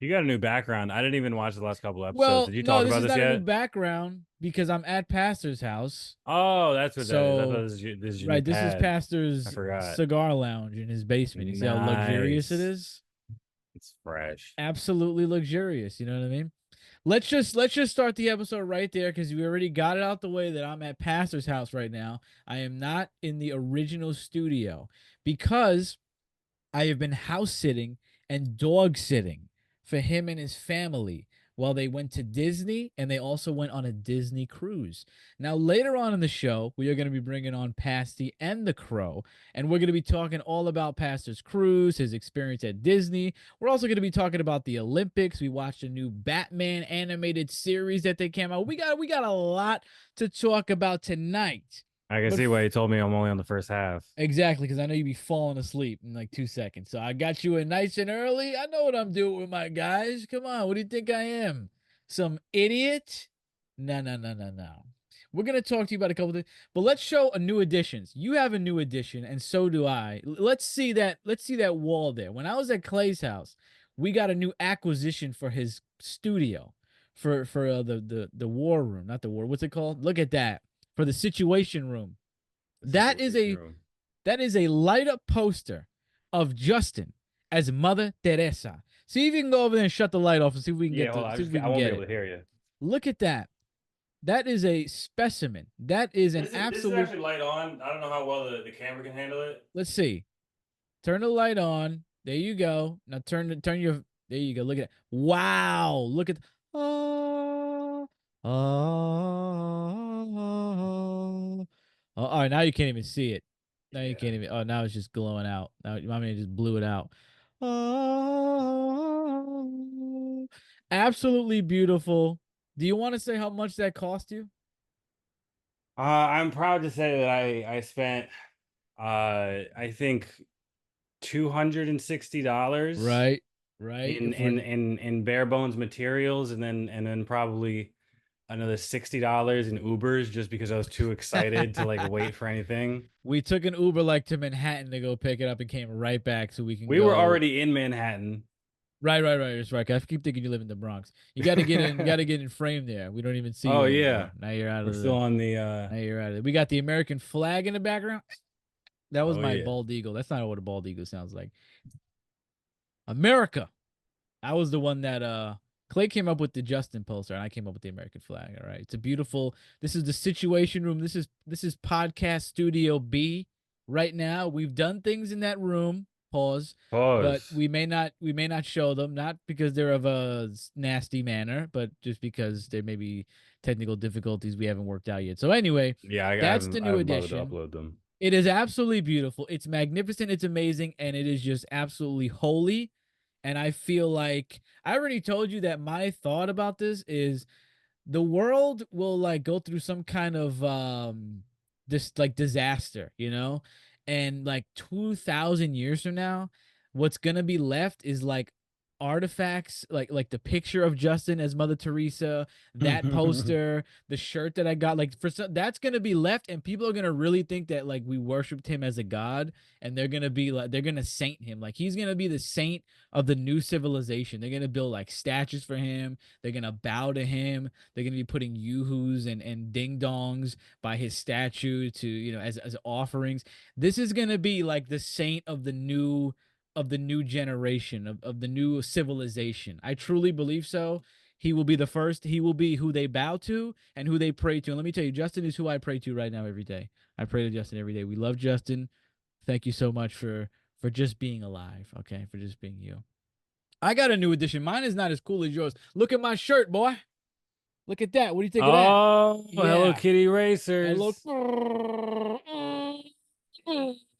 You got a new background. I didn't even watch the last couple episodes. Well, Did you no, talk this about is this not a new yet? background because I'm at Pastor's house. Oh, that's what that is. I thought So, this is your new right, this is pad. I Pastor's forgot. cigar lounge in his basement. You see how luxurious it Nice. is? It's fresh. Absolutely luxurious. You know what I mean? Let's just start the episode right there because we already got it out the way that I'm at Pastor's house right now. I am not in the original studio because I have been house sitting and dog sitting for him and his family while they went to Disney and they also went on a Disney cruise. Now, later on in the show, we are going to be bringing on Pasty and the Crow, and we're going to be talking all about Pastor's cruise, his experience at Disney. We're also going to be talking about the Olympics. We watched a new Batman animated series that they came out. We got a lot to talk about tonight. I can But see why you told me I'm only on the first half. exactly, because I know you'd be falling asleep in like 2 seconds. So I got you in nice and early. I know what I'm doing with my guys. Come on, what do you think I am? Some idiot? No, no, no, no, no. We're gonna talk to you about a couple things, but let's show a new additions. You have a new addition, and so do I. Let's see that. Let's see that wall there. When I was at Clay's house, we got a new acquisition for his studio, for the war room, not the war. What's it called? Look at that for the situation room. The That is situation a room. that is a light up poster of Justin as Mother Teresa. See if you can go over there and shut the light off and see if we can Yeah, get hold to on. see if we I can won't be get able it. to hear you. Look at that. That is a specimen. That is an This is absolute. actually light on. I don't know how well the camera can handle it. Let's see. Turn the light on. There you go. Now turn your. There you go. Look at it. Wow. Look at. Oh, oh, oh. All right. Now you can't even see it. Now you Yeah. can't even. Oh, now it's just glowing out. Now I mean, just blew it out. Oh, absolutely beautiful. Do you want to say how much that cost you? I'm proud to say that I spent I think $260 Right. Right. For in bare bones materials and then probably another $60 in Ubers just because I was too excited to like wait for anything. we took an Uber like to Manhattan to go pick it up and came right back so we can We were go. already in Manhattan. Right. That's right. I keep thinking you live in the Bronx. You got to get in. You got to get in frame there. We don't even see Oh you yeah. anymore. Now you're out We're of still the. on the Now you're out of it. We got the American flag in the background. That was oh my yeah. bald eagle. That's not what a bald eagle sounds like. America. I was the one that Clay came up with the Justin poster and I came up with the American flag. All right. It's a beautiful. This is the situation room. This is podcast studio B right now. We've done things in that room. Pause. But Pause. we may not show them, not because they're of a nasty manner, but just because there may be technical difficulties we haven't worked out yet. So anyway, Yeah, that's the I new haven't bothered to edition. upload them. It is absolutely beautiful. It's magnificent. It's amazing. And it is just absolutely holy. And I feel like I already told you that my thought about this is the world will like go through some kind of this like disaster, and like 2000 years from now, what's gonna be left is like artifacts, like the picture of Justin as Mother Teresa, that poster, the shirt that I got, like for some, that's gonna be left, and people are gonna really think that like we worshipped him as a god, and they're gonna be like they're gonna saint him, like he's gonna be the saint of the new civilization. They're gonna build like statues for him. They're gonna bow to him. They're gonna be putting yoo-hoos and ding dongs by his statue to as offerings. This is gonna be like the saint of the new generation of the new civilization. I truly believe so. He will be the first. He will be who they bow to and who they pray to. And let me tell you, Justin is who I pray to right now every day. I pray to Justin every day. We love Justin. Thank you so much for just being alive. Okay, for just being you. I got a new edition. Mine is not as cool as yours. Look at my shirt, boy. Look at that. What do you think of that? Oh, Hello Yeah. Kitty And look. racers.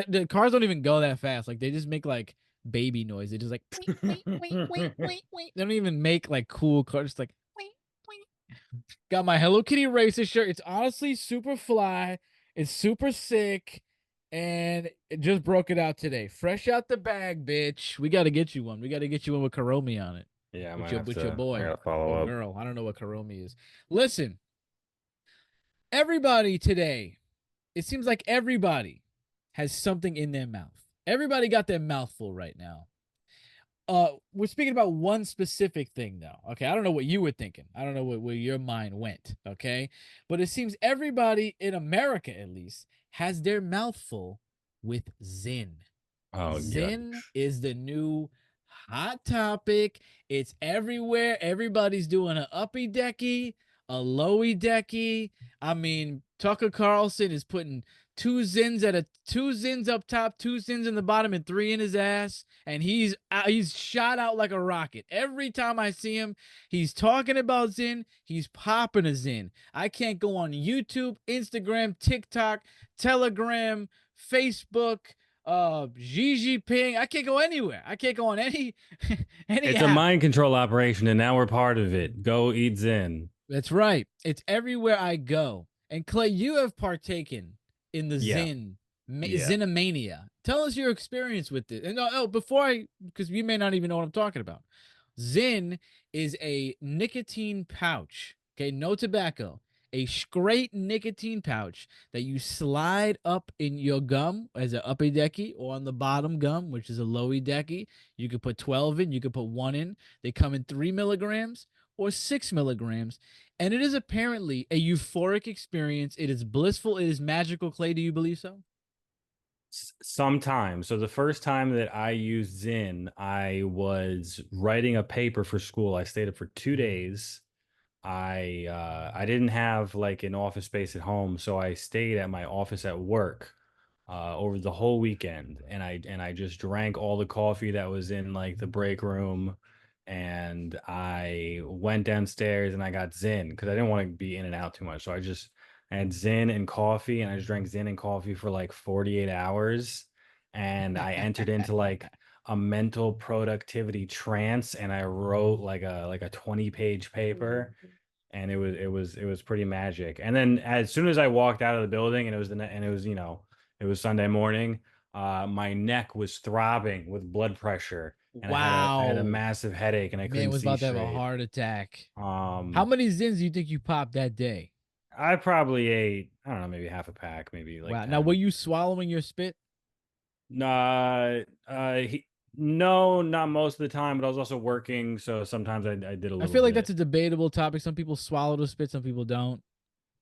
The cars don't even go that fast. Like they just make like baby noise. They just like they don't even make like cool cars. Just like got my Hello Kitty racer shirt. It's honestly super fly. It's super sick. And it just broke it out today. Fresh out the bag, bitch. We got to get you one. We got to get you one with Karomi on it. Yeah, I With might your have with your to. I boy gotta follow or up. girl. I don't know what Karomi is. Listen, everybody today, it seems like everybody has something in their mouth. Everybody got their mouth full right now. We're speaking about one specific thing though. Okay, I don't know what you were thinking. I don't know where your mind went. Okay, but it seems everybody in America, at least, has their mouth full with Zen. Oh yeah. Zen is the new hot topic. It's everywhere. Everybody's doing an uppy decky, a lowy decky. I mean, Tucker Carlson is putting two Zins up top, two Zins in the bottom, and three in his ass, and he's shot out like a rocket. Every time I see him, he's talking about Zen. He's popping a Zen. I can't go on YouTube, Instagram, TikTok, Telegram, Facebook, Xi Jinping. I can't go anywhere. I can't go on any any It's a app. mind control operation, and now we're part of it. Go eat Zen. That's right. It's everywhere I go. And Clay, you have partaken in the Yeah, yeah. Zenomania. Tell us your experience with it. And before because you may not even know what I'm talking about. Zen is a nicotine pouch. Okay, no tobacco. A straight nicotine pouch that you slide up in your gum as a uppy decky, or on the bottom gum, which is a lowy decky. You could put 12 in, you could put one in. They come in 3 milligrams or 6 milligrams. And it is apparently a euphoric experience. It is blissful. It is magical. Clay, do you believe so? Sometimes. So the first time that I used Zen, I was writing a paper for school. I stayed up for 2 days. I didn't have like an office space at home, so I stayed at my office at work over the whole weekend, and I just drank all the coffee that was in like the break room, and I went downstairs and I got Zen because I didn't want to be in and out too much. So I had Zen and coffee, and I just drank Zen and coffee for like 48 hours, and I entered into like a mental productivity trance, and I wrote like a 20-page paper, and it was pretty magic. And then as soon as I walked out of the building, and it was, it was Sunday morning, my neck was throbbing with blood pressure, and I had a Wow. massive headache, and I Man couldn't was see about to have a straight. heart attack. How Um, many Zins do you think you popped that day? I probably ate, I don't know, maybe half a pack, maybe like Wow. Now, were 10. you swallowing your spit? Uh, no, not most of the time, but I was also working, so sometimes I did a I little feel like that's bit. a debatable topic. Some people swallow the spit, some people don't.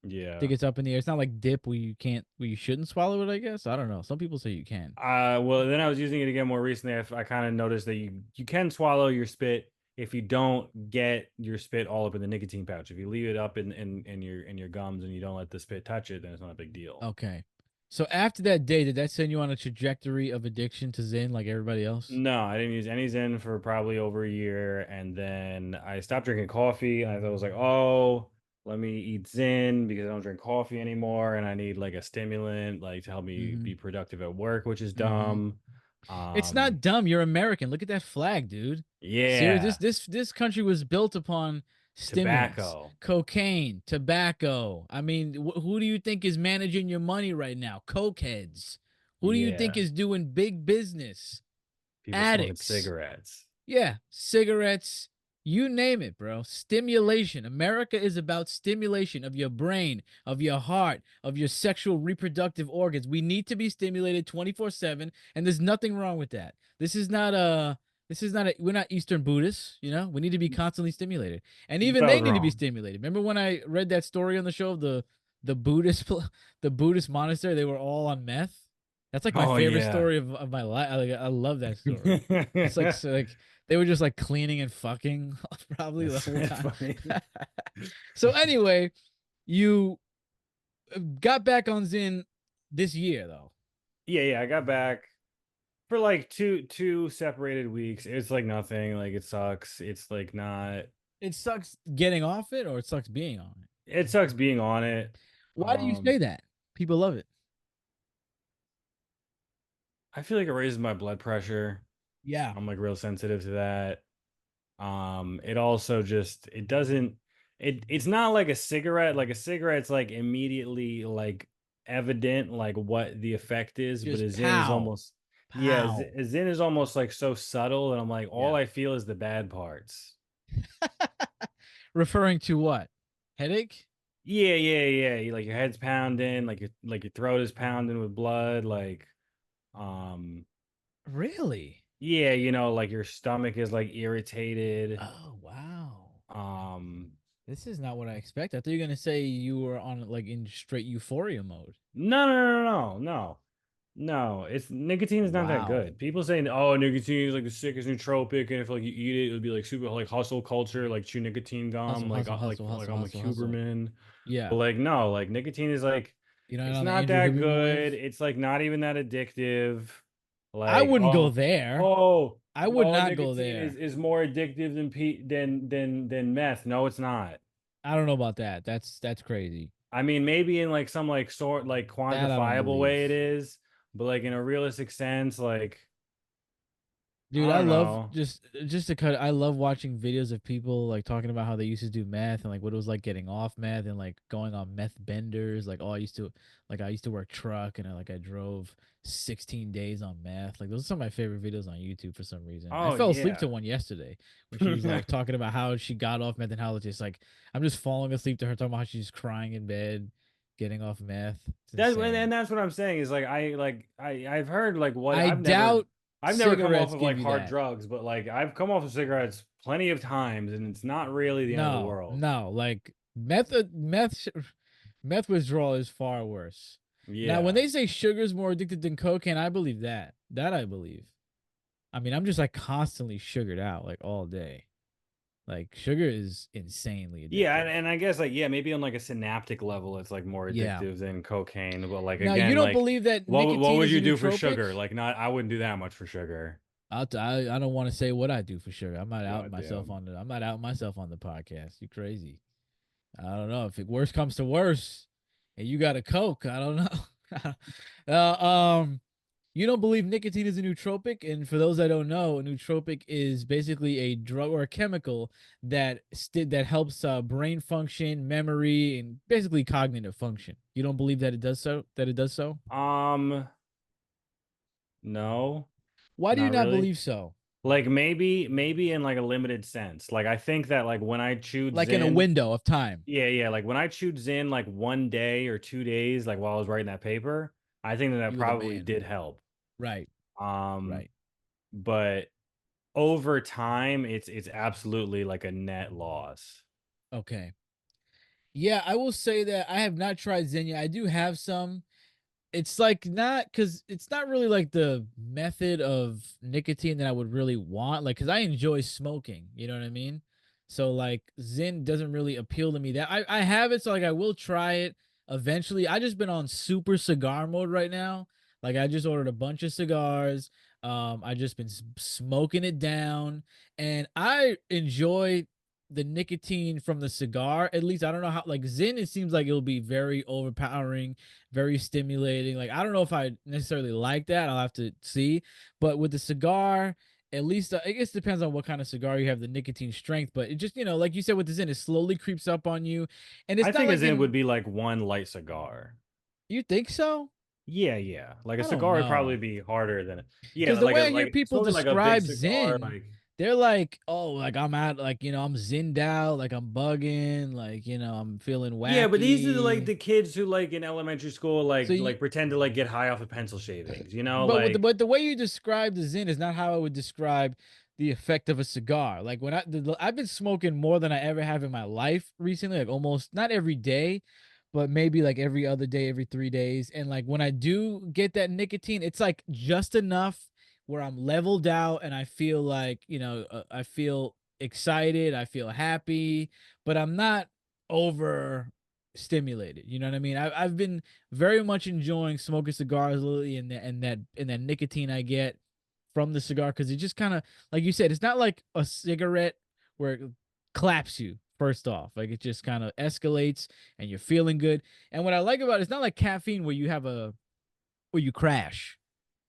Yeah. Think it's up in the air. It's not like dip where you shouldn't swallow it, I guess. I don't know. Some people say you can. Well, then I was using it again more recently. I kind of noticed that you can swallow your spit if you don't get your spit all up in the nicotine pouch. If you leave it up in your gums and you don't let the spit touch it, then it's not a big deal. Okay. So after that day, did that send you on a trajectory of addiction to Zen like everybody else? No, I didn't use any Zen for probably over a year, and then I stopped drinking coffee. And I thought I was like, oh, let me eat Zen because I don't drink coffee anymore, and I need like a stimulant, like to help me Mm-hmm. be productive at work, which is Mm-hmm. dumb. It's not Um, dumb. You're American. Look at that flag, dude. Serious. This yeah, this this country was built upon stimulants, tobacco. cocaine, tobacco. I mean, who do you think is managing your money right now? Cokeheads. Who do you think Yeah. is doing big business? People smoking Addicts. cigarettes. Yeah, cigarettes, you name it, bro. Stimulation. America is about stimulation of your brain, of your heart, of your sexual reproductive organs. We need to be stimulated 24/7, and there's nothing wrong with that. We're not Eastern Buddhists, you know? We need to be constantly stimulated. And You even thought I they was need to be wrong. stimulated. Remember when I read that story on the show of the Buddhist the Buddhist monastery, they were all on meth? That's like my Oh favorite yeah. story of my life. I love that story. It's like so like they were just like cleaning and fucking probably the That's whole time. funny. So anyway, you got back on Zin this year though. Yeah, yeah. I got back for like two separated weeks. It's like nothing. Like it sucks. It's like not. It sucks getting off it, or it sucks being on it. It sucks being on it. Why do you say that? People love it. I feel like it raises my blood pressure. Yeah, I'm like real sensitive to that. It also just it doesn't it's not like a cigarette. Like a cigarette's like immediately like evident like what the effect is, but just a Zin is pow, almost, yeah, pow. a Zin is almost like so subtle, and I'm like all Yeah. I feel is the bad parts. Referring to what? Headache? Yeah, yeah, yeah. Like your head's pounding, like your throat is pounding with blood, like um Really? Yeah, like your stomach is like irritated. Oh, wow. Um, This is not what I expect. I thought you were gonna say you were on like in straight euphoria mode. no, no, no, no, no, no. No, it's nicotine is not that Wow. good. People saying, "Oh, nicotine is like the sickest nootropic, and if like you eat it, it would be like super like hustle culture, like chew nicotine gum, Hustle, hustle, like hustle, like hustle, I'm like hustle, hustle. Huberman." But Yeah. like no, like nicotine is like You know what it's on the not Andrew that Huberman good. wave? It's like not even that addictive. I Like wouldn't go there. I would no, not go nicotine there. is more addictive than than meth. No, it's not. I don't know about that. That's crazy. I mean, maybe in like some like sort like That I don't quantifiable way it believe. is, but like in a realistic sense, like Dude, I I don't love know. just to cut. I love watching videos of people like talking about how they used to do meth and like what it was like getting off meth and like going on meth benders. Like, oh, I used to work truck and I drove 16 days on meth. Like those are some of my favorite videos on YouTube for some reason. I Oh fell asleep to yeah. one yesterday when she was like talking about how she got off meth and how it's just like I'm just falling asleep to her talking about how she's crying in bed, getting off meth. It's And insane. that's what I'm saying is like I've heard like what I doubt I've never come off cigarettes of give like you hard that. drugs, but like I've come off of cigarettes plenty of times and it's not really the end of the No, world. no, like meth withdrawal is far worse. Now, when Yeah. they say sugar's more addicted than cocaine, I believe that. That I believe. I mean, I'm just like constantly sugared out like all day. Like sugar is insanely Yeah, addictive. and I guess like yeah, maybe on like a synaptic level it's like more Yeah. addictive than cocaine, but like Now, you again, don't like believe that what nicotine would is a you do for sugar? nootropic? Like not I wouldn't do that much for sugar. I don't want to say what I do for sugar. God damn. I'm not outing myself on the podcast. You crazy. I don't know if it worst comes to worst, and you got a Coke. I don't know. You don't believe nicotine is a nootropic, and for those that don't know, a nootropic is basically a drug or a chemical that helps brain function, memory, and basically cognitive function. You don't believe that it does so? That it does so? Um, no, Why do you not not really. believe so? Like maybe in like a limited sense. Like I think that like when I chewed Like in a Zyn, window of time. yeah, yeah, like when I chewed Zyn like one day or 2 days, like while I was writing that paper, I think that You were the probably man. did help. Right. Um, Right. but over time, it's absolutely like a net loss. Okay. Yeah, I will say that I have not tried Zenya. I do have some. It's like not because it's not really like the method of nicotine that I would really want. Like, because I enjoy smoking, you know what I mean? So like Zyn doesn't really appeal to me. That I have it, so like I will try it eventually. I just been on super cigar mode right now. Like I just ordered a bunch of cigars. I just been smoking it down, and I enjoy the nicotine from the cigar. At least I don't know how. Like Zyn, it seems like it'll be very overpowering, very stimulating. Like I don't know if I necessarily like that. I'll have to see. But with the cigar, at least I guess it depends on what kind of cigar you have, the nicotine strength. But it just like you said with the Zyn, it slowly creeps up on you, and I it's not think a like Zyn would in. be like one light cigar. You think so? Yeah, yeah. Like a I don't cigar would probably know. be harder than Because yeah, the way I hear people smoking like a big describe cigar, Zen, like they're like, oh, like I'm out, like I'm zinned out, like I'm bugging, like I'm feeling yeah, but these are like wacky. the kids who like in elementary school So you, like pretend to like get high off of pencil shavings, but with the way you describe the Zen is not how I would describe the effect of a cigar. Like when I've been smoking more than I ever have in my life recently, like almost not every day, but maybe like every other day, every 3 days. And like when I do get that nicotine, it's like just enough where I'm leveled out and I feel like, I feel excited, I feel happy, but I'm not over stimulated. You know what I mean? I've been very much enjoying smoking cigars lately and that nicotine I get from the cigar because it just kind of like you said, it's not like a cigarette where it claps you first off. Like it just kind of escalates and you're feeling good. And what I like about it's not like caffeine where you crash.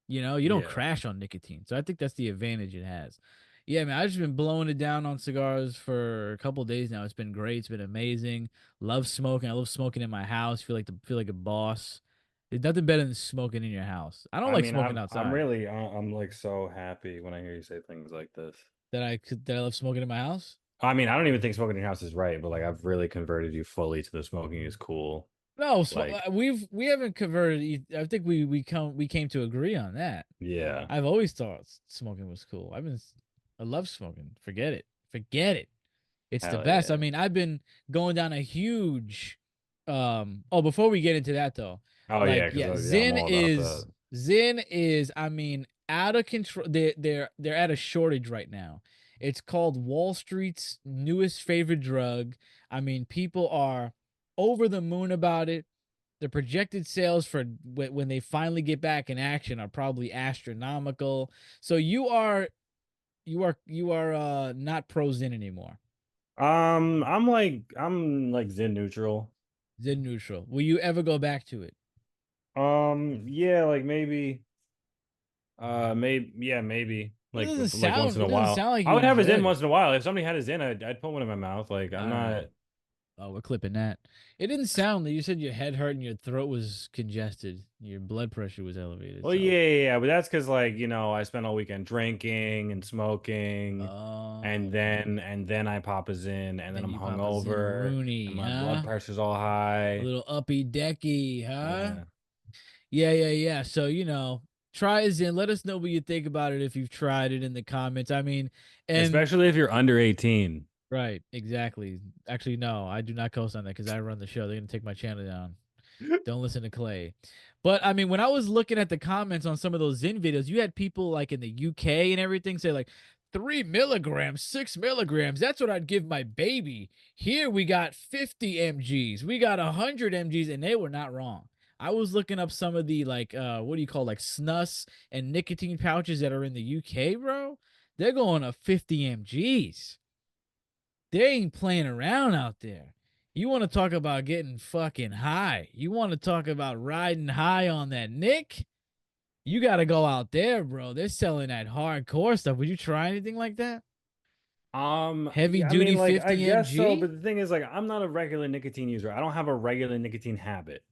You don't yeah. crash on nicotine. So I think that's the advantage it has. Yeah, man, I've just been blowing it down on cigars for a couple of days now. It's been great. It's been amazing. Love smoking. I love smoking in my house. Feel like a boss. There's nothing better than smoking in your house. I don't I like mean, smoking outside. I'm like so happy when I hear you say things like this. That I love smoking in my house. I mean, I don't even think smoking in your house is right, but like I've really converted you fully to the smoking is cool. No, Like, we haven't converted. I think we came to agree on that. yeah, I've always thought smoking was cool. I love smoking. Forget it. Forget it. It's the hell best. I yeah. mean, I've been going down a huge oh, before we get into that though, Oh yeah, like because yeah, yeah, I'm all about that. Zen is I mean out of control. They're at a shortage right now. It's called Wall Street's newest favorite drug. I mean, people are over the moon about it. The projected sales for when they finally get back in action are probably astronomical. So you are not pro Zen anymore. I'm like Zen neutral. Zen neutral. Will you ever go back to it? Yeah, like maybe, yeah, maybe like once in It a doesn't while. sound like I you would have a Zen enjoyed it. once in a while. If somebody had a Zen, I'd put one in my mouth. Like I'm All right. not. Oh, we're clipping that. It didn't sound that you said your head hurt and your throat was congested. Your blood pressure was elevated. Well, yeah, So, yeah, yeah, but that's because like I spent all weekend drinking and smoking, oh, and then I pop a Zen, and then then I'm you pop a Zen hungover, and Rooney, my blood huh? pressure's all A high. little uppy decky, huh? Yeah, Yeah, yeah, yeah. So, try a Zen. Let us know what you think about it if you've tried it in the comments. I mean, and especially if you're under 18. right, exactly. Actually, no, I do not co-sign that because I run the show. They're gonna take my channel down. Don't listen to Clay. But I mean, when I was looking at the comments on some of those Zen videos, you had people like in the UK and everything say like 3 milligrams, 6 milligrams. That's what I'd give my baby. Here we got 50 mgs, we got 100 mgs, and they were not wrong. I was looking up some of the like what do you call like snus and nicotine pouches that are in the UK, bro. They're going to 50 mgs. They ain't playing around out there. You want to talk about getting fucking high. You want to talk about riding high on that Nick? You got to go out there, bro. They're selling that hardcore stuff. Would you try anything like that? Heavy Yeah, I mean, duty like, I 50 guess so, mg? but the thing is, like, I'm not a regular nicotine user. I don't have a regular nicotine habit.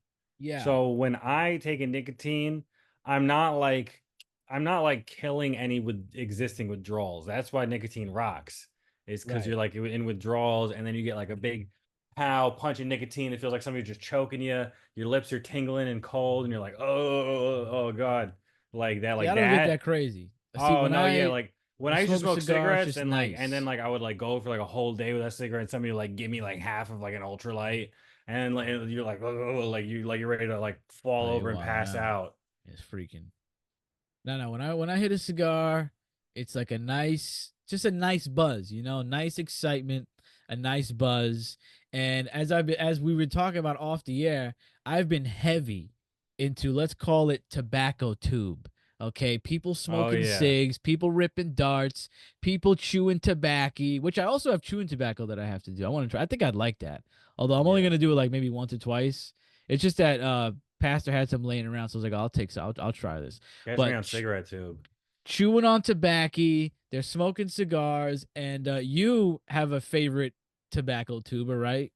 Yeah, So when I take a nicotine, I'm not like I'm not like killing any with existing withdrawals. That's why nicotine rocks. Is because you're right. like in withdrawals, and then you get like a big pow punch of nicotine. It feels like somebody's just choking you. Your lips are tingling and cold, and you're like, oh God, like that, Yeah, like I don't get that. that crazy. See, Oh no, yeah, like when when I I used to smoke a smoke cigar, it's cigarettes just and then nice. like I would like go for like a whole day with that cigarette and somebody would like give me like half of like an ultralight and like you're like oh like you're ready to like fall Oh, you over and wild pass out. out. It's freaking. No, no. When I hit a cigar, it's like just a nice buzz, nice excitement, a nice buzz. And as we were talking about off the air, I've been heavy into let's call it tobacco tube. Okay, people Oh smoking yeah. cigs, people ripping darts, people chewing tobacco, which I also have chewing tobacco that I have to do. I want to try. I think I'd like that. Although I'm only Yeah. gonna do it like maybe once or twice. It's just that Pastor had some laying around, so I was like, I'll take some. I'll try this. Catch me But on cigarette tube. chewing on tobacco, they're smoking cigars, and you have a favorite tobacco tuber, right?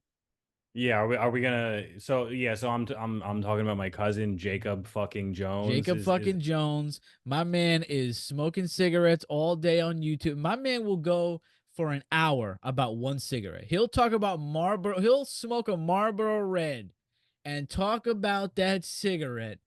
Yeah, are we gonna so yeah, so I'm talking about my cousin Jacob fucking Jones Jacob is fucking Jones. My man is smoking cigarettes all day on YouTube. My man will go for an hour about one cigarette. He'll talk about Marlboro. He'll smoke a Marlboro Red and talk about that cigarette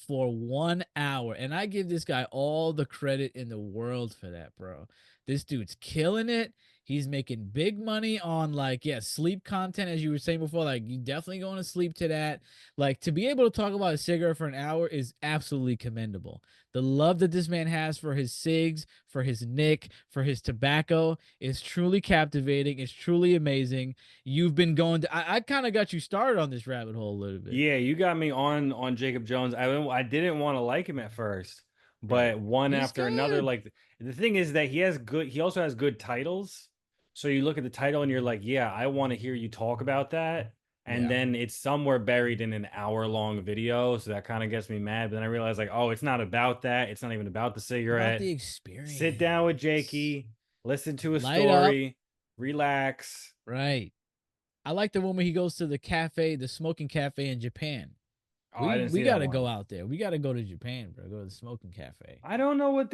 for 1 hour. And I give this guy all the credit in the world for that, bro. This dude's killing it. He's making big money on like, yeah, sleep content, as you were saying before. Like, you definitely going to sleep to that. Like, to be able to talk about a cigarette for an hour is absolutely commendable. The love that this man has for his cigs, for his nick, for his tobacco is truly captivating. It's truly amazing. You've been going to, I kind of got you started on this rabbit hole a little bit. yeah, you got me on Jacob Jones. I didn't want to like him at first, Right. but one He's after another, good. like the thing is that he also has good titles. So you look at the title and you're like, yeah, I want to hear you talk about that. And Yeah. then it's somewhere buried in an hour-long video, so that kind of gets me mad. But then I realize like, oh, it's not about that. It's not even about the About the cigarette. Sit down with experience. Jakey, listen to a Light up. story, relax. Right. I like the one where he goes to the cafe, the smoking cafe in Japan. Oh, I We didn't we see that gotta go one. out there. We gotta go to Japan, bro. Go to the smoking cafe. I don't know what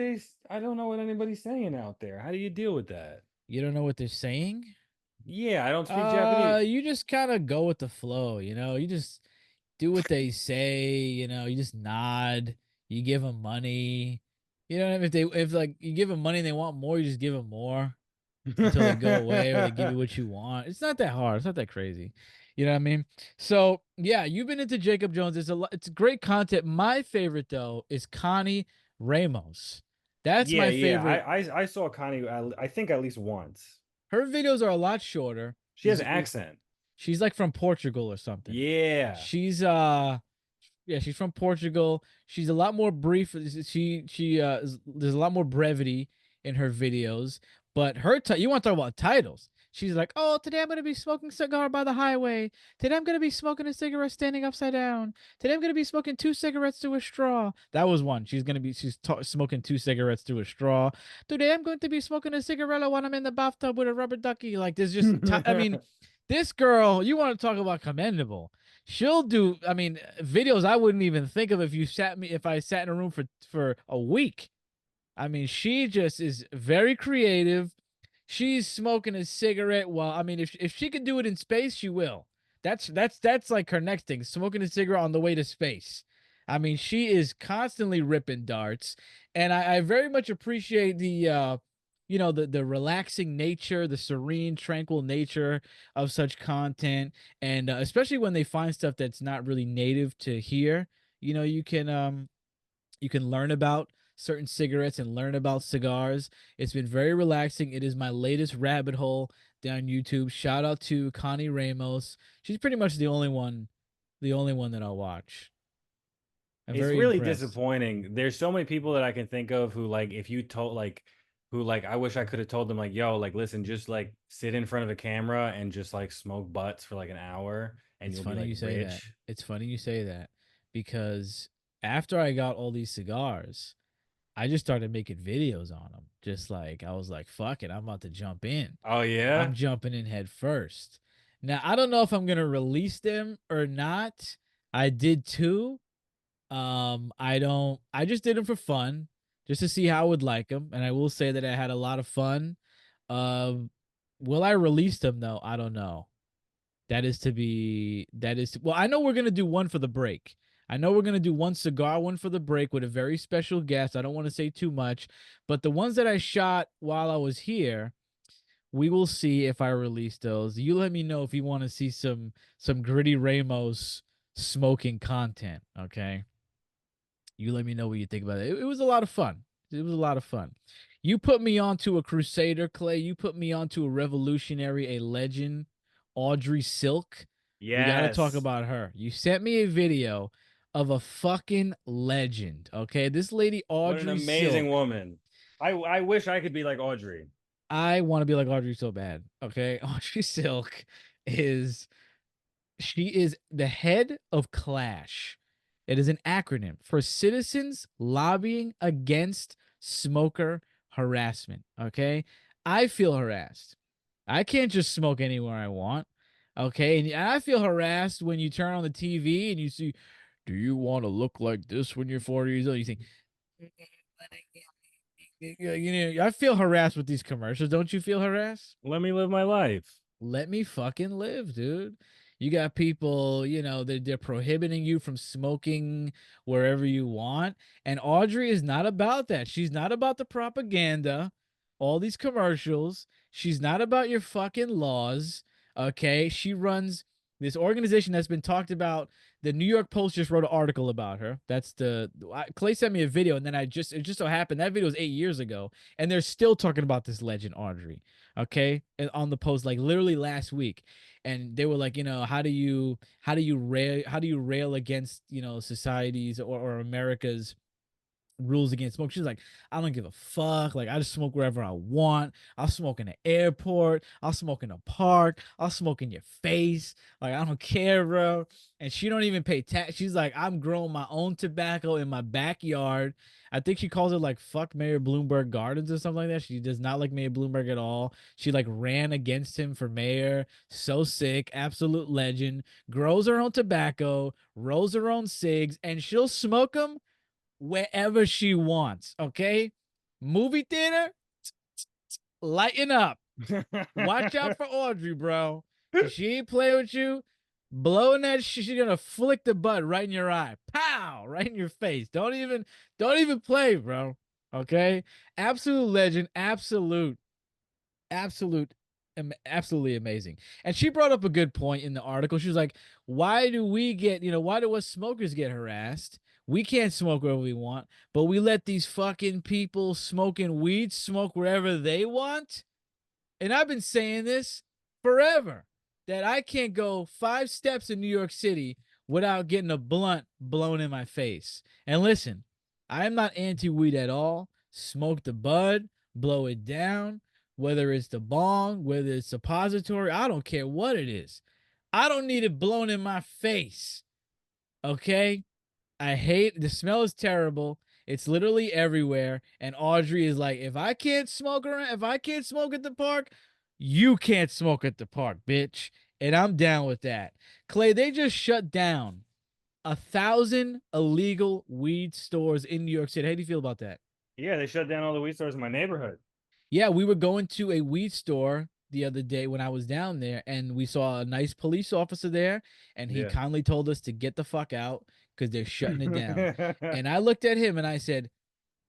anybody's saying out there. How do you deal with that? You don't know what they're saying? Yeah, I don't speak Japanese. You just kind of go with the flow, You just do what they say, you just nod, you give them money. You know what I mean? If like you give them money and they want more, you just give them more until they go away or they give you what you want. It's not that hard. It's not that crazy. You know what I mean? So yeah, you've been into Jacob Jones. It's great content. My favorite though is Connie Ramos. That's Yeah, my yeah. favorite. I saw Connie. I think at least once. Her videos are a lot shorter. She has an accent. She's like from Portugal or something. Yeah. She's Yeah, she's from Portugal. She's a lot more brief. There's a lot more brevity in her videos. But you want to talk about titles? She's like, "Oh, today I'm gonna be smoking cigar by the highway. Today I'm gonna be smoking a cigarette standing upside down. Today I'm gonna be smoking two cigarettes through a straw." That was one. Smoking two cigarettes through a straw. Today I'm going to be smoking a cigarette when I'm in the bathtub with a rubber ducky. Like there's just, I mean, this girl. You want to talk about commendable? She'll do, I mean, videos I wouldn't even think of if I sat in a room for a week. I mean, she just is very creative. She's smoking a cigarette while, I mean, if she can do it in space, she will. That's like her next thing, smoking a cigarette on the way to space. I mean, she is constantly ripping darts, and I very much appreciate the relaxing nature, the serene, tranquil nature of such content, and especially when they find stuff that's not really native to here. You can learn about certain cigarettes and learn about cigars. It's been very relaxing. It is my latest rabbit hole down YouTube. Shout out to Connie Ramos. She's pretty much the only one that I'll watch. I'm It's very really impressed. disappointing. There's so many people that I can think of who like if you told like who like I wish I could have told them like, yo, like listen, just like sit in front of a camera and just like smoke butts for like an hour and It's you'll be funny like you say that. rich. It's funny you say that because after I got all these cigars, I just started making videos on them. Just like I was like, fuck it, I'm about to jump in. Oh I'm yeah? jumping in head first. Now, I don't know if I'm gonna release them or not. I did too. I just did them for fun, just to see how I would like them. And I will say that I had a lot of fun. Um, will I release them though? I don't know. Well, I know we're gonna do one for the break. I know we're gonna do one cigar one for the break with a very special guest. I don't want to say too much, but the ones that I shot while I was here, we will see if I release those. You let me know if you want to see some gritty Ramos smoking content. Okay, you let me know what you think about it. It was a lot of fun. It was a lot of fun. You put me onto a crusader, Clay. You put me onto a revolutionary, a legend, Audrey Silk. We got to talk Yes. about her. You sent me a video of a fucking legend. Okay, this lady What an Audrey amazing Silk. woman. I wish I could be like Audrey. I want to be like Audrey so bad. Okay, Audrey Silk is she is the head of Clash. It is an acronym for Citizens Lobbying Against Smoker Harassment. Okay. I feel harassed. I can't just smoke anywhere I want. Okay. And I feel harassed when you turn on the TV and you see, do you want to look like this when you're 40 years old? You think, I feel harassed with these commercials. Don't you feel harassed? Let me live my life. Let me fucking live, dude. You got people, they're prohibiting you from smoking wherever you want. And Audrey is not about that. She's not about the propaganda, all these commercials. She's not about your fucking laws. Okay. She runs this organization that's been talked about. The New York Post just wrote an article about her. Clay sent me a video, and then it just so happened that video was 8 years ago, and they're still talking about this legend, Audrey. Okay, and on the post like literally last week, and they were like, how do you rail against societies or America's rules against smoke. She's like, I don't give a fuck. Like, I just smoke wherever I want. I'll smoke in the airport. I'll smoke in the park. I'll smoke in your face. Like, I don't care, bro. And she don't even pay tax. She's like, I'm growing my own tobacco in my backyard. I think she calls it like fuck Mayor Bloomberg Gardens or something like that. She does not like Mayor Bloomberg at all. She like ran against him for mayor. So sick. Absolute legend. Grows her own tobacco, rolls her own cigs, and she'll smoke them wherever she wants. Okay, movie theater, lighten up. Watch out for Audrey, bro, because she ain't playing with you. blowing that shit. She's gonna flick the bud right in your eye. Pow! Right in your face. Don't even play, bro. Okay? Absolute legend. Absolute absolutely amazing. And she brought up a good point in the article. She was like, why do we get, why do us smokers get harassed? We can't smoke wherever we want, but we let these fucking people smoking weed smoke wherever they want. And I've been saying this forever, that I can't go 5 steps in New York City without getting a blunt blown in my face. And listen, I am not anti weed at all. Smoke the bud, blow it down, whether it's the bong, whether it's suppository, I don't care what it is. I don't need it blown in my face. Okay? I hate the smell is terrible. It's literally everywhere. And Audrey is like, if I can't smoke around, if I can't smoke at the park, you can't smoke at the park, bitch. And I'm down with that. Clay, they just shut down 1,000 illegal weed stores in New York City. How do you feel about that? Yeah, they shut down all the weed stores in my neighborhood. Yeah, we were going to a weed store the other day when I was down there, and we saw a nice police officer there, and he Yeah. kindly told us to get the fuck out because they're shutting it down. And I looked at him and I said,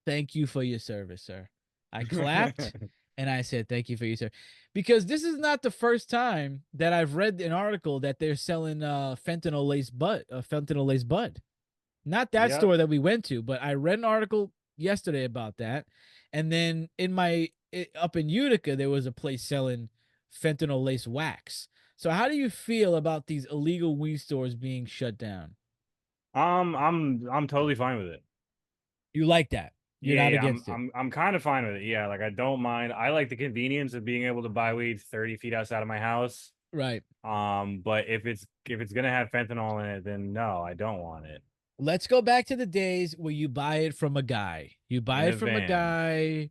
thank you for your service, sir. I clapped and I said, thank you for your service. Because this is not the first time that I've read an article that they're selling fentanyl laced bud. Not that Yep. store that we went to, but I read an article yesterday about that. And then up in Utica, there was a place selling fentanyl laced wax. So how do you feel about these illegal weed stores being shut down? I'm totally fine with it. You like that? You're Yeah, not yeah, I'm against it, I'm I'm kind of fine with it. Yeah, like I don't mind. I like the convenience of being able to buy weed 30 feet outside of my house. right? But if it's gonna have fentanyl in it, then no, I don't want it Let's go back to the days where you buy it from a guy. You buy in it a from a van. guy.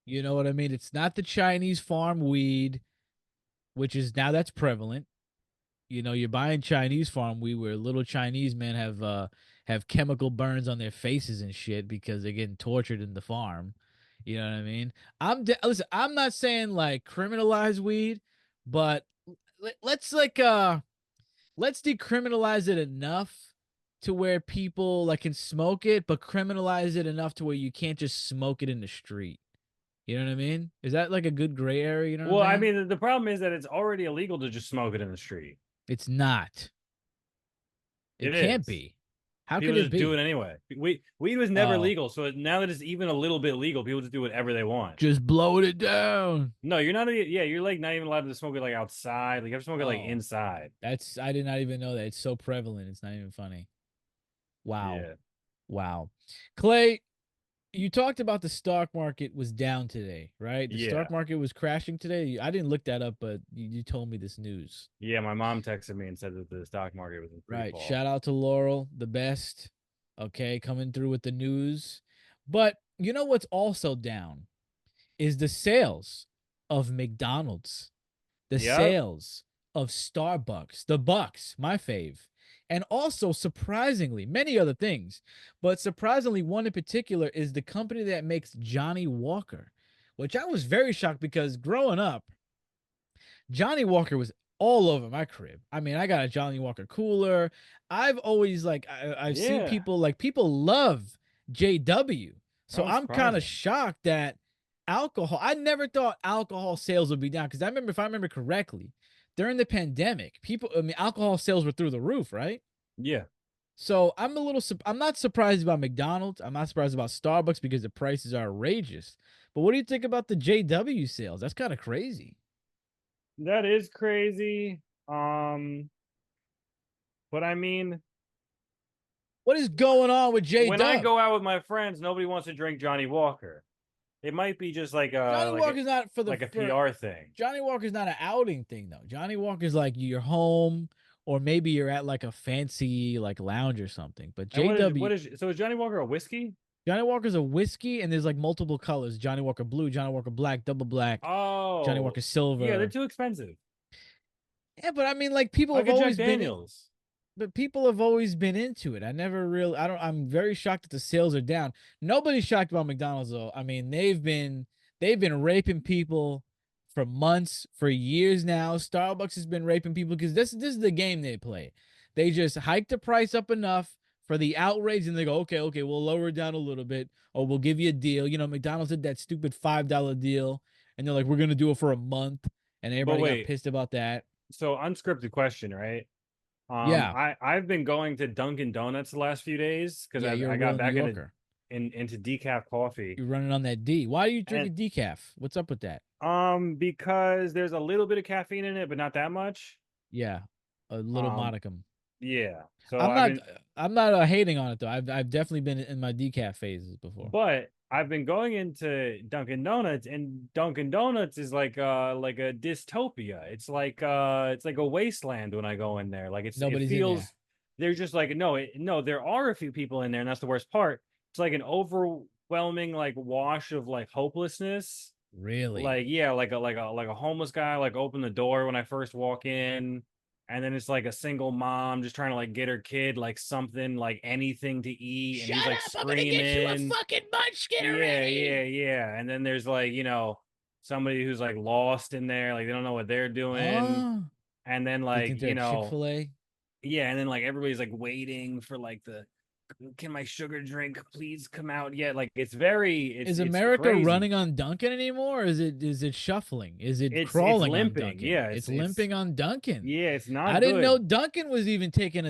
You know what I mean? It's not the Chinese farm weed, which is now that's prevalent. You're buying Chinese farm weed where little Chinese men have chemical burns on their faces and shit because they're getting tortured in the farm. You know what I mean? Listen, I'm not saying like criminalize weed, but let's let's decriminalize it enough to where people like can smoke it, but criminalize it enough to where you can't just smoke it in the street. You know what I mean? Is that like a good gray area? You know what I'm Well, I saying? mean, the problem is that it's already illegal to just smoke it in the street. It's not. It It can't is. be. How could People it just do it be? anyway. Weed was never Oh, legal, so now that it's even a little bit legal, people just do whatever they want. just blowing it down. No, you're not. Yeah, you're like not even allowed to smoke it like outside. Like you have to smoke it like Oh, inside. I did not even know that. It's so prevalent. It's not even funny. Wow. Yeah, Wow. Clay, you talked about the stock market was down today, right? The stock yeah, market was crashing today. I didn't look that up, but you told me this news. yeah. My mom texted me and said that the stock market was in free Right. fall. Shout out to Laurel, the best. Okay, coming through with the news. But you know what's also down is the sales of McDonald's, the Yep. sales of Starbucks, the Bucks, my fave. And also, surprisingly, many other things, but surprisingly, one in particular is the company that makes Johnny Walker, which I was very shocked because growing up, Johnny Walker was all over my crib. I mean, I got a Johnny Walker cooler. I've always I've seen Yeah, people love JW. that So was I'm kind of surprising. shocked that alcohol. I never thought alcohol sales would be down because if I remember correctly, during the pandemic, alcohol sales were through the roof, right? Yeah, So I'm not surprised about McDonald's. I'm not surprised about Starbucks because the prices are outrageous. But what do you think about the JW sales? That's kind of crazy. that is crazy. But I mean, What is going on with J when I Dub? go out with my friends, nobody wants to drink Johnny Walker. It might be just like Johnny Walker's not like a PR thing. Johnny Walker's not an outing thing though. Johnny Walker's like you're home or maybe you're at like a fancy like lounge or something. But And what JW is so is Johnny Walker a whiskey? Johnny Walker's a whiskey and there's like multiple colors. Johnny Walker blue, Johnny Walker black, double black, Johnny Walker Oh, yeah, they're silver. too expensive. Yeah, but I mean like people Like have a Jack always Daniels. but people have always been into it. I'm very shocked that the sales are down. Nobody's shocked about McDonald's though. I mean, they've been raping people for months, for years now. Starbucks has been raping people because this is the game they play. They just hike the price up enough for the outrage, and they go, okay, okay, we'll lower it down a little bit, or we'll give you a deal. You know, McDonald's did that stupid $5 deal, and they're like, we're gonna do it for a month, and But everybody got wait, pissed about that. so unscripted question, right? Yeah, I've been going to Dunkin' Donuts the last few days because yeah, you're a I got real New back Yorker. into decaf coffee. You're running on that D. Why are you And drinking decaf? What's up with that? because there's a little bit of caffeine in it, but not that much. Yeah, a little Um, modicum. yeah. So I'm I've not been I'm not hating on it though. I've definitely been in my decaf phases before. But I've been going into Dunkin' Donuts, and Dunkin' Donuts is like a dystopia. It's like a wasteland when I go in there. Like it Nobody's in there. feels there's just like no, there are a few people in there, and that's the worst part. It's like an overwhelming like wash of like hopelessness. Really? Like yeah, like a homeless guy like open the door when I first walk in, and then it's like a single mom just trying to like get her kid like something like anything to eat, and Shut he's like up! I'm gonna get you a screaming. fucking munchkin Yeah, yeah, already. yeah. And then there's like, somebody who's like lost in there, like they don't know what they're doing. Oh, And then they like, think they're a Chick-fil-A. yeah, and then like everybody's like waiting for like the can my sugar drink please come out yet? Like Is it's America crazy. running on Duncan anymore? Or is it shuffling? Is it It's crawling on limping. Duncan? Yeah, It's limping on Duncan. yeah, it's I not didn't know good. Duncan was even taking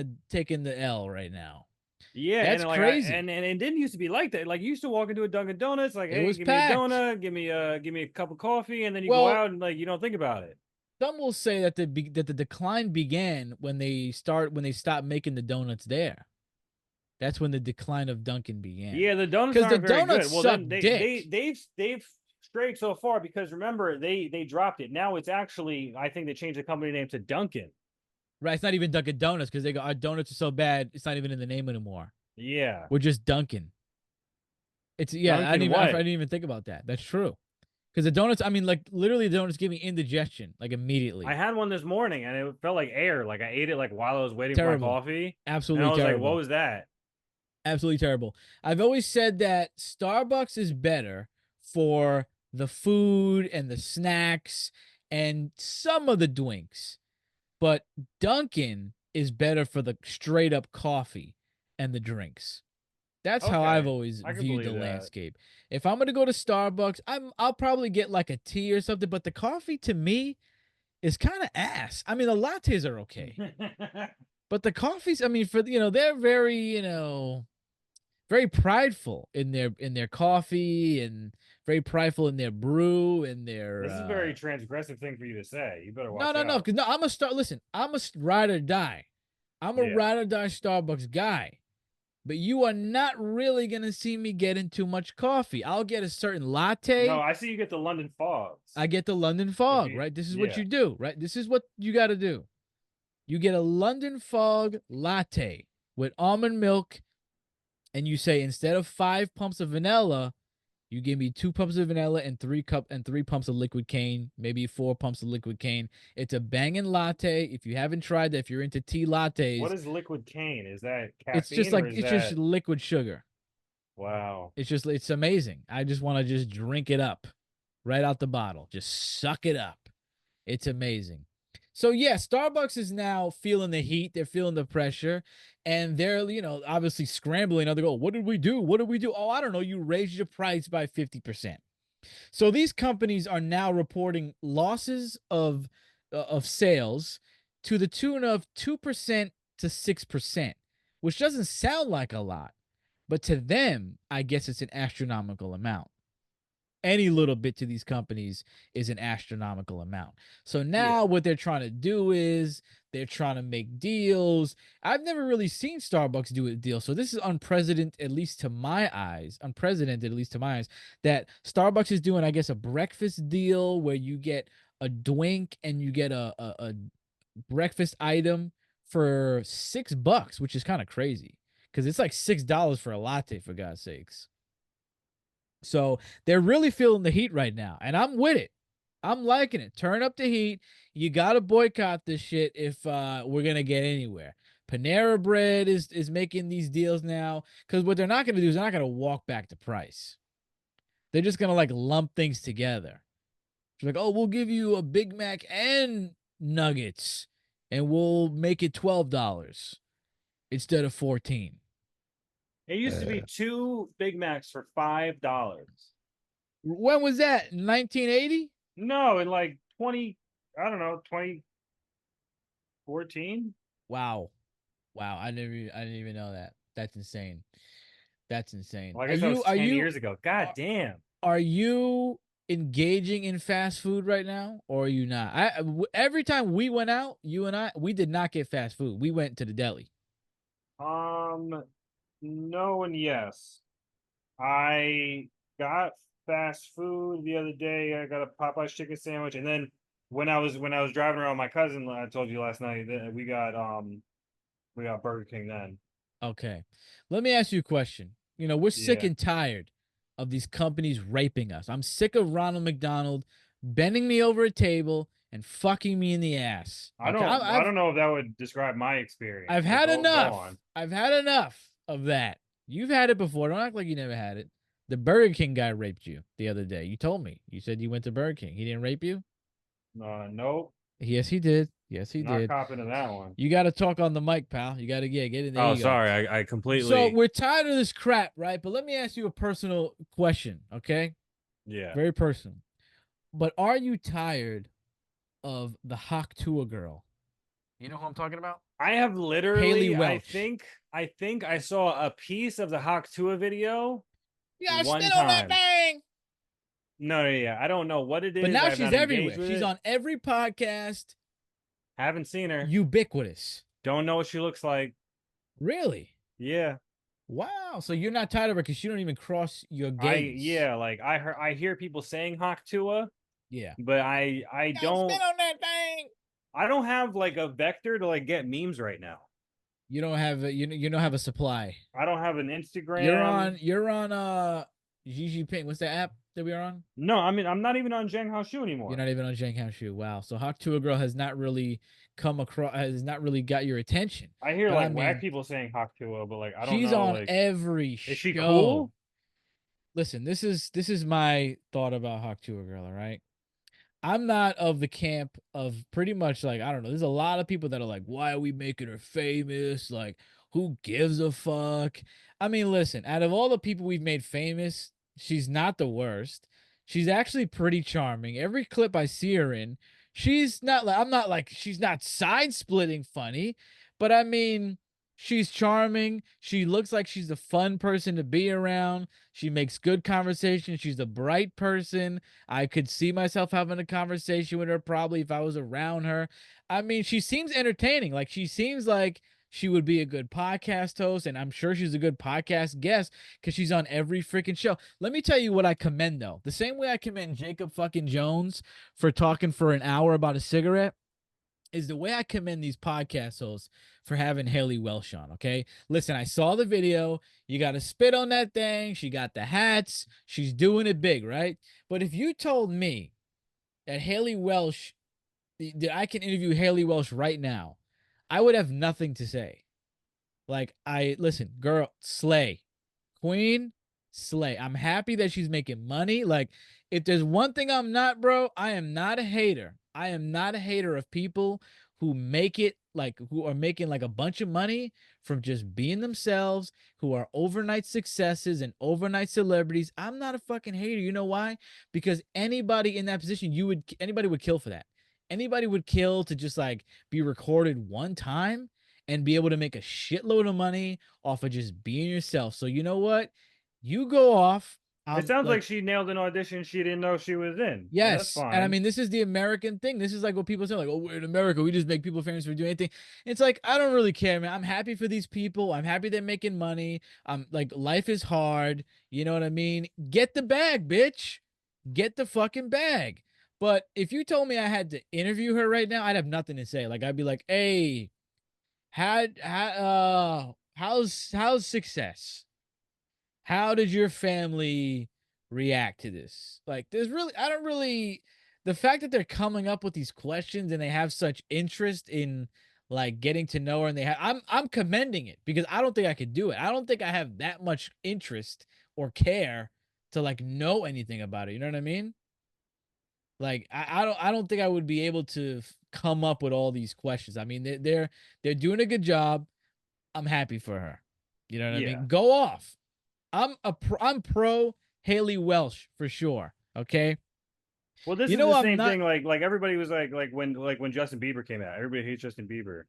the L right now. Yeah, That's and crazy. and it didn't used to be like that. Like you used to walk into a Dunkin' Donuts, like, It hey, was give me a packed. donut, give me a cup of coffee, and then you go Well, out and like you don't think about it. some will say that the decline began when they stopped making the donuts there. That's when the decline of Dunkin' began. Yeah, the donuts Because the aren't very donuts good. Well, suck then dick. they've strayed so far because remember they dropped it. Now it's actually I think they changed the company name to Dunkin'. Right? It's not even Dunkin' Donuts because they go, our donuts are so bad, it's not even in the name anymore. Yeah, We're just Dunkin'. It's yeah, Dunkin' I what? didn't even think about that. That's true. Because the donuts, I mean, like literally the donuts give me indigestion, like I immediately. had one this morning and it felt like air. Like I ate it like while I was waiting for my Terrible. coffee, and I Absolutely was like, "What terrible. was that?" Absolutely terrible. I've always said that Starbucks is better for the food and the snacks and some of the drinks, but Dunkin' is better for the straight up coffee and the drinks. That's how I've Okay, always I can viewed the believe that. landscape. If I'm gonna go to Starbucks, I'll probably get like a tea or something, but the coffee to me is kind of ass. I mean, the lattes are okay, but the coffees, I mean, for they're very, very prideful in their coffee and very prideful in their brew and their This is a very transgressive thing for you to say. You better no, watch no, no, out. because no, I'm a start. Listen, I'm a ride or die. I'm a Yeah. ride or die Starbucks guy. But you are not really gonna see me getting too much coffee. I'll get a certain No, latte. I see you get the London fogs. I get the London If Fog, you, right? This is what yeah. you do, right? This is what you got to do. You get a London Fog latte with almond milk, and you say instead of 5 pumps of vanilla, you give me 2 pumps of vanilla and 3 pumps of liquid cane, maybe 4 pumps of liquid cane. It's a banging latte. If you haven't tried that, if you're into tea What lattes, is liquid cane? Is that it's just caffeine or like is it's just that liquid sugar. wow? It's amazing. I just want to just drink it up right out the bottle. Just suck it up. It's amazing. So yeah, Starbucks is now feeling the heat. They're feeling the pressure, and they're obviously scrambling. Now they go, "What did we do? What did we do? Oh, I don't know. You raised your price by 50%." So these companies are now reporting losses of sales to the tune of 2% to 6%, which doesn't sound like a lot, but to them, I guess it's an astronomical amount. Any little bit to these companies is an astronomical amount. So now Yeah. what they're trying to do is they're trying to make deals. I've never really seen Starbucks do a deal. So this is unprecedented, at least to my eyes, that Starbucks is doing, I guess, a breakfast deal where you get a drink and you get a breakfast item for $6, which is kind of crazy because it's like $6 for a latte, for God's sakes. So they're really feeling the heat right now, and I'm with it. I'm liking it. Turn up the heat. You gotta boycott this shit if we're gonna get anywhere. Panera Bread is making these deals now because what they're not gonna do is they're not gonna walk back the price. They're just gonna like lump things together. She's like, "Oh, we'll give you a Big Mac and nuggets, and we'll make it $12 instead of 14." It used to be two Big Macs for $5. When was that? 1980? No, in like 20, I don't know, 2014. Wow. Wow, I didn't even know that. That's insane. That's insane. Well, I Are guess that you was are 10 you years ago. God are, damn. are you engaging in fast food right now or are you not? Every time we went out, you and I, we did not get fast food. We went to the deli. Um, no and yes. I got fast food the other day. I got a Popeye's chicken sandwich, and then when I was driving around with my cousin, I told you last night that we got Burger King then. Okay. Let me ask you a question. You know, we're sick Yeah. and tired of these companies raping us. I'm sick of Ronald McDonald bending me over a table and fucking me in the ass. I Okay. don't I don't know if that would describe my experience, I've but had go enough. on. I've had enough of that. You've had it before. Don't act like you never had it. The Burger King guy raped you the other day. You told me. You said you went to Burger King. He didn't rape you? Nope, Yes, he did. Yes, he not did. copping to that one. You got to talk on the mic, pal. You got to get it. There Oh, you go. sorry, I So completely we're tired of this crap, right? But let me ask you a personal question, okay? yeah. Very personal. But are you tired of the Hawk Tua girl? You know who I'm talking about? I have Haley literally, I Welch. think, I think I saw a piece of the Hawk Tua video Yeah, one spit on that time. thing. No, no, yeah, I don't know what it But is. now I've she's not engaged everywhere. with She's it. on every podcast, Haven't seen her. ubiquitous. Don't know what she looks like. Really? Yeah, Wow. So you're not tired of her because she don't even cross your gaze. yeah, like I hear people saying Hawk Tua, Yeah. but I Yo, spit don't on that thing. I don't have like a vector to like get memes right now. You don't have you don't have a supply. I don't have an Instagram. You're on Gigi Ping. What's that app that we are on? No, I mean I'm not even on Zhang Haoshu You're anymore. not even on Zhang Shu. Wow. So Hawk Tuah Girl has not really come across, has not really got your attention. I hear But I like whack mean, people saying Hawk Tua, but like I don't she's know on like every is she show. cool? Listen, this is my thought about Hawk Tuah Girl, all right? I'm not of the camp of pretty much like, I don't know. There's a lot of people that are like, why are we making her famous? Like, who gives a fuck? I mean, listen, out of all the people we've made famous, she's not the worst. She's actually pretty charming. Every clip I see her in, she's not like, I'm not like, she's not side splitting funny, but I mean, she's charming. She looks like she's a fun person to be around. She makes good conversation. She's a bright person. I could see myself having a conversation with her probably if I was around her. I mean, she seems entertaining. Like she seems like she would be a good podcast host, and I'm sure she's a good podcast guest because she's on every freaking show. Let me tell you what I commend though. The same way I commend Jacob fucking Jones for talking for an hour about a cigarette is the way I commend these podcast hosts for having Haley Welsh on. Okay. Listen, I saw the video. You got to spit on that thing. She got the hats. She's doing it big, right? But if you told me that Haley Welsh, that I can interview Haley Welsh right now, I would have nothing to say. Like, listen, girl, slay. Queen, slay. I'm happy that she's making money. Like, if there's one thing I'm not, bro, I am not a hater. I am not a hater of people who make it like who are making like a bunch of money from just being themselves, who are overnight successes and overnight celebrities. I'm not a fucking hater. You know why? Because anybody in that position, anybody would kill for that. Anybody would kill to just like be recorded one time and be able to make a shitload of money off of just being yourself. So you know what? You go off. It I'm sounds like like, she nailed an audition she didn't know she was in. So that's yes. And I fine. mean, this is the American thing. This is like what people say, like, oh, we're in America. We just make people famous for doing anything. It's like, I don't really care, man. I'm happy for these people. I'm happy they're making money. Like, life is hard. You know what I mean? Get the bag, bitch. Get the fucking bag. But if you told me I had to interview her right now, I'd have nothing to say. Like, I'd be like, hey, how's success? How did your family react to this? Like, there's really, I don't really, the fact that they're coming up with these questions and they have such interest in like getting to know her and I'm commending it because I don't think I could do it. I don't think I have that much interest or care to like know anything about it. You know what I mean? Like I don't think I would be able to come up with all these questions. I mean, they're doing a good job. I'm happy for her. You know what I Yeah. mean? Go off. I'm pro Haley Welsh for sure. Okay. Well, this You is know the I'm same not. thing. Like everybody was like when Justin Bieber came out, everybody hates Justin Bieber.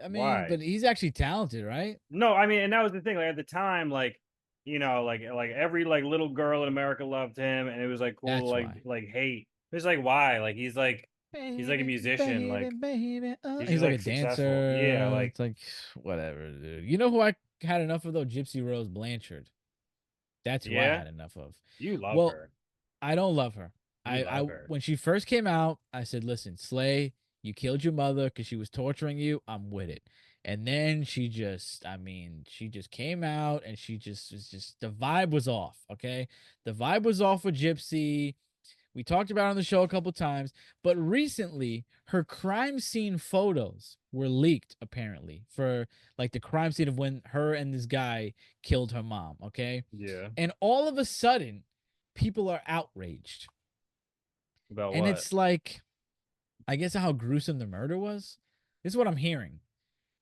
I mean, Why? but he's actually talented, right? No, I mean, and that was the thing. Like at the time, like every like little girl in America loved him, and it was like cool. That's why. Like hate. It's like why? Like he's like a Baby, musician. baby, baby. He's He's just like a like successful. Yeah, dancer. like It's like whatever, dude. You know who I had enough of though? Gypsy Rose Blanchard. That's who I yeah, had enough of. you love Well, her. I don't love her. You I love her. when she first came out, I said, "Listen, Slay, you killed your mother because she was torturing you. I'm with it." And then I mean, she just came out and she just was just the vibe was off. Okay, the vibe was off with Gypsy. We talked about it on the show a couple times, but recently her crime scene photos were leaked apparently for like the crime scene of when her and this guy killed her mom. Okay, Yeah. and all of a sudden, people are outraged. About And what? it's like, I guess how gruesome the murder was. This is what I'm hearing.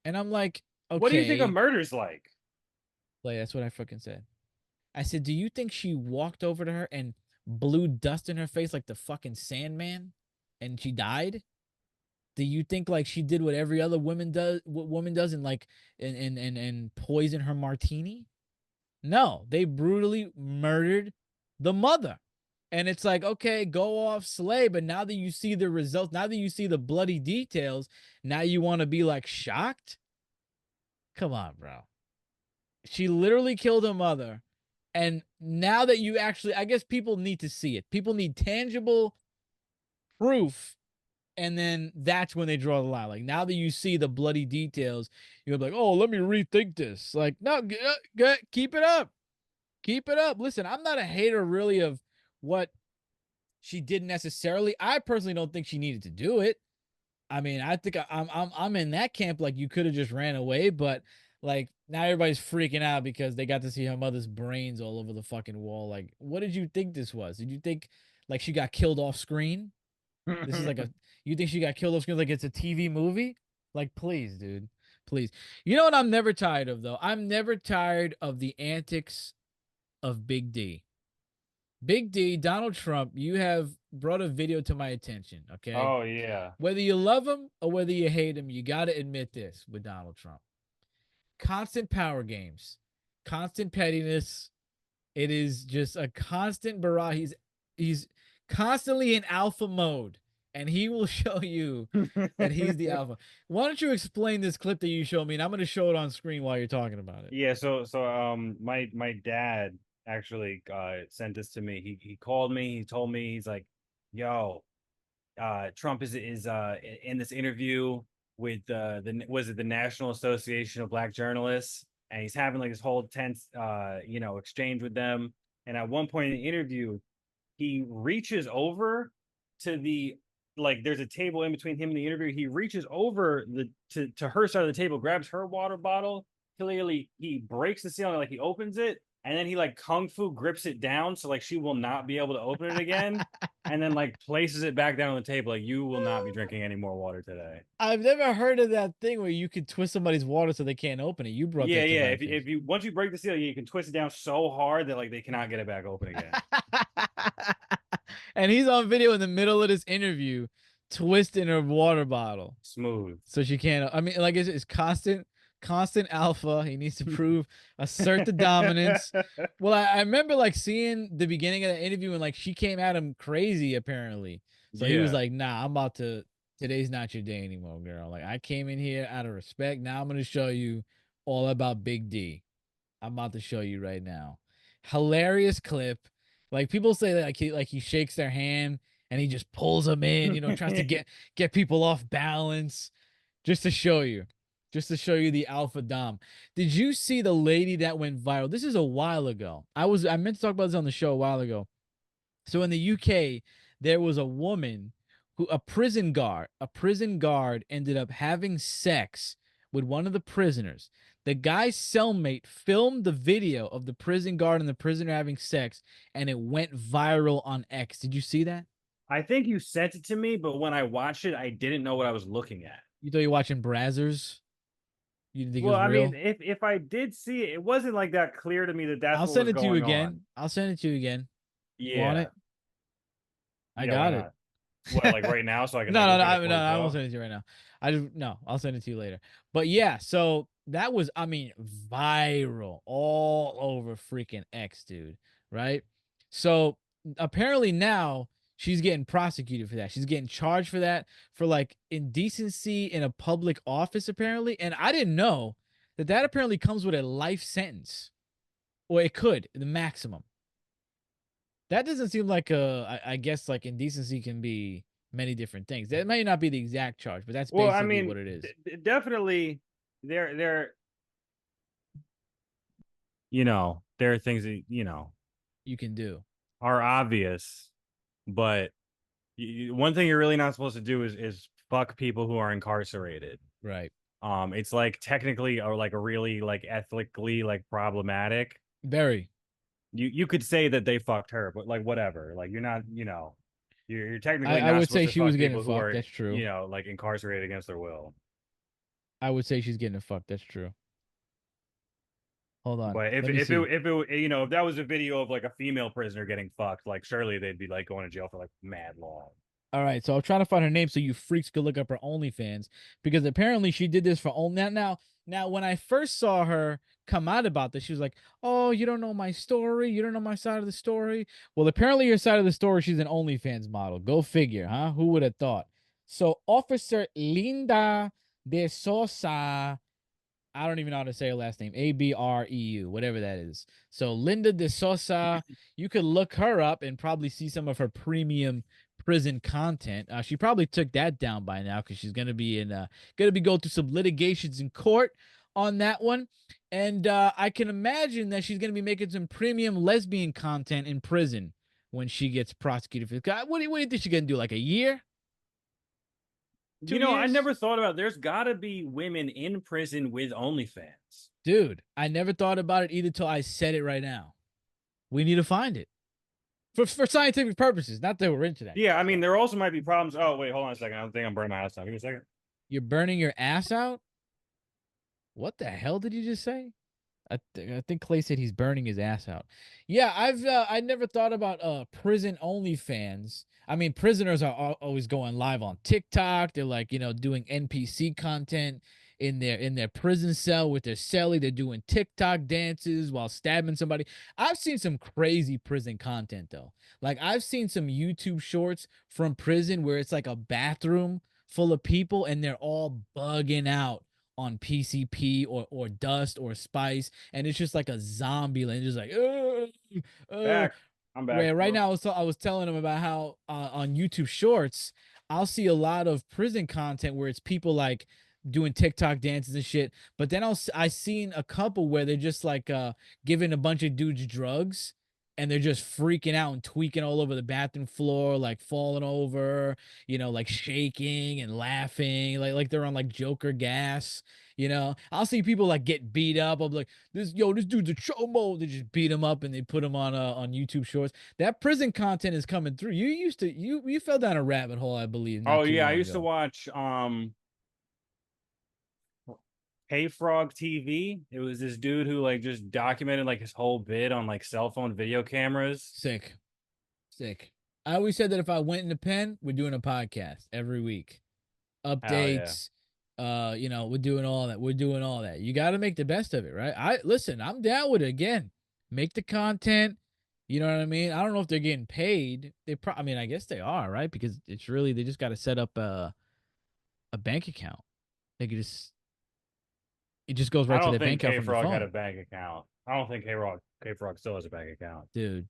And I'm like, What do you think a okay. murder's like? Like, that's what I fucking said. I said, do you think she walked over to her and blew dust in her face like the fucking Sandman and she died? Do you think like she did what every other woman does and like and poison her martini? No, they brutally murdered the mother. And it's like, okay, go off, slay. But now that you see the results, now that you see the bloody details, now you want to be like shocked? Come on, bro. She literally killed her mother. And now that you actually, I guess people need to see it. People need tangible proof. And then that's when they draw the line. Like now that you see the bloody details, you're like, oh, let me rethink this. Like, no, keep it up. Keep it up. Listen, I'm not a hater really of what she did necessarily. I personally don't think she needed to do it. I mean, I think I'm in that camp. Like you could have just ran away, but like now everybody's freaking out because they got to see her mother's brains all over the fucking wall. Like, what did you think this was? Did you think like she got killed off screen? This is like a you think she got killed off screen like it's a TV movie? Like, please, dude, please. You know what I'm never tired of though? I'm never tired of the antics of Big D. Big D, Donald Trump, you have brought a video to my attention, okay? Oh yeah. Whether you love him or whether you hate him, you got to admit this with Donald Trump. Constant power games, constant pettiness. It is just a constant barrage. He's constantly in alpha mode, and he will show you that he's the alpha. Why don't you explain this clip that you showed me, and I'm going to show it on screen while you're talking about it. Yeah, my dad actually sent this to me. He called me, he told me, he's like, yo, Trump is in this interview with the was it the National Association of Black Journalists, and he's having like this whole tense exchange with them. And at one point in the interview, he reaches over to the like there's a table in between him and the interviewer. He reaches over to her side of the table, grabs her water bottle. Clearly, he breaks the ceiling, like he opens it, and then he like kung fu grips it down so like she will not be able to open it again, and then like places it back down on the table. Like you will not be drinking any more water today. I've never heard of that thing where you could twist somebody's water so they can't open it. You brought Yeah, that to yeah. my If attention. you once you break the seal, you can twist it down so hard that like they cannot get it back open again. And he's on video in the middle of this interview, twisting her water bottle Smooth. so she can't. I mean, like it's constant alpha. He needs to prove, assert the dominance. Well, I remember like seeing the beginning of the interview and like she came at him crazy apparently. So he was Yeah. like, "Nah, I'm about to. Today's not your day anymore, girl. Like I came in here out of respect. Now I'm gonna show you all about Big D. I'm about to show you right now. Hilarious clip. Like people say that like he shakes their hand and he just pulls them in, tries to get people off balance just to show you. Just to show you the alpha dom. Did you see the lady that went viral? This is a while ago. I meant to talk about this on the show a while ago. So in the UK, there was a woman who a prison guard ended up having sex with one of the prisoners. The guy's cellmate filmed the video of the prison guard and the prisoner having sex, and it went viral on X. Did you see that? I think you sent it to me, but when I watched it, I didn't know what I was looking at. You thought you were watching Brazzers? You didn't think it Well, was I mean, real? if I did see it, it wasn't like that clear to me that that's I'll what send was it to you going on. again. I'll send it to you again. You want Yeah, it? I yeah, why got it. not? What, like right now, so I can No, like no, look no, at it no, before the I won't show? send it to you right now. I just no, I'll send it to you later. But yeah, so that was, I mean, viral all over freaking X, dude. Right? So apparently now she's getting prosecuted for that. She's getting charged for that, for like indecency in a public office, apparently. And I didn't know that that apparently comes with a life sentence, or it could, the maximum. That doesn't seem like I guess like indecency can be many different things. That may not be the exact charge, but that's Well, I basically what mean, it is. definitely there there are things that You can do. are obvious, but one thing you're really not supposed to do is fuck people who are incarcerated. Right. It's like technically or like a really like ethically like problematic. Very. You could say that they fucked her, but like whatever. Like you're not, you're I, technically I not would supposed say to she was fuck getting people who fucked. are, That's true. like incarcerated against their will. I would say she's getting fucked. That's true. Hold on. But if Let me if it see. if it if that was a video of like a female prisoner getting fucked, like surely they'd be like going to jail for like mad long. All right, so I'm trying to find her name so you freaks could look up her OnlyFans, because apparently she did this for only now. When I first saw her come out about this, she was like, "Oh, you don't know my story. You don't know my side of the story." Well, apparently your side of the story, she's an OnlyFans model. Go figure, huh? Who would have thought? So, Officer Linda de Sosa, I don't even know how to say her last name. Abreu, whatever that is. So Linda de Sosa, you could look her up and probably see some of her premium prison content. She probably took that down by now because she's gonna be going through some litigations in court on that one. And I can imagine that she's gonna be making some premium lesbian content in prison when she gets prosecuted for this. What do you think she's gonna do? Like a year? two I years? never thought about there's got to be women in prison with OnlyFans. Dude, I never thought about it either till I said it right now. We need to find it for scientific purposes. Not that we're into that Yeah, I mean, stuff. there also might be problems. Oh, wait, hold on a second. I don't think I'm burning my house down. Give me a second. You're burning your ass out. What the hell did you just say? I think Clay said he's burning his ass out. Yeah, I never thought about prison only fans. I mean, prisoners are always going live on TikTok. They're like, doing NPC content in their prison cell with their cellie. They're doing TikTok dances while stabbing somebody. I've seen some crazy prison content though. Like I've seen some YouTube shorts from prison where it's like a bathroom full of people and they're all bugging out on PCP or dust or spice, and it's just like a zombie land, just like uh. Back. I'm back. Where right Whoop. now I was telling him about how on YouTube Shorts I'll see a lot of prison content where it's people like doing TikTok dances and shit, but then I seen a couple where they're just like giving a bunch of dudes drugs. And they're just freaking out and tweaking all over the bathroom floor, like falling over, like shaking and laughing, like they're on like Joker gas. I'll see people like get beat up. I'll be like, this dude's a chomo. They just beat him up and they put him on YouTube Shorts. That prison content is coming through. You fell down a rabbit hole, I believe, Oh not too yeah, I long used to ago. watch Hey Frog TV. It was this dude who like just documented like his whole bid on like cell phone video cameras. Sick, sick. I always said that if I went in the pen, we're doing a podcast every week. Hell yeah. Updates. We're doing all that. We're doing all that. You got to make the best of it, right? I'm down with it again. Make the content. You know what I mean? I don't know if they're getting paid. I mean, I guess they are, right? Because they just got to set up a bank account. They could just it just goes I right to don't their think bank account K from the Frog had a phone. bank account. I don't think K Frog still has a bank account. Dude,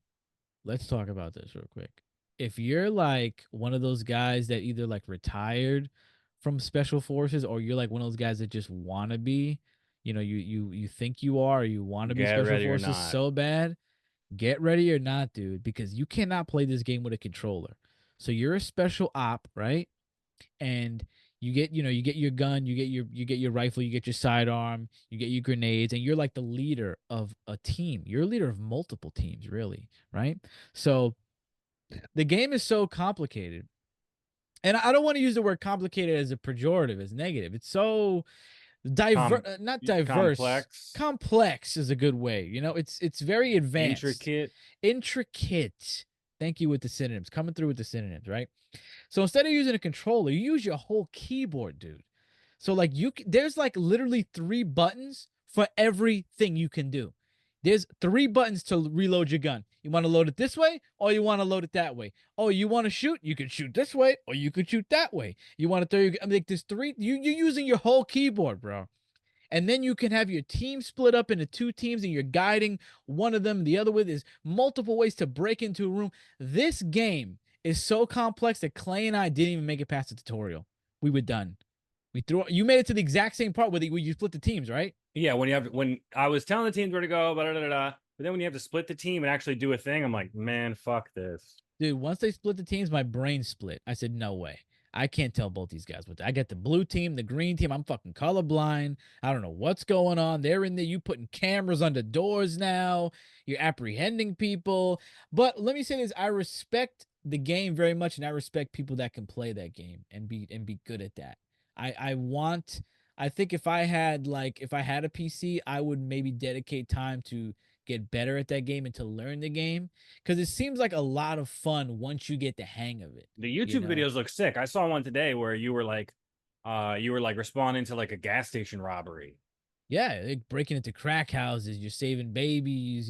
let's talk about this real quick. If you're like one of those guys that either like retired from special forces or you're like one of those guys that just want to be, you think you are or you want to be Get special ready or forces not. so bad, get ready or not, dude, because you cannot play this game with a controller. So you're a special op, right? And you get your gun, you get your rifle, you get your sidearm, you get your grenades, and you're like the leader of a team. You're a leader of multiple teams, really, right? So The game is so complicated. And I don't want to use the word complicated as a pejorative, as negative. It's so diverse, Com not diverse. complex, Complex is a good way. It's very advanced, intricate. intricate. Thank you with the synonyms. Coming through with the synonyms, right? So instead of using a controller, you use your whole keyboard, dude. So like there's like literally 3 buttons for everything you can do. There's 3 buttons to reload your gun. You want to load it this way, or you want to load it that way. Oh, you want to shoot? You can shoot this way, or you could shoot that way. You want to throw your, I mean, like there's three. You're using your whole keyboard, bro. And then you can have your team split up into 2 teams, and you're guiding one of them. The other way, there's multiple ways to break into a room. This game is so complex that Clay and I didn't even make it past the tutorial. We were done. You made it to the exact same part where you split the teams, right? Yeah, when I was telling the teams where to go, blah, blah, blah, blah, but then when you have to split the team and actually do a thing, I'm like, man, fuck this. Dude, once they split the teams, my brain split. I said, no way. I can't tell both these guys what I got the blue team, the green team. I'm fucking colorblind. I don't know what's going on. They're in there. You putting cameras under doors now. You're apprehending people. But let me say this: I respect the game very much, and I respect people that can play that game and be good at that. I want. I think if I had a PC, I would maybe dedicate time to get better at that game and to learn the game because it seems like a lot of fun once you get the hang of it. The You YouTube know, videos look sick. I saw one today where you were like responding to like a gas station robbery, yeah, like breaking into crack houses, you're saving babies,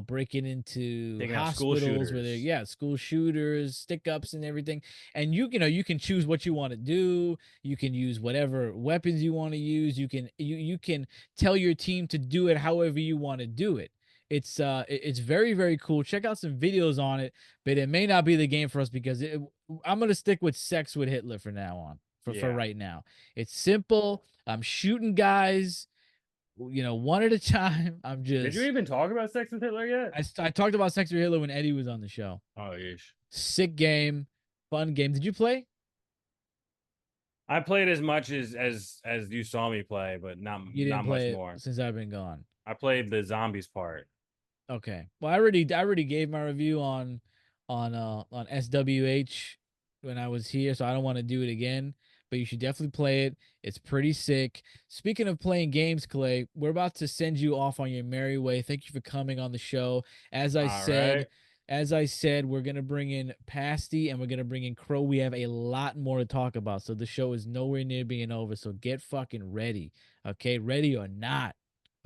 breaking into taking out school hospitals where shooters. school shooters, stick ups, and everything. And you can choose what you want to do. You can use whatever weapons you want to use. You can tell your team to do it however you want to do it. It's very very cool. Check out some videos on it, but it may not be the game for us because I'm gonna stick with Sex with Hitler for now on for Yeah. right now. It's simple. I'm shooting guys, one at a time. Did you even talk about Sex with Hitler yet? I talked about Sex or Halo when Eddie was on the show. Oh, yeesh. Sick game, fun game. Did you play? I played as much as you saw me play, but You didn't not much play it more. since I've been gone. I played the zombies part. Okay. Well, I already gave my review on SWH when I was here, so I don't want to do it again. But you should definitely play it. It's pretty sick. Speaking of playing games, Clay, we're about to send you off on your merry way. Thank you for coming on the show. As I All said, right. as I said, we're gonna bring in Pasty and we're gonna bring in Crow. We have a lot more to talk about, so the show is nowhere near being over. So get fucking ready, okay? Ready or not,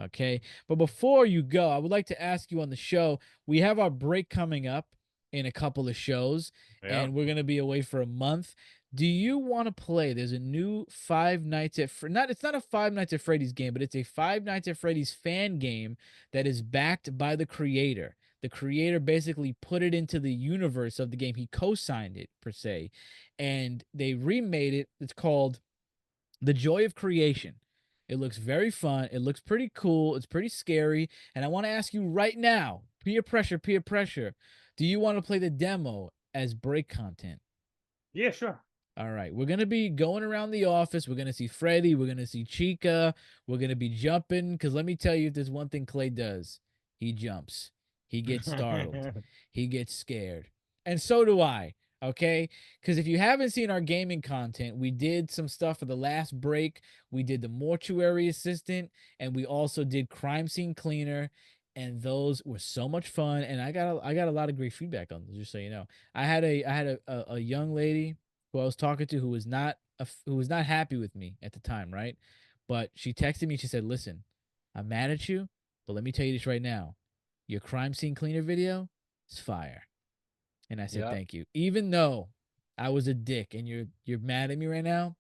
okay? But before you go, I would like to ask you on the show. We have our break coming up in a couple of shows, Yep. and we're gonna be away for a month. Do you want to play? There's a new Five Nights at not. It's not a Five Nights at Freddy's game, but it's a Five Nights at Freddy's fan game that is backed by the creator. The creator basically put it into the universe of the game. He co-signed it per se, and they remade it. It's called The Joy of Creation. It looks very fun. It looks pretty cool. It's pretty scary. And I want to ask you right now, peer pressure, peer pressure. Do you want to play the demo as break content? Yeah, sure. All right, we're gonna be going around the office. We're gonna see Freddy. We're gonna see Chica. We're gonna be jumping. Cause let me tell you, if there's one thing Clay does, he jumps. He gets startled. He gets scared, and so do I. Okay, because if you haven't seen our gaming content, we did some stuff for the last break. We did the mortuary assistant, and we also did crime scene cleaner, and those were so much fun. And I got a lot of great feedback on those. Just so you know, I had a young lady who I was talking to who was not happy with me at the time, right? But she texted me. She said, "Listen, I'm mad at you, but let me tell you this right now. Your crime scene cleaner video is fire." And I said, Yep. "Thank you." Even though I was a dick and you're mad at me right now,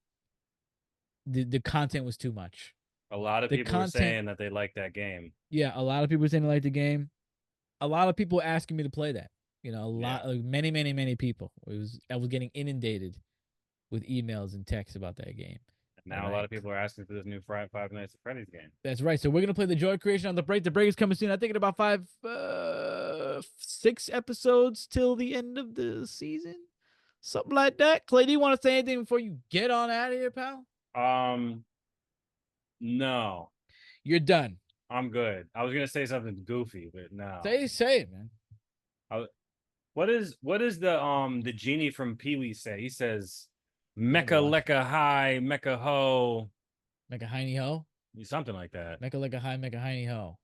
the content was too much. A lot of The people were content, saying that they liked that game. yeah, a lot of people were saying they like the game. A lot of people asking me to play that. A Yeah. lot, like many people. I was getting inundated with emails and texts about that game. And All now a lot right. of people are asking for this new Five Nights at Freddy's game. That's right. So we're gonna play the Joy Creation on the break. The break is coming soon. I think in about 6 episodes till the end of the season, something like that. Clay, do you want to say anything before you get on out of here, pal? Um, no, You're done. I'm good. I was gonna say something goofy, but no. Say it, man. I, what is the genie from Pee Wee say? He says, I never "Mecca watched it. lecca high, Mecca ho," Make a hiney ho. something like that. Make a like a high, make a hiney ho.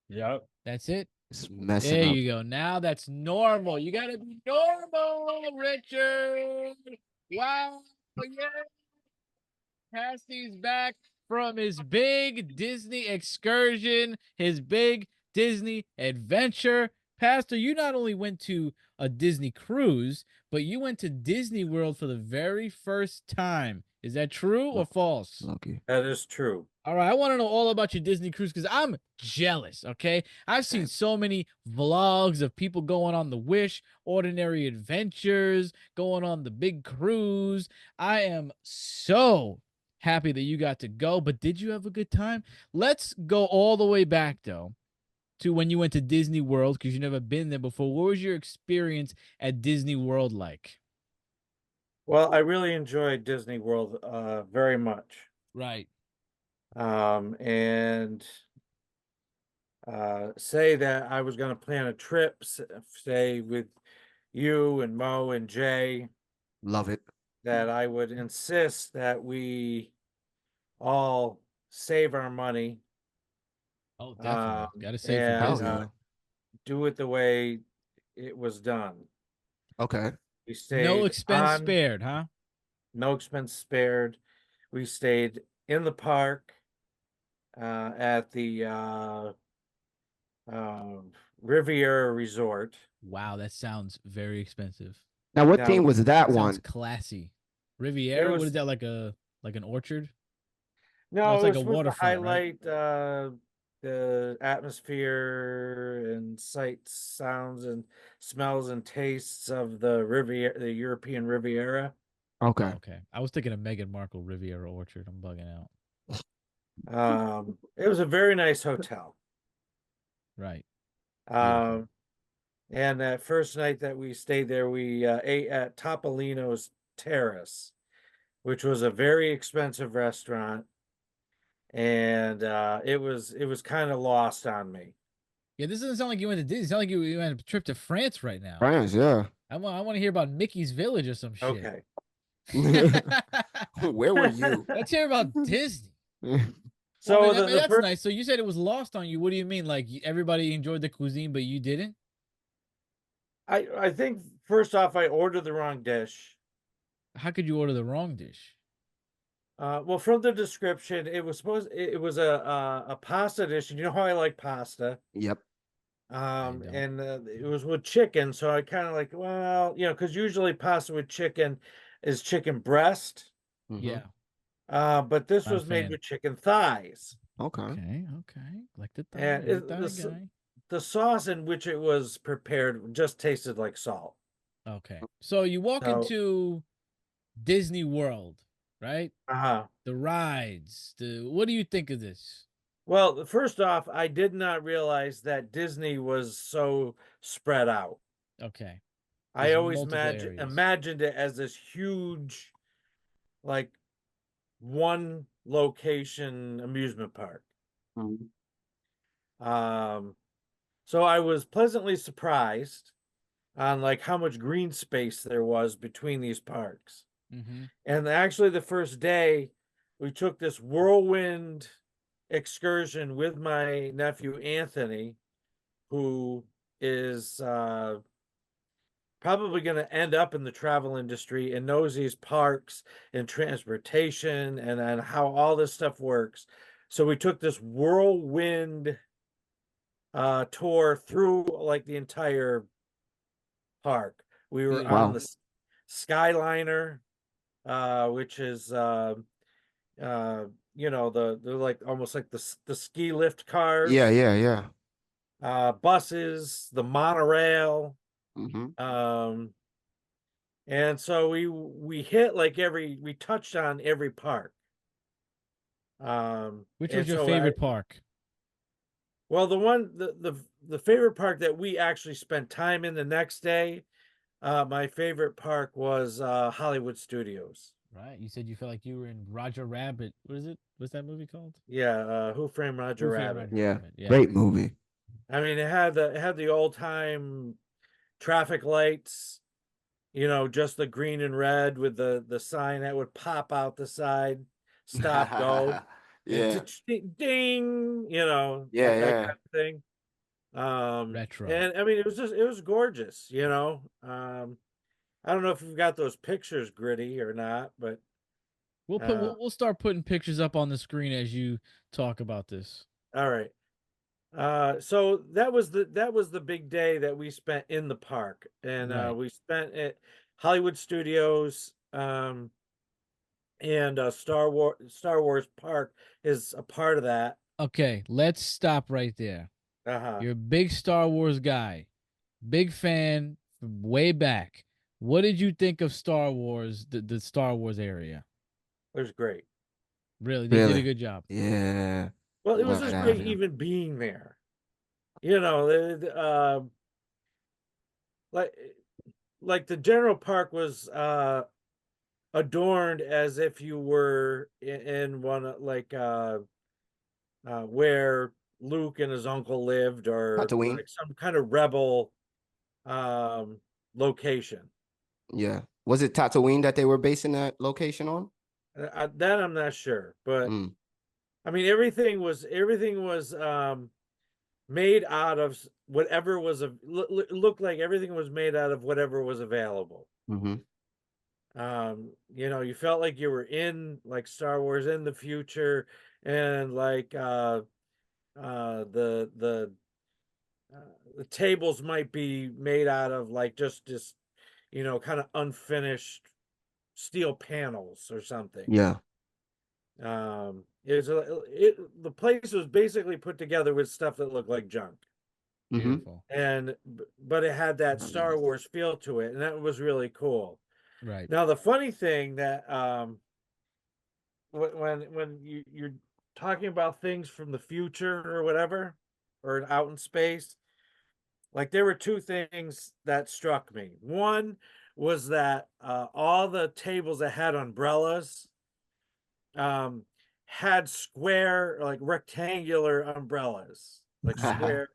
Yep. That's it. It's messing There up. you go. Now that's normal. You gotta be normal, Richard. Wow. Yeah. Pasty's back from his big Disney excursion, his big Disney adventure. Pastor, you not only went to a Disney cruise, but you went to Disney World for the very first time. Is that true or false? Lucky. That is true. All right, I want to know all about your Disney cruise because I'm jealous, okay? I've seen Same. so many vlogs of people going on the Wish, Ordinary Adventures, going on the big cruise. I am so happy that you got to go, but did you have a good time? Let's go all the way back, though, to when you went to Disney World because you've never been there before. What was your experience at Disney World like? Well, I really enjoyed Disney World very much. Right. And say that I was going to plan a trip, say with you and Mo and Jay, Love it. that I would insist that we all save our money Oh, definitely. Got to save for and Hell Disney. yeah. do it the way it was done. Okay. We No stayed expense on, spared, huh? no expense spared. We stayed in the park at the Riviera Resort. Wow, that sounds very expensive. Now, what Now, theme was that Sounds one? classy. Riviera, what was- is that, like an orchard? No, it's it like was a supposed to waterfront, right? highlight the atmosphere and sights, sounds, and smells and tastes of the Riviera, the European Riviera. Okay. Oh, okay. I was thinking of Meghan Markle Riviera Orchard. I'm bugging out. It was a very nice hotel. Right. Um, and that first night that we stayed there, we ate at Topolino's Terrace, which was a very expensive restaurant, and it was kind of lost on me. Yeah, this doesn't sound like you went to Disney. It sounds like you went on a trip to France right now. France, yeah. I want to hear about Mickey's Village or some shit. Okay. Where were you? Let's hear about Disney. So Well, I mean, the that's first, nice. So you said it was lost on you. What do you mean? Like everybody enjoyed the cuisine, but you didn't? I think first off, I ordered the wrong dish. How could you order the wrong dish? Well, from the description, it was a pasta dish, and you know how I like pasta. Yep. don't. And it was with chicken, so I kind of like, well, because usually pasta with chicken is chicken breast. Mhm. Yeah. But this Not a was made fan. with chicken thighs. Okay. Okay. Like the thigh, And you're a it- thigh this- guy. The sauce in which it was prepared just tasted like salt. Okay. So you walk So- into Disney World, right? Uh-huh. The rides. What do you think of this? Well, first off, I did not realize that Disney was so spread out. Okay. I There's always multiple areas. imagined it as this huge, like, one location amusement park. Mhm. So I was pleasantly surprised on like how much green space there was between these parks. Mm-hmm. And actually, the first day, we took this whirlwind excursion with my nephew Anthony, who is probably going to end up in the travel industry and knows these parks and transportation and how all this stuff works. So we took this whirlwind tour through like the entire park. We were Beautiful. on Wow. the Skyliner, which is they're like almost like the ski lift cars. Yeah. Buses, the monorail. Hmm. And so we hit like we touched on every park. Which and was your so favorite park? Well, the favorite park that we actually spent time in the next day, my favorite park was Hollywood Studios. Right. You said you felt like you were in Roger Rabbit. What is it? What's that movie called? Yeah, Who Framed Roger Who Framed Rabbit. Roger Yeah. Rabbit. Yeah. Great movie. I mean, it had the old time traffic lights, just the green and red with the sign that would pop out the side, stop, go, and Yeah. ding, Yeah, that yeah. kind of thing. Retro. And I mean, it was gorgeous, I don't know if you've got those pictures gritty or not, but We'll start putting pictures up on the screen as you talk about this. all right. So that was the big day that we spent in the park, and Right. we spent at Hollywood Studios, and Star Wars Park is a part of that. Okay, let's stop right there. Uh-huh. You're a big Star Wars guy, big fan from way back. What did you think of Star Wars, the Star Wars area? It was great. Really, they did a Really? good job. Yeah. Well, I'm it was glad just I great have you. even being there. Like the general park was adorned as if you were in one where Luke and his uncle lived, or Tatooine? like some kind of rebel um location. Yeah. Was it Tatooine that they were basing that location on? That I'm not sure, but Mm. I mean everything was made out of whatever was looked like everything was made out of whatever was available. Mm-hmm. You felt like you were in like Star Wars in the future, and like uh the the uh, the tables might be made out of like just kind of unfinished steel panels or something. Yeah. The place was basically put together with stuff that looked like junk, Mm-hmm. Beautiful. but it had that Oh, Star yes. Wars feel to it, and that was really cool. Right. Now the funny thing that when you're talking about things from the future or whatever, or out in space, like there were two things that struck me. One was that all the tables that had umbrellas um had square, like rectangular umbrellas, like square,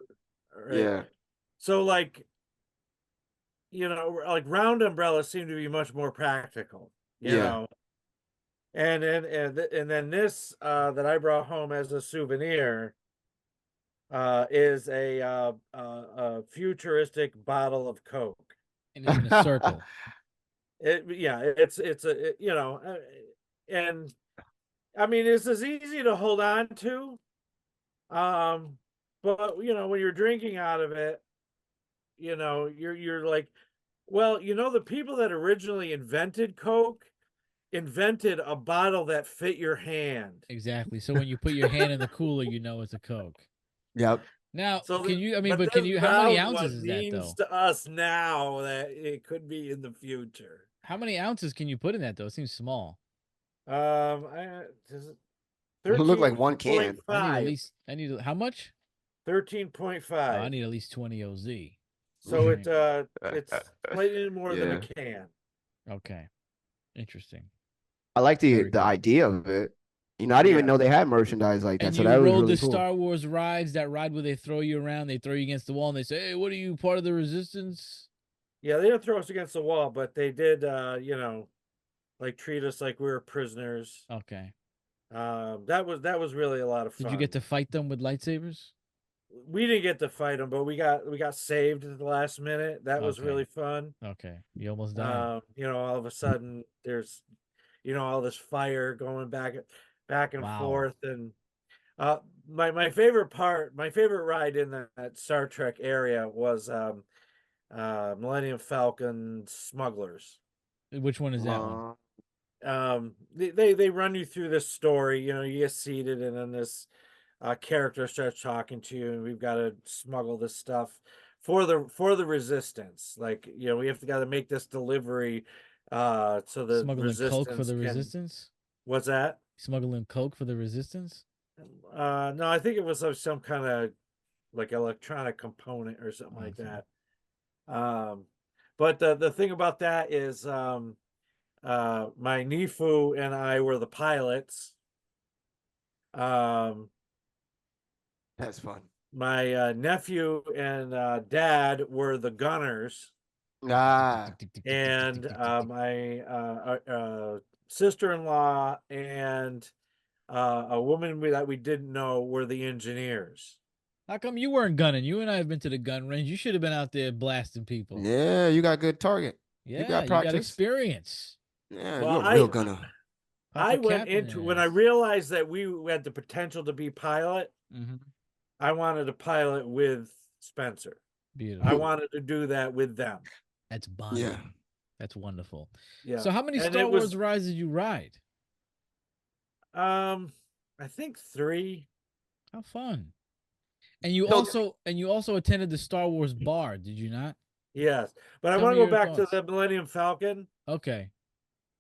right? Yeah. So like, like round umbrellas seem to be much more practical, you Yeah. know. And then this that I brought home as a souvenir is a futuristic bottle of Coke. And it's in a circle. Yeah, and I mean it's as easy to hold on to, um, but when you're drinking out of it, you're like, well, the people that originally invented Coke invented a bottle that fit your hand. Exactly. So when you put your hand in the cooler, you know it's a Coke. Yep. Now, So, can you? I mean, but but this can you? How many round ounces one is that means though? to us now that it could be in the future. How many ounces can you put in that though? It seems small. Is it It looked like one can. I need at 13.5? least. I need how much? Oh, I 13.5. need at least 20 OZ. So Right. it's slightly more than a Yeah. can. Okay. Interesting. I like the Very the cool. idea of it. I didn't even Yeah. know they had merchandise like that. And So you that was rode really the cool. Star Wars rides, that ride where they throw you around, they throw you against the wall, and they say, "Hey, what are you, part of the resistance?" Yeah, they didn't throw us against the wall, but they did like treat us like we were prisoners. Okay. That was really a lot of Did you get fun. to fight them with lightsabers? We didn't get to fight them, but we got saved at the last minute. That was Okay. really fun. Okay. You almost died. All of a sudden there's all this fire going back and Wow. forth, and my favorite part, my favorite ride in that Star Trek area was Millennium Falcon Smugglers. Which one is that one? They run you through this story, you get seated, and then this character starts talking to you, and we've got to smuggle this stuff for the resistance. Like, we have to got to make this delivery so the Smuggling coke for resistance the can. resistance? What's that? Smuggling coke for the resistance? No, I think it was some kind of like electronic component or something like Okay. that. But the thing about that is my Nifu and I were the pilots. That's fun. my nephew and dad were the gunners, Ah, and my sister-in-law and a woman that we didn't know were the engineers. How come you weren't gunning? You and I have been to the gun range. You should have been out there blasting people. yeah, you got good target. You Yeah, got you got practice. experience. Yeah, Well, you're a real gunner. I Papa went capping into when I ass. realized that we had the potential to be pilot. Mhm. I wanted to pilot with Spencer. Beautiful. I wanted to do that with them. That's bonding. Yeah. That's wonderful. Yeah. So how many And Star it Wars was rides did you ride? I think 3. How fun. And you So- also attended the Star Wars bar, did you not? Yes. But I Tell want me to go your back to thoughts. the Millennium Falcon. Okay.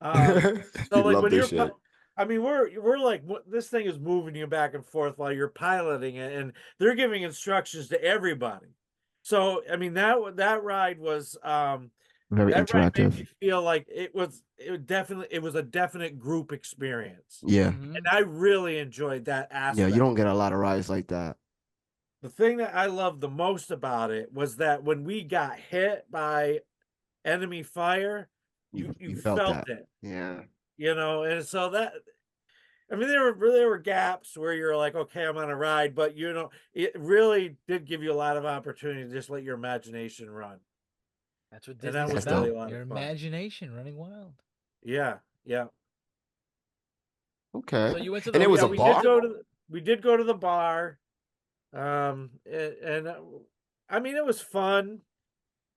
So You like love when this you're shit. I mean, we're like this thing is moving you back and forth while you're piloting it, and they're giving instructions to everybody. So I mean that ride was Very that ride made me interactive. feel like it was a definite group experience. Yeah. Mhm. And I really enjoyed that aspect. Yeah, you don't get a lot of rides like that. The thing that I loved the most about it was that when we got hit by enemy fire, you You felt felt that. it, Yeah. and so that I mean there were gaps where you're like, okay, I'm on a ride, but it really did give you a lot of opportunity to just let your imagination run. That's what And that Disney's was That's really dope. a lot Your of fun. imagination running wild. Yeah, yeah. Okay. So you went to And the it was Yeah, a bar? we did go to the bar. And I mean it was fun.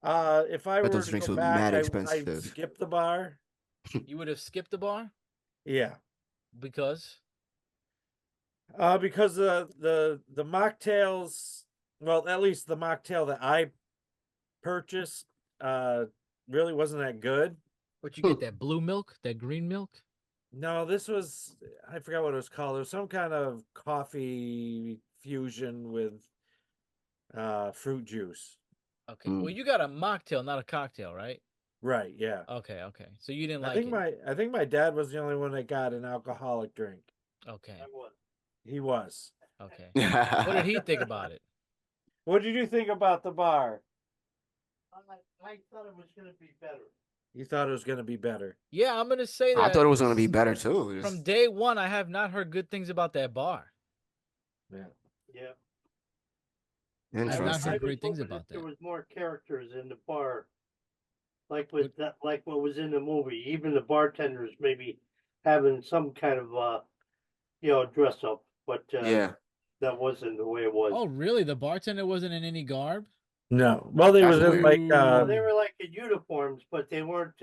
If I Bet were those to drinks go were back, mad I'd expensive. skip the bar. You would have skipped the bar Yeah. because Because the mocktails, well, at least the mocktail that I purchased, really wasn't that good. what you get that blue milk, that green milk? No, this was I forgot what it was called. It was some kind of coffee fusion with fruit juice. Okay. Well, you got a mocktail, not a cocktail, right? Right, yeah. Okay, okay. So you didn't I like think it. I think my dad was the only one that got an alcoholic drink. Okay. He was. Okay. What did he think about it? What did you think about the bar? I thought it was going to be better. You thought it was going to be better. Yeah, I'm gonna say I that thought it was gonna be better too. from day one, I have not heard good things about that bar. Yeah. Yeah. I have not Interesting. heard was great things hoping about There that. was more characters in the bar, like with that, like what was in the movie. Even the bartenders maybe having some kind of dress up, but Yeah. that wasn't the way it was. Oh, really? The bartender wasn't in any garb? No. Well, they That's was in weird. like They were like in uniforms, but they weren't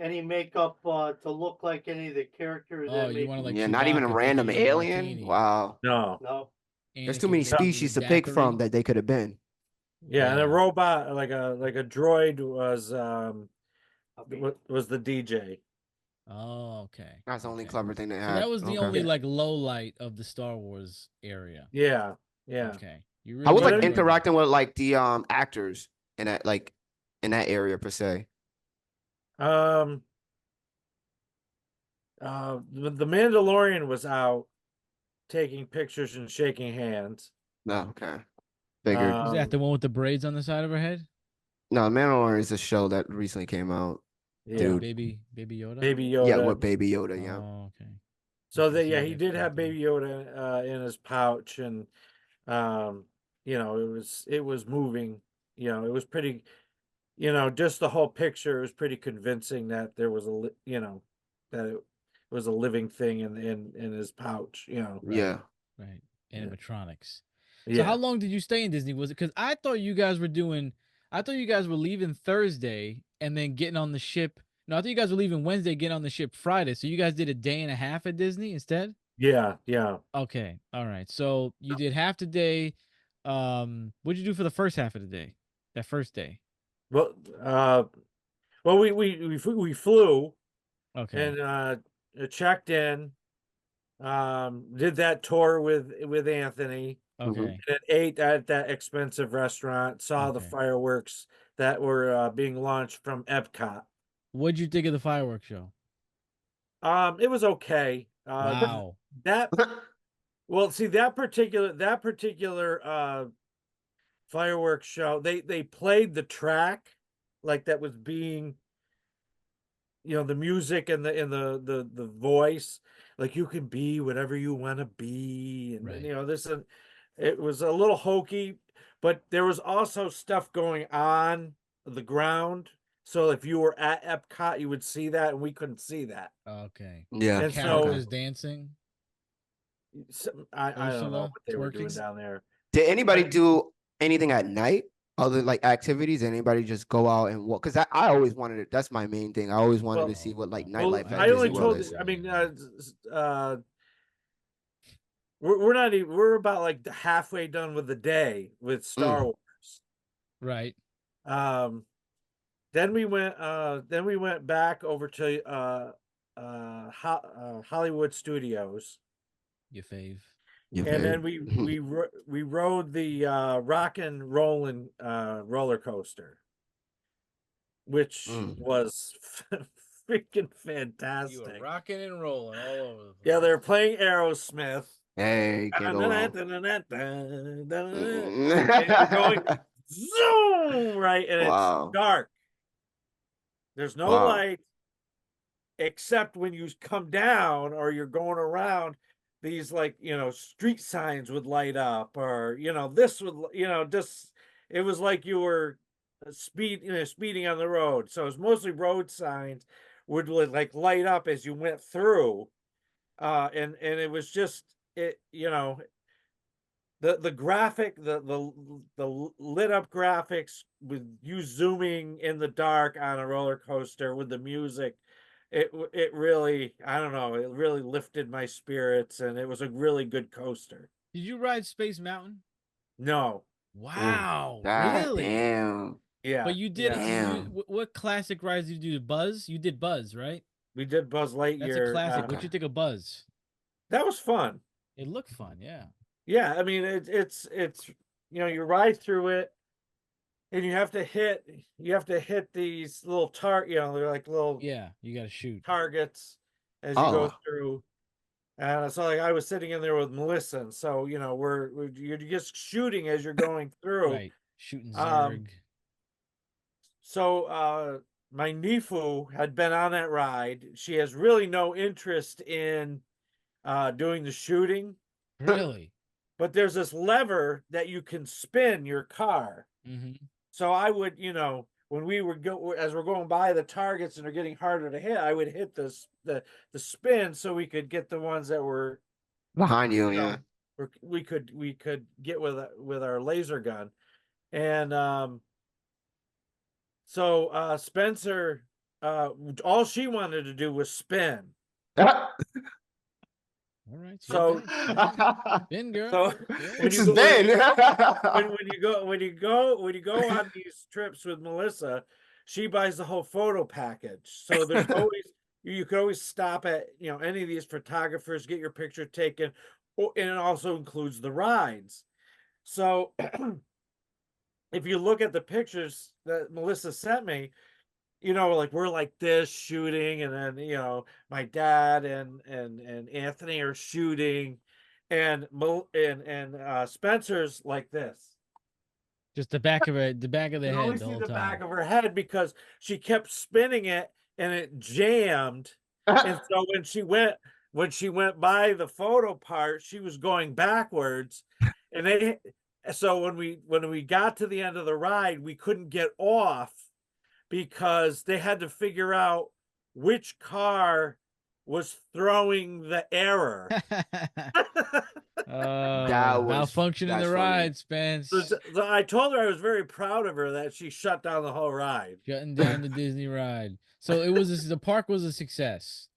any makeup to look like any of the characters. Oh, that you want to like Yeah, not even a Chewbacca random taking a alien. martini. Wow. no. No. There's too many Anakin taking species the to pick from daiquiri. that they could have been. Yeah, and a Yeah. robot like a droid was Okay. was the DJ. Oh, okay. That's the only okay. clever thing they So had. that was the Okay. only like low light of the Star Wars area. Yeah. Yeah. Okay. You I really was like But enjoyed that. interacting with like the actors in that area per se. The Mandalorian was out taking pictures and shaking hands. No, okay. Figured. Was that the one with the braids on the side of her head? No, Mandalorian is a show that recently came out. Yeah. Dude. Baby Yoda? Baby Yoda. Yeah, with Baby Yoda, yeah. Oh, okay. So can that see yeah, the he did have difference Baby Yoda in his pouch, and it was moving. It was pretty. Just the whole picture was pretty convincing that there was that it was a living thing in his pouch. Yeah. Right. Animatronics. So Yeah. how long did you stay in Disney? Was it because I thought you guys were leaving Thursday and then getting on the ship. No, I thought you guys were leaving Wednesday, getting on the ship Friday. So you guys did a day and a half at Disney instead? Yeah. Yeah. Okay. All right. So you did half the day. What'd you do for the first half of the day? That first day. Well, we flew Okay. and checked in. Did that tour with Anthony. Okay. And ate at that expensive restaurant. Saw the Okay. fireworks that were being launched from Epcot. What'd you think of the fireworks show? It was okay. Wow. That Well, see that particular fireworks show, they played the track like that was being, the music and the voice, like you can be whatever you want to be, and Right. this, and it was a little hokey, but there was also stuff going on the ground. So if you were at Epcot, you would see that, and we couldn't see that. Okay. Yeah. And Okay. Characters dancing. I don't know Ursula what they were doing twerking. down there. Did anybody But- do anything at night? Other like activities? Anybody just go out and walk? Because I always wanted it. That's my main thing. I always wanted Well- to see what like well, nightlife I at I only Disney did World told. is. I mean, we're not even. We're about like halfway done with the day with Star Wars. Right. Then we went. Then we went back over to Hollywood Studios, Your fave. and then we rode the Rock and Rollin' roller coaster, which was freaking fantastic. You were rocking and rolling all over the place. Yeah, they're playing Aerosmith. Hey, can't go wrong. And you're going zoom, right, and Wow. it's dark. There's no Wow. light except when you come down or you're going around. These street signs would light up, or this would just it was like you were speeding on the road. So it's mostly road signs would like light up as you went through, and it was just it the graphic, the lit up graphics with you zooming in the dark on a roller coaster with the music, it really, I don't know, it really lifted my spirits, and it was a really good coaster. Did you ride Space Mountain? No. Wow. God Really? damn. Yeah. But you did. yeah. Damn. What classic rides did you do? Buzz? You did Buzz, right? We did Buzz That's Lightyear. a classic. Okay. What you think of Buzz? That was fun. It looked fun. Yeah. Yeah, I mean it's you ride through it, and you have to hit these little they're like little Yeah. You got to shoot. targets as you go Oh. through. And so like I was sitting in there with Melissa, and so you're just shooting as you're going through. Right. Shooting Um, Zerg. So my Nifu had been on that ride. She has really no interest in doing the shooting, Really? but there's this lever that you can spin your car. Mm-hmm. So I would, when we would go, as we're going by the targets and they're getting harder to hit, I would hit the spin so we could get the ones that were Behind you, yeah. we could get with our laser gun. And so Spencer, all she wanted to do was spin. All right. So Ben, girl. so Yeah. when This you is go, Ben. when you go on these trips with Melissa, she buys the whole photo package. So there's always you could always stop at any of these photographers, get your picture taken, and it also includes the rides. So if you look at the pictures that Melissa sent me, like we're like this shooting, and then my dad and Anthony are shooting, and Spencer's like this. Just the back of it, the back of the You head only the see whole the time. back of her head because she kept spinning it and it jammed. And so when she went by the photo part, she was going backwards, and so when we got to the end of the ride, we couldn't get off because they had to figure out which car was throwing the error. Malfunction in that's the funny. ride, Spence. So I told her I was very proud of her that she shut down the whole ride. Shutting down the Disney ride. So the park was a success.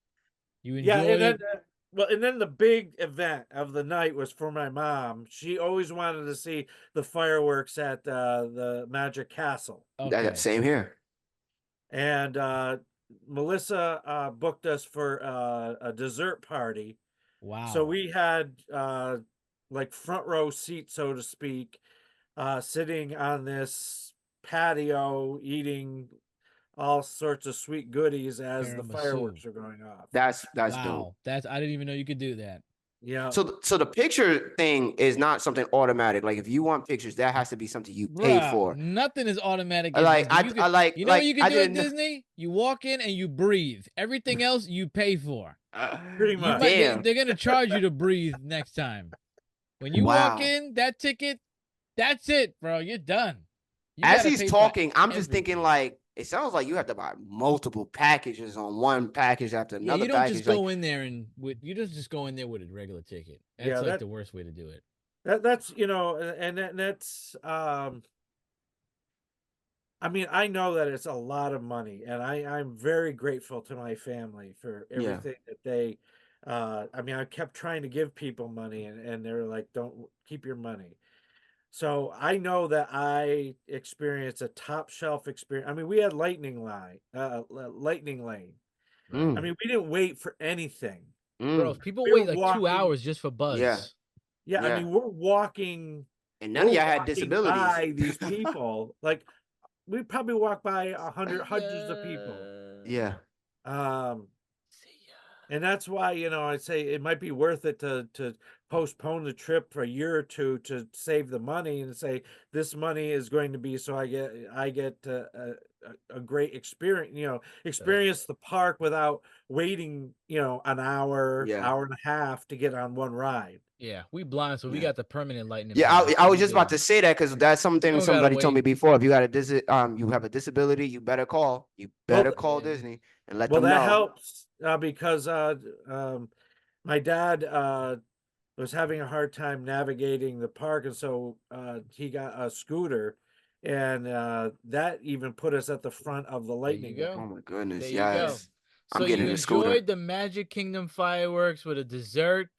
You enjoyed Yeah, and then it. and then the big event of the night was for my mom. She always wanted to see the fireworks at the Magic Castle. Okay. Same here. And Melissa booked us for a dessert party. Wow. So we had like front row seat, so to speak, sitting on this patio eating all sorts of sweet goodies as the Tiramisu. fireworks are going off. That's Wow. dope. I didn't even know you could do that. Yeah. So the picture thing is not something automatic. Like if you want pictures, that has to be something you paid Bruh, for. nothing is automatic at Like Disney. You I could, like you know what you can I do at didn't. Disney? You walk in and you breathe. Everything else you pay for. Pretty You much. might Damn. they're gonna charge you to breathe next time. When you walk Wow. in, that ticket, that's it, bro. You're done. You As gotta he's pay for talking, I'm just thinking everything. like it sounds like you have to buy multiple packages on one package after Yeah, another you don't just package. Like go in there and you just go in there with a regular ticket. That's Yeah, like that the worst way to do it. that's that's I mean, I know that it's a lot of money, and I'm very grateful to my family for yeah, everything that they. I mean, I kept trying to give people money, and they're like, "Don't keep your money." So I know that I experienced a top shelf experience. I mean, we had lightning lane. Right. I mean, we didn't wait for anything. Bro, mm, people We were wait like 2 walking. hours just for yeah, Buzz. Yeah, I yeah. mean, we're walking. And none We're of y'all had walking disabilities. by these people. Like we probably walked by hundreds of people. Yeah. Um, See ya. and that's why, I'd say it might be worth it to postpone the trip for a year or two to save the money and say this money is going to be so I get a great experience, experience the park without waiting, an hour, Yeah. hour and a half to get on one ride. Yeah, we blind, so we Yeah. got the permanent lightning Yeah, pass. I So was we just about good. to say that because that's something don't gotta somebody told me wait. before. If you got you have a disability, you better call. You better Well, call Yeah. Disney and let well, them that know. helps because my dad was having a hard time navigating the park, and so he got a scooter, and that even put us at the front of the There you lightning go. Oh lane. my goodness, There you go. yes. So I'm you getting a scooter. enjoyed the Magic Kingdom fireworks with a dessert.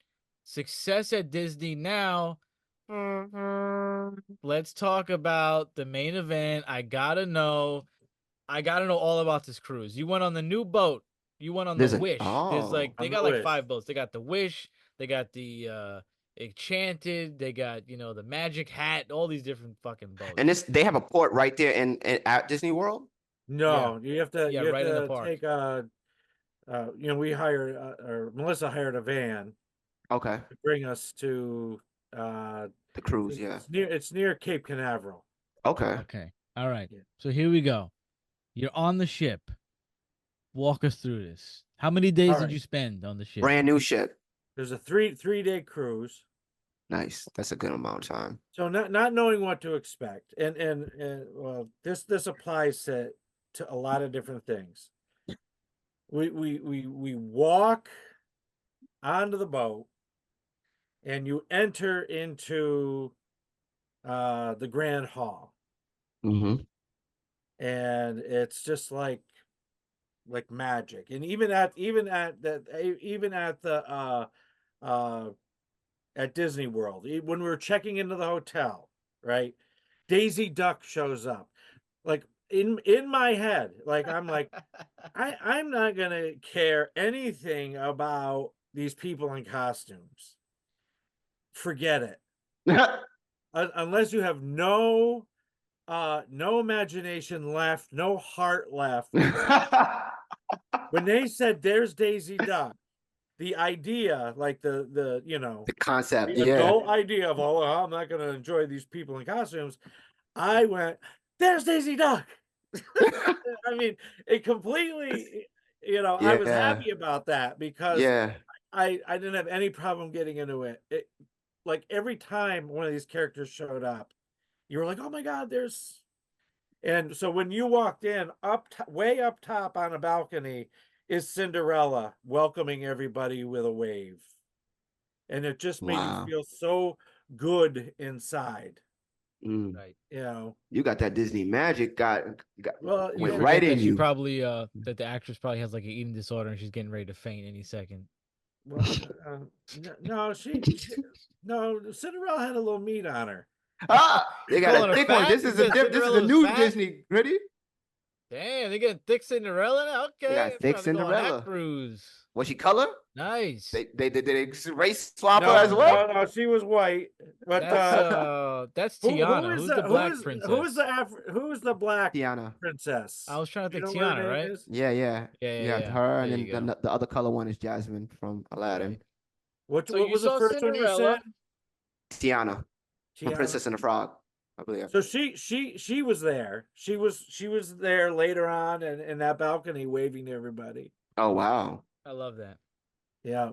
Success at Disney now. Let's talk about the main event. I gotta know all about this cruise. You went on the new boat. You went on the There's a Wish. There's like they On the got like Wish. 5 boats. They got the Wish, they got the Enchanted, they got, the Magic Hat, all these different fucking boats. and they have a port right there in at Disney World. No, you have to Yeah, you have right in the to park. take we hired or Melissa hired a van Okay, to bring us to the cruise. Yeah. it's near Cape Canaveral. Okay. Okay. All right. Yeah. So here we go. You're on the ship. Walk us through this. How many days All did right. you spend on the ship? Brand new ship. There's a three-day cruise. Nice. That's a good amount of time. So not knowing what to expect, and well, this applies to a lot of different things. We walk onto the boat, and you enter into the grand hall, Mm-hmm. and it's just like magic. And even at Disney World, when we were checking into the hotel, right? Daisy Duck shows up. Like in my head, like I'm like, I'm not gonna care anything about these people in costumes. Forget it. Unless you have no imagination left, no heart left. When they said there's Daisy Duck, the idea, like the The concept. the Yeah. adult idea of, oh, I'm not going to enjoy these people in costumes, I went, there's Daisy Duck. I mean, it completely, I was Yeah. happy about that because Yeah. I didn't have any problem getting into it. Like every time one of these characters showed up, you were like, oh my God, there's. And so when you walked in, way up top on a balcony is Cinderella welcoming everybody with a wave. And it just made you Wow. feel so good inside. Mm. Right. You got that Disney magic. Well, You went forget right that in she you. probably that the actress probably has like an eating disorder and she's getting ready to faint any second. well, no, no, Cinderella had a little meat on her. They got Calling a her thick one. fat? This You is said this is Cinderella the was new fat? Disney. Ready? Damn, they getting thick Cinderella now? Okay. got I'm thick trying to go on that Cinderella. cruise. Was she color? Nice. They did they race swap her No, as well? no, she was white. But That's who Tiana. is Who's the black princess? who's the black Tiana. princess? I was trying to You think know what her Tiana, name right? is? Yeah. Yeah, You have yeah. her, There you and then go. the other color one is Jasmine from Aladdin. Right. So what you was the saw first one you said? Cinderella. Tiana from Tiana. Princess and the Frog, I believe. So she was there. She was there later on and in that balcony waving to everybody. Oh wow. I love that. Yeah.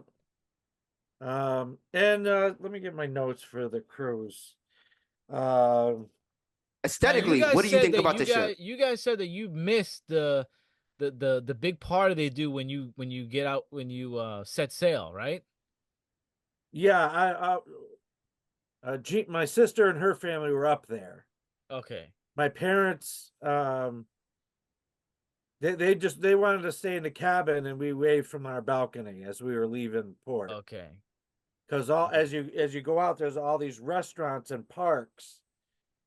And let me get my notes for the cruise. Um Now you Aesthetically, guys what do you said think that about the ship? you guys said that you missed the big party they do when you get out when you set sail, right? yeah, my sister and her family were up there. Okay. My parents they wanted to stay in the cabin and we waved from our balcony as we were leaving port. Okay. Because as you go out, there's all these restaurants and parks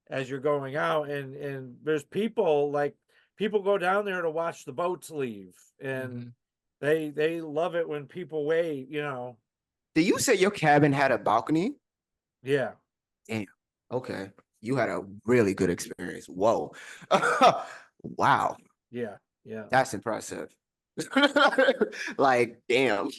as you're going out, and there's people go down there to watch the boats leave, and Mhm. they love it when people wave, you know. Did you say your cabin had a balcony? Yeah, Damn. Okay. You had a really good experience. Whoa. Wow. yeah, yeah. That's impressive. Like, damn.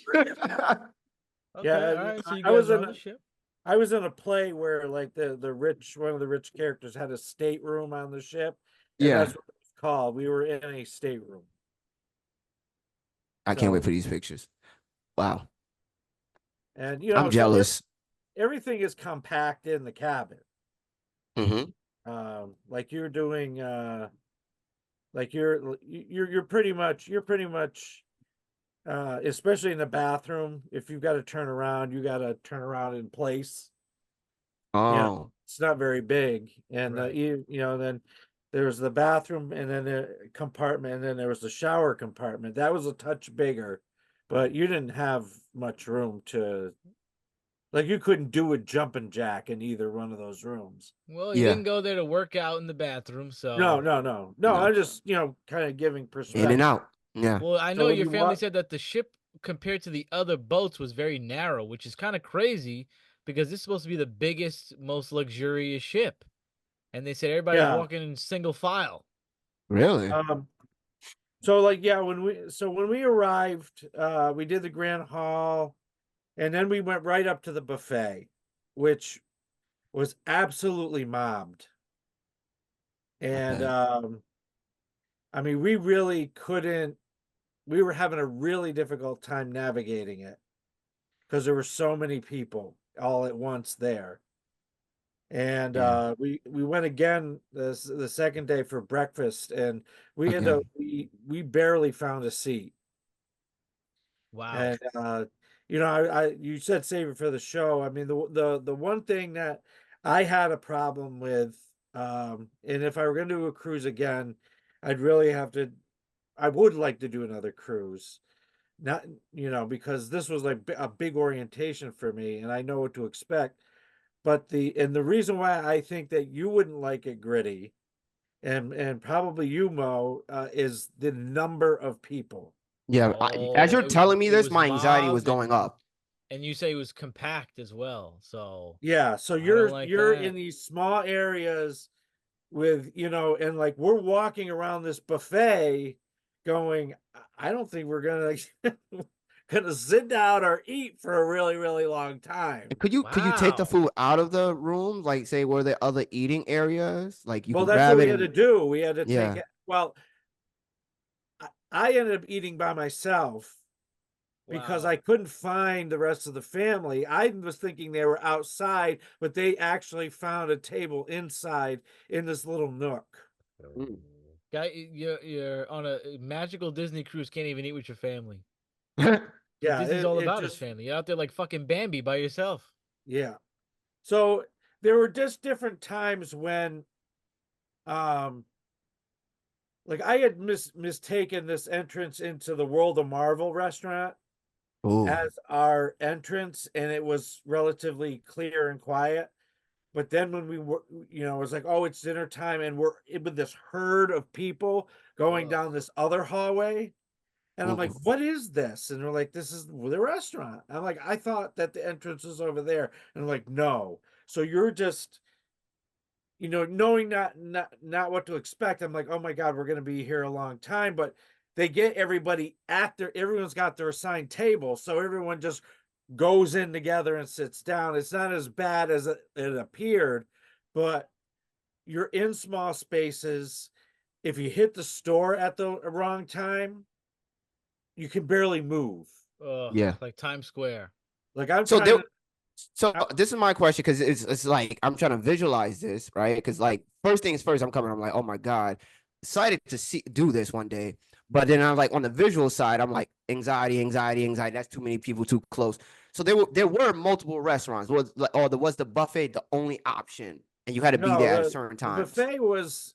Okay. Yeah, All right. So you I guys was are in on the ship. I was in a play where like the rich one of the rich characters had a stateroom on the ship, and Yeah. that's what it's called. We were in a stateroom. I can't wait So for these pictures. Wow. and I'm jealous. everything is compact in the cabin. Hmm. Like you're doing like you're pretty much especially in the bathroom, if you've got to turn around, you got to turn around in place. Yeah, Oh, it's not very big, and Right. then there was the bathroom, and then the compartment, and then there was the shower compartment. That was a touch bigger, but you didn't have much room to like you couldn't do a jumping jack in either one of those rooms. Well, you yeah. didn't go there to work out in the bathroom, No, so. no, no, no. No. I'm just kind of giving In and perspective. out. Yeah. Well, I So know when your you family walk, said that the ship compared to the other boats was very narrow, which is kind of crazy because this is supposed to be the biggest, most luxurious ship. And they said everybody's yeah. walking in single file. Really? Um, so like yeah, when we arrived, we did the grand hall, and then we went right up to the buffet, which was absolutely mobbed. I And bet. I mean, we really couldn't. We were having a really difficult time navigating it because there were so many people all at once there. And Yeah. we went again the second day for breakfast, and Again. we barely found a seat. Wow. And you said save it for the show. I mean, the one thing that I had a problem with, and if I were going to do a cruise again, I'd really have to. I would like to do another cruise, not because this was like a big orientation for me, and I know what to expect. But the reason why I think that you wouldn't like it, Gritty, and probably you, Mo, is the number of people. Yeah. As Oh, you're telling me it this, was my anxiety was mobbed going up. and you say it was compact as well. So Yeah, so I don't like you're in that. these small areas with and like we're walking around this buffet going, I don't think we're gonna sit down or eat for a really, really long time. And could you take the Wow. food out of the room? Like, say, were there other eating areas? Like you Well, could that's what grab we it had to and do. We had to take yeah. it. Well, I ended up eating by myself because I Wow. couldn't find the rest of the family. I was thinking they were outside, but they actually found a table inside in this little nook. Mm. Guy, you're on a magical Disney cruise, can't even eat with your family. Because Yeah, Disney's all it about his just family. You're out there like fucking Bambi by yourself. yeah. So there were just different times when um like I had mistaken this entrance into the World of Marvel restaurant Oh. as our entrance, and it was relatively clear and quiet. But then when we were, it was like, oh, it's dinner time, and we're with this herd of people going Ugh. down this other hallway. And I'm like, Ooh. what is this? And they're like, this is the restaurant. I'm like, I thought that the entrance was over there. And I'm like, no. So you're just, knowing not what to expect. I'm like, oh my God, we're gonna be here a long time. But they get everybody everyone's got their assigned table. So everyone just goes in together and sits down. It's not as bad as it appeared, but you're in small spaces. If you hit the store at the wrong time, you can barely move. Ugh, Yeah. like Times Square. Like I'm So trying so I- this is my question because it's like I'm trying to visualize this, right? Because like first things first, I'm like, oh my God, excited to do this one day. But then I'm like on the visual side, I'm like anxiety, anxiety, anxiety. That's too many people too close. So there were multiple restaurants. Was like, or was the buffet the only option, and you had to be no, there at certain the times? buffet was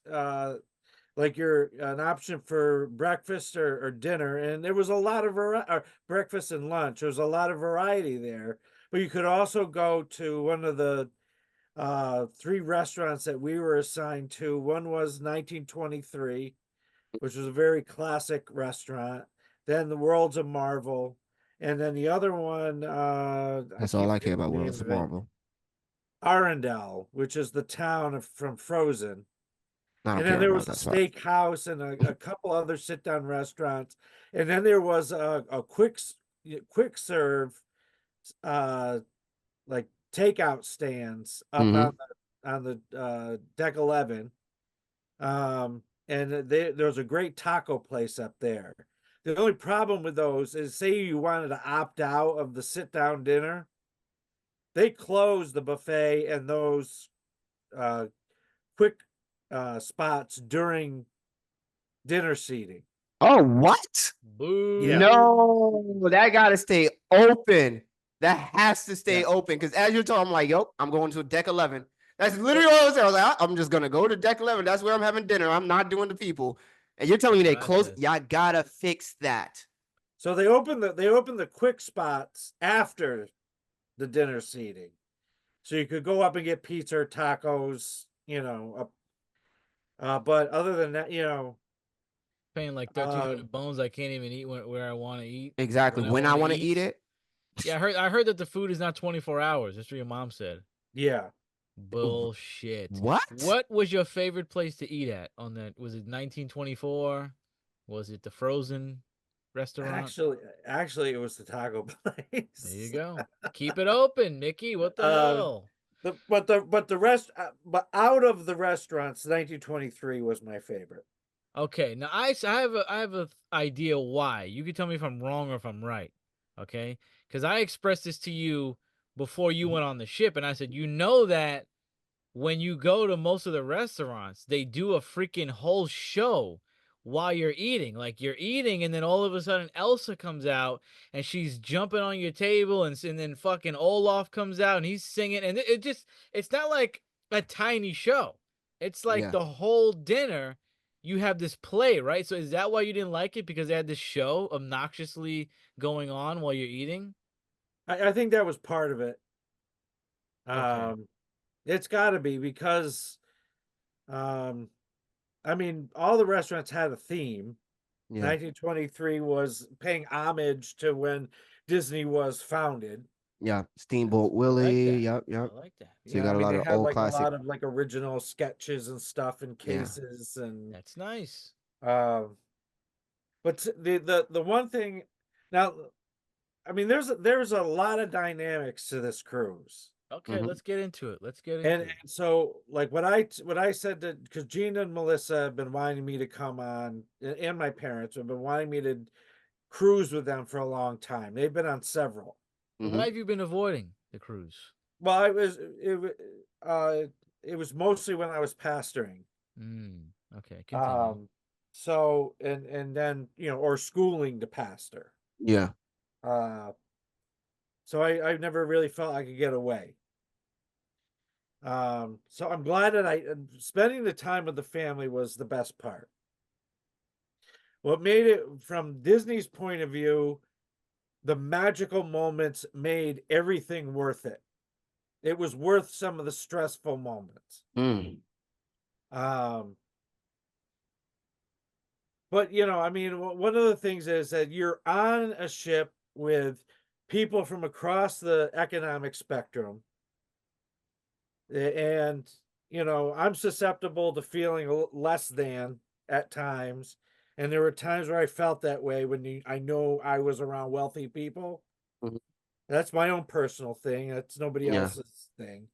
like you're an option for breakfast or dinner, and there was a lot of breakfast and lunch. There was a lot of variety there, but you could also go to one of the three restaurants that we were assigned to. One was 1923, which was a very classic restaurant. Then the World's a Marvel, and then the other one, I That's all can't I forget care the about. name World's of it. Marvel. Arendelle, which is the town from Frozen. I don't And then care there about was a that spot. steakhouse and a couple other sit down restaurants. And then there was a quick serve, uh, like takeout stands up Mm-hmm. on the deck 11. And there was a great taco place up there. The only problem with those is, say you wanted to opt out of the sit down dinner, they closed the buffet and those uh, quick spots during dinner seating. Oh, what? Yeah. Boo. No, that gotta stay open. That has to stay Yeah. open because as you're talking, I'm like, yo, I'm going to deck 11. That's literally all I was saying. I was like, I'm just gonna go to deck 11. That's where I'm having dinner. I'm not doing the people. And you're telling me That's they what I close. said. Y'all gotta fix that. So they opened the quick spots after the dinner seating. So you could go up and get pizza or tacos, but other than that, Paying like uh, 1,300 bones, I can't even eat where I want to eat. Exactly. When I want to eat it. Yeah, I heard that the food is not 24 hours. That's what your mom said. yeah. Bullshit. What? What was your favorite place to eat at on that? Was it 1924? Was it the Frozen restaurant? Actually, it was the taco place. There you go. Keep it open, Nikki. What the Uh, hell? but out of the restaurants, 1923 was my favorite. Okay, now I have a idea why. You can tell me if I'm wrong or if I'm right. Okay, because I expressed this to you before you went on the ship, and I said, you know that when you go to most of the restaurants, they do a freaking whole show while you're eating. Like you're eating, and then all of a sudden Elsa comes out and she's jumping on your table, and then fucking Olaf comes out and he's singing, and it's not like a tiny show. It's like Yeah. the whole dinner. You have this play, right? So is that why you didn't like it? Because they had this show obnoxiously going on while you're eating? I think that was part of it. Okay. It's got to be because, um, I mean, all the restaurants had a theme. Yeah. 1923 was paying homage to when Disney was founded. Yeah. Steamboat I like Willie. that. Yep. I Yep. like that. So you got I a mean, lot they of had old like a classic. lot of like original sketches and stuff in Yeah. cases and That's nice. um but the one thing now, I mean, there's a lot of dynamics to this cruise. Okay, Mhm. let's get into it. Let's get And into it. so like what I said, that because Gina and Melissa have been wanting me to come on, and my parents have been wanting me to cruise with them for a long time. They've been on several. Mhm. Why have you been avoiding the cruise? Well, it was mostly when I was pastoring. Okay, continue. So and then or schooling to pastor. Yeah. Uh, so I never really felt I could get away. So I'm glad that spending the time with the family was the best part. What made it, from Disney's point of view, the magical moments made everything worth it. It was worth some of the stressful moments. Mm. But I mean, one of the things is that you're on a ship with people from across the economic spectrum, and I'm susceptible to feeling less than at times, and there were times where I felt that way when I know I was around wealthy people. Mhm. That's my own personal thing. That's nobody Yeah. else's thing.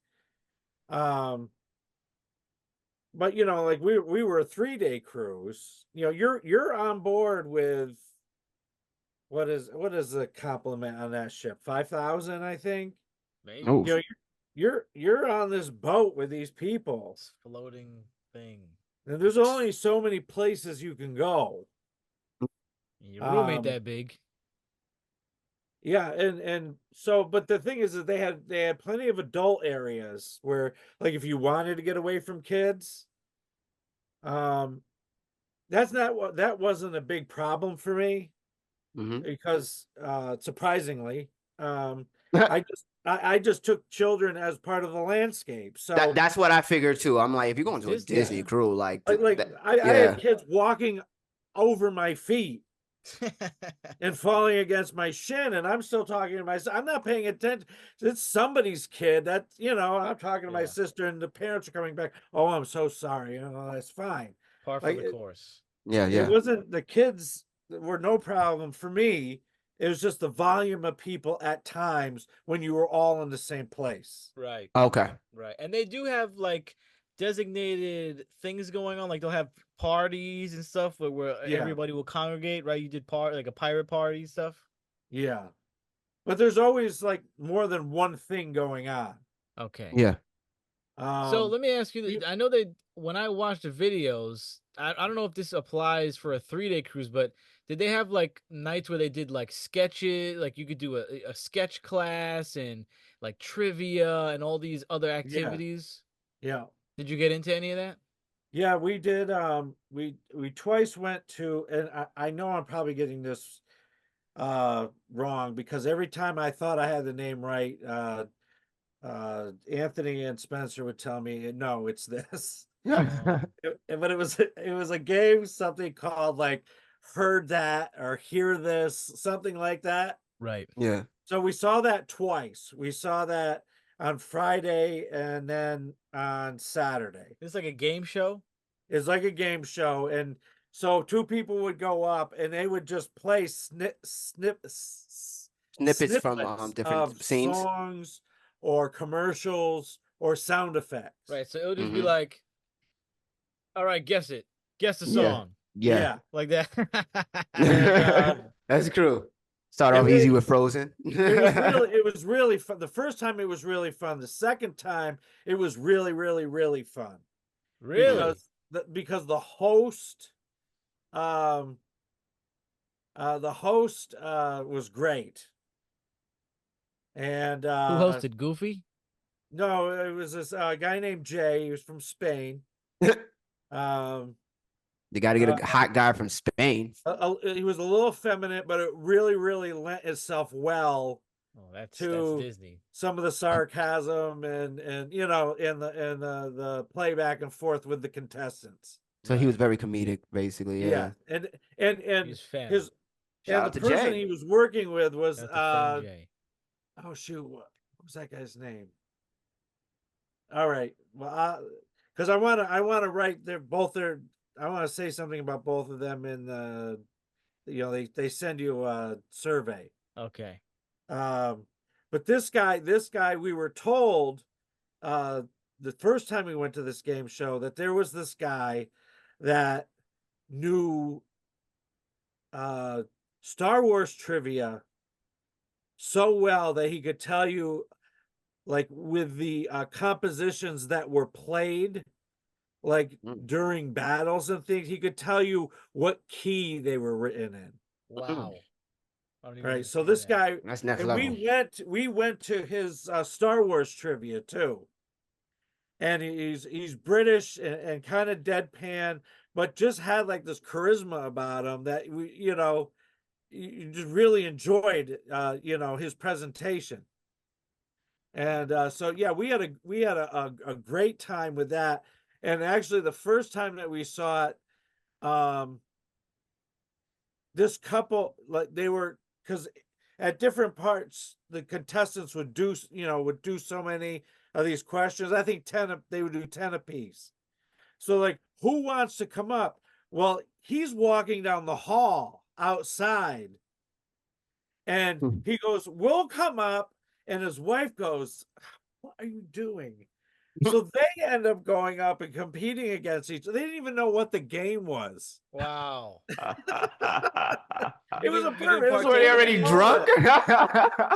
But like we were a 3-day cruise. You're on board with what is the complement on that ship? 5,000, I think. Maybe Oh, You're on this boat with these people, it's floating thing. and there's only so many places you can go. Your room ain't Um, that big. Yeah, and so, but the thing is that they had plenty of adult areas where, like, if you wanted to get away from kids, um, that wasn't a big problem for me hmm because surprisingly, I just took children as part of the landscape. So that's what I figured too. I'm like, if you're going to a Disney, Disney man. cruise, like, like I yeah, had kids walking over my feet and falling against my shin, and I'm still talking to myself. I'm not paying attention. It's somebody's kid. I'm talking to my Yeah. sister, and the parents are coming back. Oh, I'm so sorry. That's fine. Par for Like the course. yeah, it yeah. wasn't the kids were no problem for me. It was just the volume of people at times when you were all in the same place. Right. Okay. Right. And they do have like designated things going on. Like they'll have parties and stuff where Yeah, everybody will congregate, right? You did like a pirate party stuff. yeah. But there's always like more than one thing going on. Okay. Yeah. So Um, let me ask you, I know they when I watched the videos, I don't know if this applies for a 3-day cruise, but did they have like nights where they did like sketches, like you could do a sketch class and like trivia and all these other yeah, activities? yeah. Did you get into any of that? Yeah, we did. We twice went to, and I know I'm probably getting this wrong because every time I thought I had the name right, Anthony and Spencer would tell me, no, it's this. Oh, But it was a game, something called like Heard That or Hear This, something like that. right. Yeah. So we saw that twice. We saw that on Friday and then on Saturday. It's like a game show. It's like a game show, and so two people would go up and they would just play Snippets from snippets of different scenes. songs or commercials or sound effects. Right. So it'll just be hmm like, all right, guess it. Guess the Yeah. song. Yeah. Yeah. Like that. And That's true. Start off it, easy it, with Frozen. it was really fun. The first time it was really fun. The second time it was really, really, really fun Really? because um the host was great. And Who hosted Goofy? no, it was this guy named Jay. He was from Spain. Um, They got to get a hot guy from Spain. he was a little effeminate, but it really, really lent itself well Oh, that's to Disney. some of the sarcasm and the play back and forth with the contestants. So he was very comedic, basically. Yeah. And He's fan. his Shout and out the to person Jay. he was working with was Shout out to friend Jay. oh shoot, what was that guy's name? All right, well, because I want to write I want to say something about both of them in the, they send you a survey. Okay. But this guy, we were told, the first time we went to this game show that there was this guy that knew, Star Wars trivia so well that he could tell you, like with the compositions that were played, like during battles and things, he could tell you what key they were written in. Wow. I don't even Right. So understand this that. guy, That's next and level. we went to his Star Wars trivia too. And he's British and kind of deadpan, but just had like this charisma about him that you just really enjoyed his presentation. And so yeah, we had a great time with that. And actually the first time that we saw it, this couple, like they were, because at different parts the contestants would do so many of these questions. I think they would do 10 apiece. So like, who wants to come up? Well, he's walking down the hall outside And Hmm. he goes, "We'll come up." And his wife goes, "What are you doing?" So they end up going up and competing against each other. They didn't even know what the game was. Wow. It was a You didn't perfect. It was a Were they partake in already any of drunk?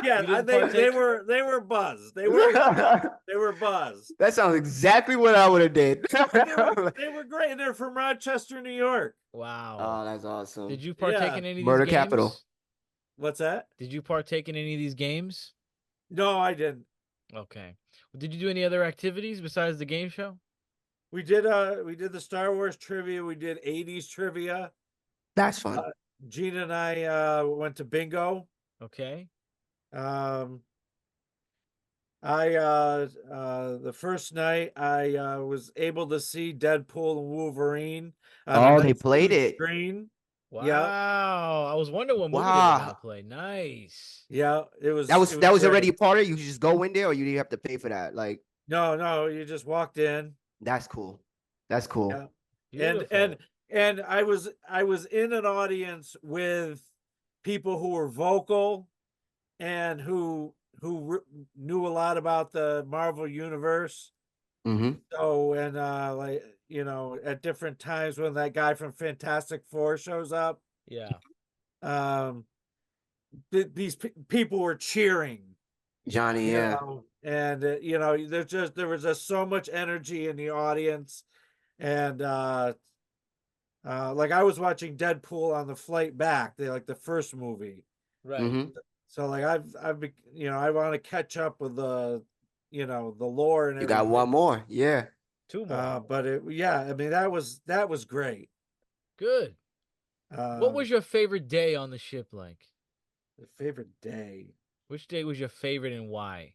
Yeah, You didn't they partake? were buzzed. They were buzzed. That sounds exactly what I would have did. They were great. And they're from Rochester, New York. Wow. Oh, that's awesome. Did you partake Yeah. in any of these Murder games? capital. What's that? Did you partake in any of these games? No, I didn't. Okay. Did you do any other activities besides the game show? We did the Star Wars trivia. We did 80s trivia. That's fun. Gina and I went to bingo. Okay. Um, the first night I was able to see Deadpool and Wolverine on a Oh, they nice played huge it. screen. Wow. Yeah, I was wondering what movie they were Wow. gonna play. Nice. yeah, it was That was already a great. part of it. You could just go in there, or you didn't have to pay for that. Like, No, you just walked in. that's cool. That's cool. Yeah. Beautiful. And I was in an audience with people who were vocal and who knew a lot about the Marvel universe. Mm-hmm. So and like at different times when that guy from Fantastic Four shows up, Yeah. um, these people were cheering, Johnny, yeah. and there was just so much energy in the audience, and like I was watching Deadpool on the flight back, the first movie. Right. Mm-hmm. So like I want to catch up with the lore and You got everything. one more. Yeah. Two more. But I mean that was great. Good. What was Um, your favorite day on the ship like? the favorite day? Which day was your favorite and why?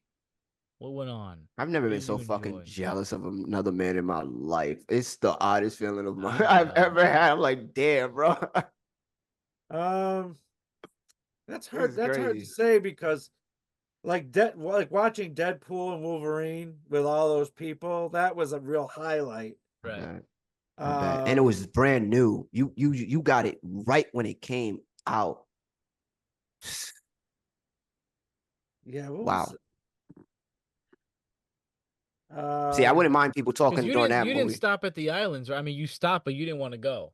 What went on? I've never What been did so you fucking enjoy? jealous of another man in my life. It's the oddest feeling of my I I've know. ever had. I'm like, damn, bro. Um, that's This hard. is That's hard to crazy. say because like watching Deadpool and Wolverine with all those people, that was a real highlight. I Right. bet. I bet. And it was brand new. You got it right when it came out. Yeah. What Wow. was See, I wouldn't mind people Because talking during that you didn't movie. stop at the islands, right? I mean, you stopped, but you didn't want to go.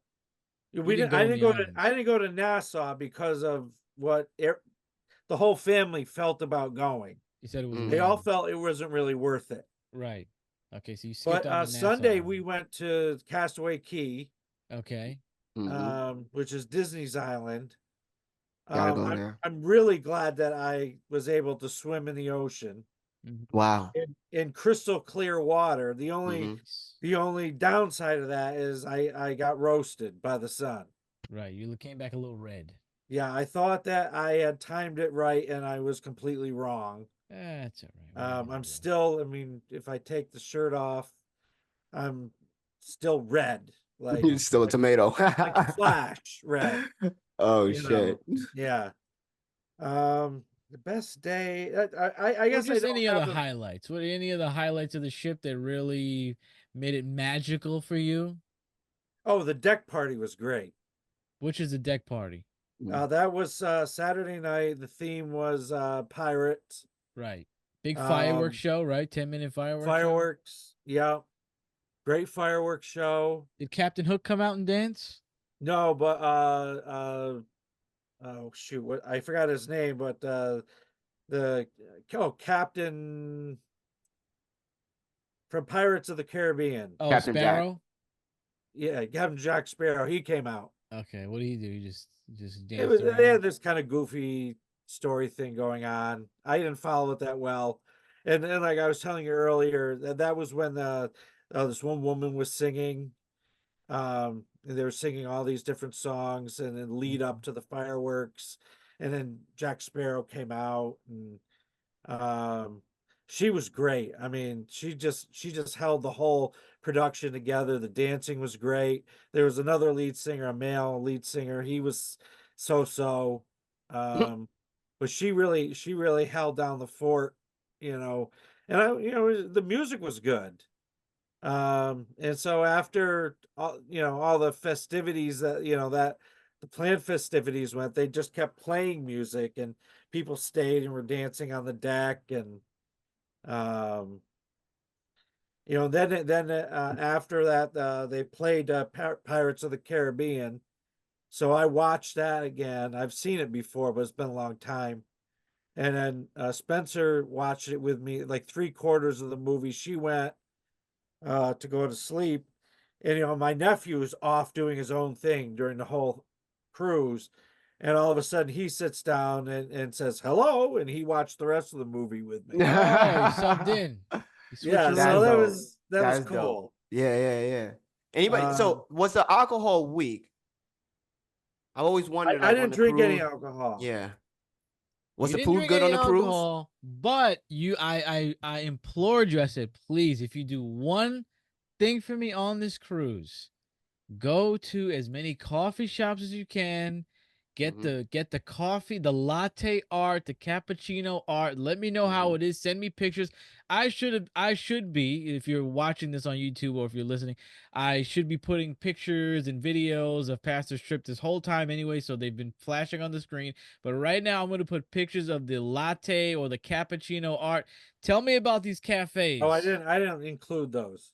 we didn't didn't. go I on didn't the go to. islands. I didn't go to Nassau because of what the whole family felt about going. You said it was. Mm. They all lame. felt it wasn't really worth it. Right. Okay, so you skipped But on the Sunday Nassau. we went to Castaway Key, Okay. Mhm. which is Disney's island. Gotta go there. I'm really glad that I was able to swim in the ocean Wow. in crystal clear water. The only Mhm. the only downside of that is I got roasted by the sun. Right. You came back a little red. Yeah, I thought that I had timed it right and I was completely wrong. That's all right. What are you gonna I'm do? still, I mean, if I take the shirt off, I'm still red, like You're still a tomato. like Flash red. Oh You shit. know, yeah. The best day. I Or guess I just don't any have other highlights. What any of the highlights of the ship that really made it magical for you? Oh, the deck party was great. Which is the deck party? That was Saturday night. The theme was pirates. Right. Big fireworks Um, show, right? 10-minute fireworks. Show? Fireworks. Yeah. Great fireworks show. Did Captain Hook come out and dance? No, but oh shoot, what I forgot his name, but Captain from Pirates of the Caribbean. Oh, Captain Jack. Sparrow. Yeah, Captain Jack Sparrow. He came out. Okay, what did he do? He just It danced was around. they had this kind of goofy story thing going on. I didn't follow it that well, and like I was telling you earlier, that was when this one woman was singing, and they were singing all these different songs, and then lead up to the fireworks, and then Jack Sparrow came out, and she was great. I mean, she just held the whole production together. The dancing was great. There was another lead singer, a male lead singer. He was so. But she really held down the fort, you know. And the music was good. And so after all the festivities that the planned festivities went, they just kept playing music, and people stayed and were dancing on the deck, and um, then after that, they played Pirates of the Caribbean. So I watched that again. I've seen it before, but it's been a long time. And then Spencer watched it with me, like 3/4 of the movie. She went to go to sleep. And my nephew was off doing his own thing during the whole cruise. And all of a sudden he sits down and says hello, and he watched the rest of the movie with me. Oh, he subbed in. He Yeah, switcherooed. so That's that dope. was That's cool. dope. Yeah. Anybody? Um, So was the alcohol week? I always wondered, I like on didn't the drink any cruise. alcohol. Yeah. Was You the didn't food drink good any on the cruise? alcohol, but I implored you. I said, please, if you do one thing for me on this cruise, go to as many coffee shops as you can. Get Mhm. the coffee, the latte art, the cappuccino art. Let me know how Mhm. it is. Send me pictures. I should be, if you're watching this on YouTube or if you're listening, I should be putting pictures and videos of Pastor's trip this whole time anyway, so they've been flashing on the screen. But right now I'm going to put pictures of the latte or the cappuccino art. Tell me about these cafes. Oh, I didn't include those.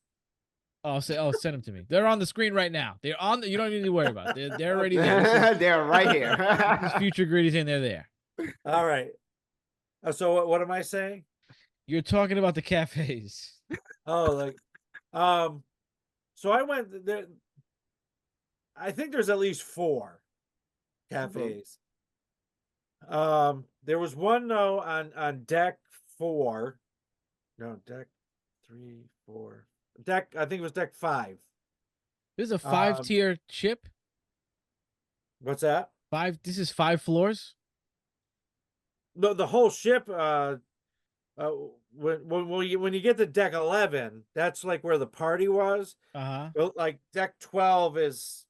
Send them to me. They're on the screen right now. They're on. You don't need to worry about it. They're already there. They're right here. This is future greedies, and they're there. All right. So what am I saying? You're talking about the cafes. Oh, like, so I went there. I think there's at least 4 cafes. There was one though on deck 4. No, deck 3, 4. Deck, I think it was deck 5. This is a 5-tier ship. What's that? This is 5 floors. No, the whole ship. When you get to deck 11, that's like where the party was. Uh-huh. Well, like deck 12 is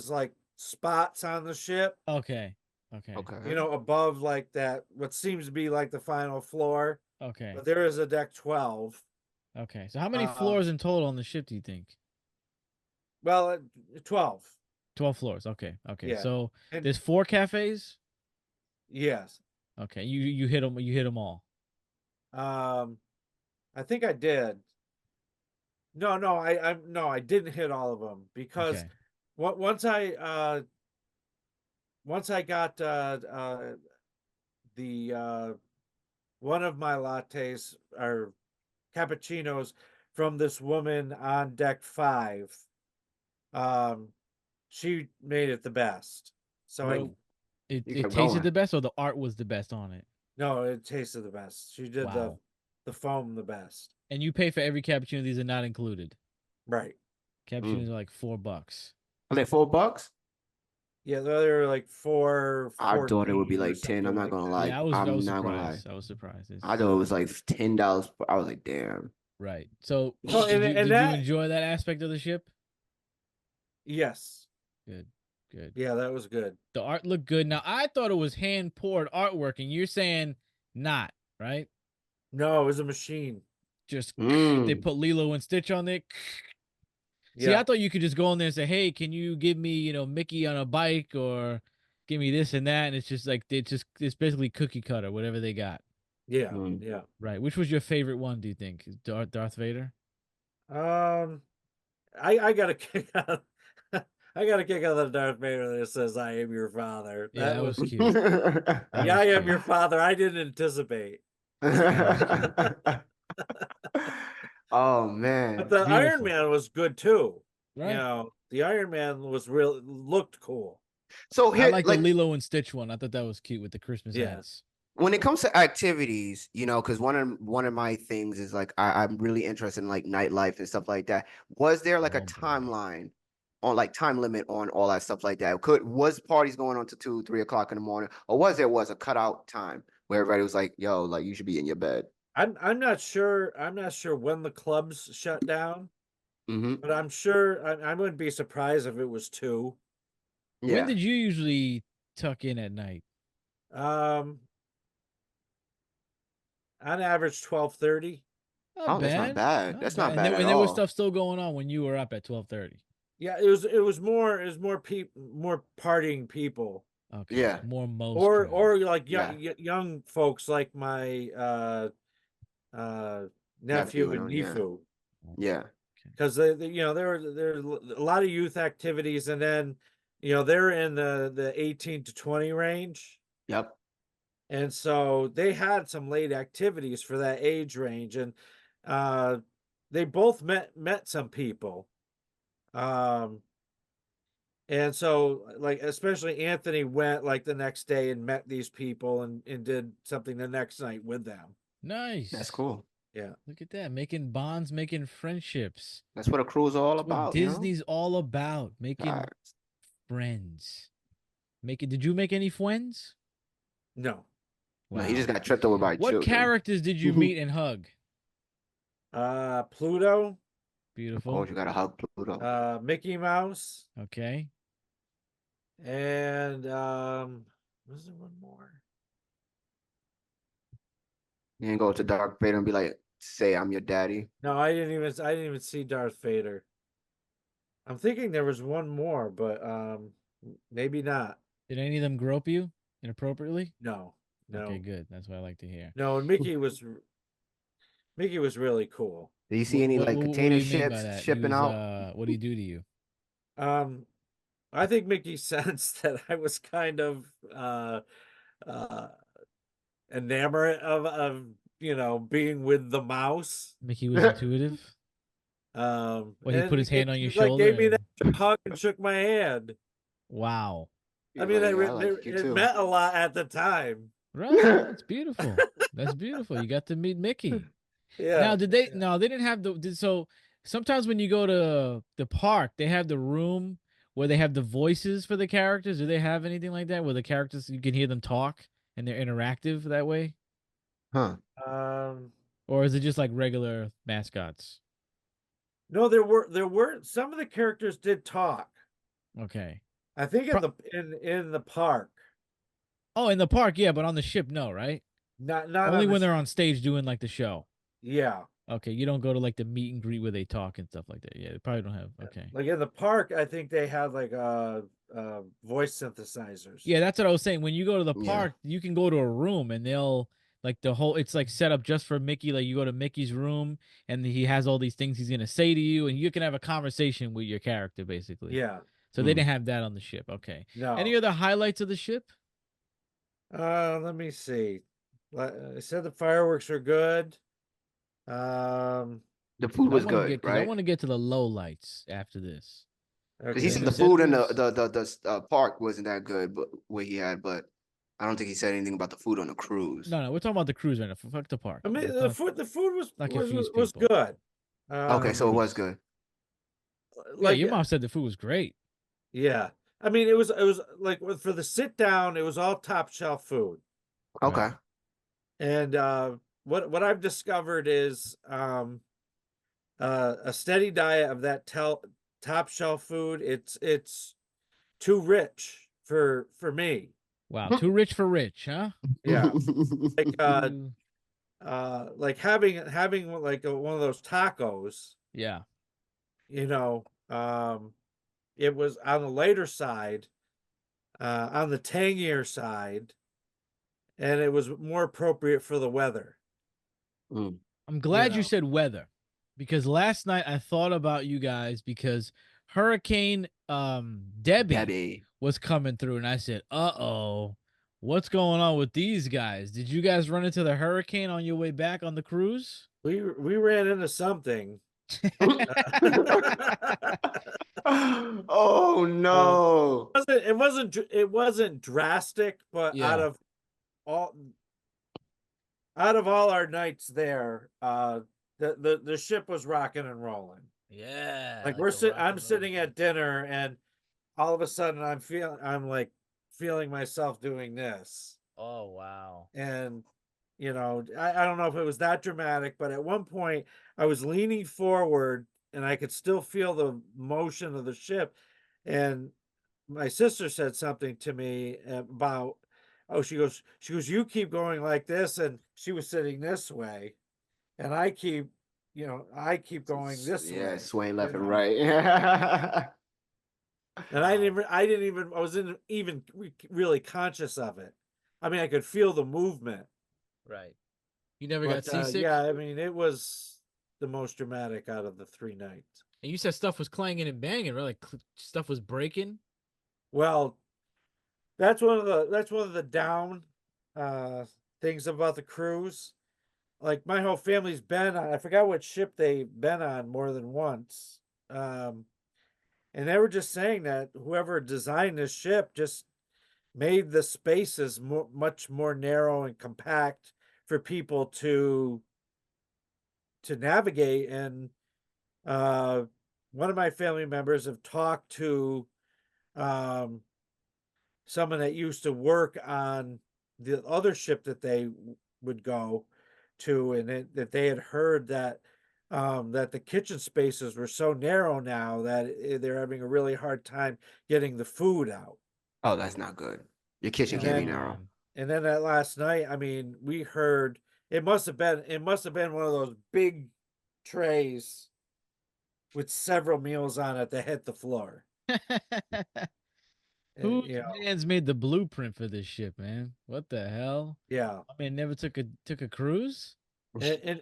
like spots on the ship. Okay. Above like that, what seems to be like the final floor. Okay. But there is a deck 12. Okay. So how many floors in total on the ship do you think? Well, 12. 12 floors. Okay. Yeah. So And there's 4 cafes. yes. Okay. You hit them. You hit them all. I think I did. No, I didn't hit all of them because Okay. once I got the one of my lattes or cappuccinos from this woman on deck 5, she made it the best. So Well, it You kept tasted going. the best, or the art was the best on it. no, it tasted the best. She did Wow. the foam the best. And you pay for every cappuccino. These are not included. Right. Cappuccinos are like $4. Are they $4? Yeah, they're like 4. I thought it would be 14 or like 10. I'm something not like gonna that. lie. Yeah, I was I'm not gonna lie. surprised. I was surprised. I thought it was like $10. I was like, damn. Right. So Oh, and did you that- enjoy that aspect of the ship? Yes. Good. Yeah, that was good. The art looked good. Now I thought it was hand poured artwork, and you're saying not, right? No, it was a machine. Just they Mm. put Lilo and Stitch on it. See, Yeah. I thought you could just go in there and say, "Hey, can you give me, Mickey on a bike, or give me this and that?" And it's just like it's basically cookie cutter, whatever they got. Yeah. Mm. Yeah. Right. Which was your favorite one? Do you think Darth Vader? I got a kick out. I got a kick out of the Darth Vader that says, "I am your father." Yeah, that was cute. Yeah, was I am cute. your father. I didn't anticipate. Oh man. But the Iron Beautiful. Man was good too. Right. The Iron Man looked cool. So I here, like like the Lilo and Stitch one. I thought that was cute with the Christmas Yeah. hats. when it comes to activities, because one of my things is like I'm really interested in like nightlife and stuff like that. Was there like a Oh, boy. timeline on like time limit on all that stuff like that? Was parties going on to 2, 3 o'clock in the morning, or was a cutout time where everybody was like, "Yo, like you should be in your bed"? I'm not sure. I'm not sure when the clubs shut down, Mm-hmm. but I'm sure I wouldn't be surprised if it was 2. Yeah. When did you usually tuck in at night? On average 12:30. Not Oh, that's not bad. bad. That's not And bad at there was all. stuff still going on when you were up at 12:30. Yeah, it was more people, more partying people, Okay. Yeah. More most or crowd. like Yeah. young folks like my nephew and Yeah. nephew, Yeah. because you know there a lot of youth activities, and then you know they're in the 18 to 20 range, Yep. and so they had some late activities for that age range, and uh they both met some people. Um And so, like, especially Anthony went like the next day and met these people and did something the next night with them. Nice. That's cool. Yeah. Look at that. Making bonds, making friendships. That's what a cruise is all That's what about, Disney's all about. you know? Making friends. Did you make any friends? No. No, he just Wow. got tripped over by What children. characters did you meet and hug? Pluto, Of Beautiful. course, you gotta hug Pluto. Mickey Mouse, Okay. and was there one more? You ain't go to Dark Vader and be like, "Say I'm your daddy." No, I didn't even see Darth Vader. I'm thinking there was one more, but maybe not. Did any of them grope you inappropriately? No. Okay, No. good. That's what I like to hear. No, and Mickey was really cool. Do you see any like What do container you mean by ships that? He shipping was out? what did he do to you? I think Mickey sensed that I was kind of uh enamored of being with the mouse. Mickey was intuitive. What, he put And his hand on your he like shoulder gave me that and hug and shook my hand. wow. I You're mean, like, "Yeah, I like you it too." meant a lot at the time. Right. That's beautiful. That's beautiful. You got to meet Mickey. Now, Yeah. did they? No, they didn't have so sometimes when you go to the park, they have the room where they have the voices for the characters. Do they have anything like that where the characters you can hear them talk and they're interactive that way, Huh? Um, or is it just like regular mascots? no, there were some of the characters did talk. Okay. I think Pro- in the park, Oh, in the park, yeah, but on the ship, no, right? not Only on the when they're on stage doing like the show. yeah. Okay, you don't go to like the meet and greet where they talk and stuff like that. Yeah, they probably don't have. Okay. Like in the park, I think they had like voice synthesizers. Yeah, that's what I was saying. When you go to the Yeah. park, you can go to a room and they'll like the whole it's like set up just for Mickey. Like you go to Mickey's room and he has all these things he's gonna say to you, and you can have a conversation with your character basically. Yeah. So they didn't have that on the ship. Okay. No. Any other highlights of the ship? Let me see. I said the fireworks are good. The food was good, I right? want to get to the low lights after this. Because he Okay. said You the said food it in was- the park wasn't that good, but what he had, but I don't think he said anything about the food on the cruise. No, we're talking about the cruise right now. Fuck the park. I mean, Let's the food was not confuse was people. good. Okay, so it was good. Yeah, Like your mom said the food was great. yeah. I mean, it was like for the sit down, it was all top shelf food. Okay. And what I've discovered is a steady diet of that top shelf food. It's too rich for me. Wow, too rich for rich, huh? Yeah. Like Too- like having like one of those tacos, yeah. you know, it was on the later side, on the tangier side, and it was more appropriate for the weather. Mm. I'm glad you know. said weather because last night I thought about you guys because Hurricane Debbie was coming through and I said, "Uh-oh. What's going on with these guys? Did you guys run into the hurricane on your way back on the cruise?" We ran into something. Oh no. It wasn't drastic, but Yeah. all out of all our nights there, the ship was rocking and rolling. Yeah. Like a I'm sitting at dinner and all of a sudden I'm like feeling myself doing this. Oh, wow. And I don't know if it was that dramatic, but at one point I was leaning forward and I could still feel the motion of the ship. And my sister said something to me about, oh, she goes, you keep going like this. And she was sitting this way. And I keep going this way. Yeah, swaying left and know. right. And I wasn't even really conscious of it. I mean, I could feel the movement, Right. You never got but seasick? yeah, I mean, it was the most dramatic out of the 3 nights. And you said stuff was clanging and banging, right? Like stuff was breaking. Well, that's one of the down uh things about the cruise. Like my whole family's been on, I forgot what ship they've been on more than once. Um, and they were just saying that whoever designed this ship just made the spaces much more narrow and compact for people to navigate. And uh, one of my family members have talked to um, someone that used to work on the other ship that they would go to, and that they had heard that the kitchen spaces were so narrow now that they're having a really hard time getting the food out. Oh, that's not good. Your kitchen And can't be then narrow. Man. and then that last night, I mean, we heard it must have been one of those big trays with several meals on it that hit the floor. And, Whose you know, man's made the blueprint for this ship, man? What the hell? yeah. I mean, never took a cruise. And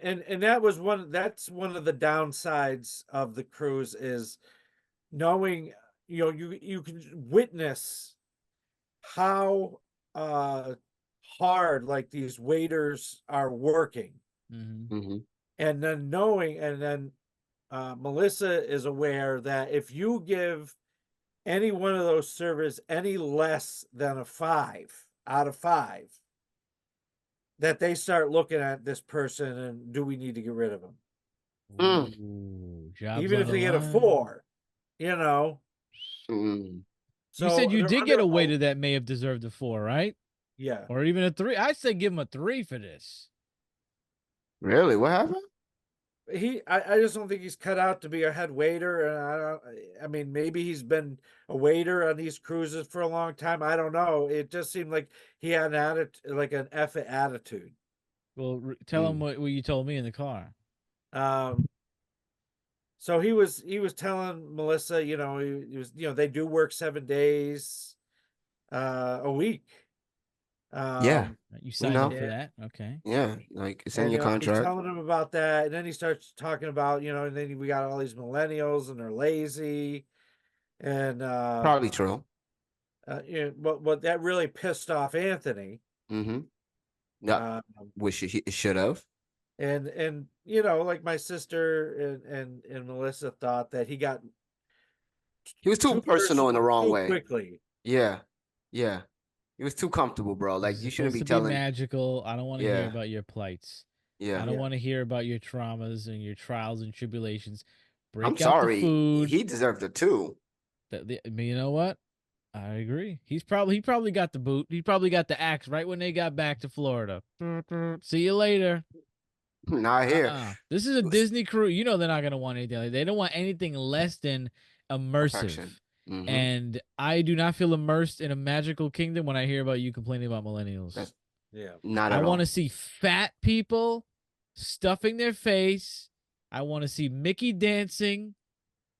that's one of the downsides of the cruise is knowing, you can witness how hard like these waiters are working, Mm-hmm. Mm-hmm. and then knowing, and then Melissa is aware that if you give any one of those servers any less than a 5 out of 5, that they start looking at this person and do we need to get rid of them? Mm. Ooh, jobs Even on if the they get a line. 4, you know. Mm. You said So you they're did get under a oh, waiter that may have deserved a 4, right? yeah. Or even a 3. I say give him a 3 for this. Really? What happened? I just don't think he's cut out to be a head waiter, and I mean, maybe he's been a waiter on these cruises for a long time. I don't know. It just seemed like he had an attitude, like an effort attitude. Well, tell him Mm. what you told me in the car. Um, so he was telling Melissa, he was, they do work 7 days a week. Yeah. You You signed up know? for and, that. Okay. Yeah. Like it's in and your he's contract. telling him about that, and then he starts talking about, and then we got all these millennials and they're lazy, and Probably true. what that really pissed off Anthony. Mm-hmm. Yeah. Um, Wish it should have. and like my sister and Melissa thought that he got He was too too personal in the personal wrong too way. quickly. Yeah. Yeah. He was too comfortable, bro. This Like is you shouldn't supposed be to be telling. magical. I don't want to hear Yeah. about your plights. I Yeah. don't Yeah. want to hear about your traumas and your trials and tribulations. I'm Break out the sorry. food. He deserved it too. I mean, you know what? I agree. He probably got the boot. He probably got the axe right when they got back to Florida. See you later. Not here. This is a Disney cruise. You know they're not gonna want anything. They don't want anything less than immersive. Perfection. Mm-hmm. And I do not feel immersed in a magical kingdom when I hear about you complaining about millennials. That's Yeah. not I at all. want to see fat people stuffing their face. I want to see Mickey dancing.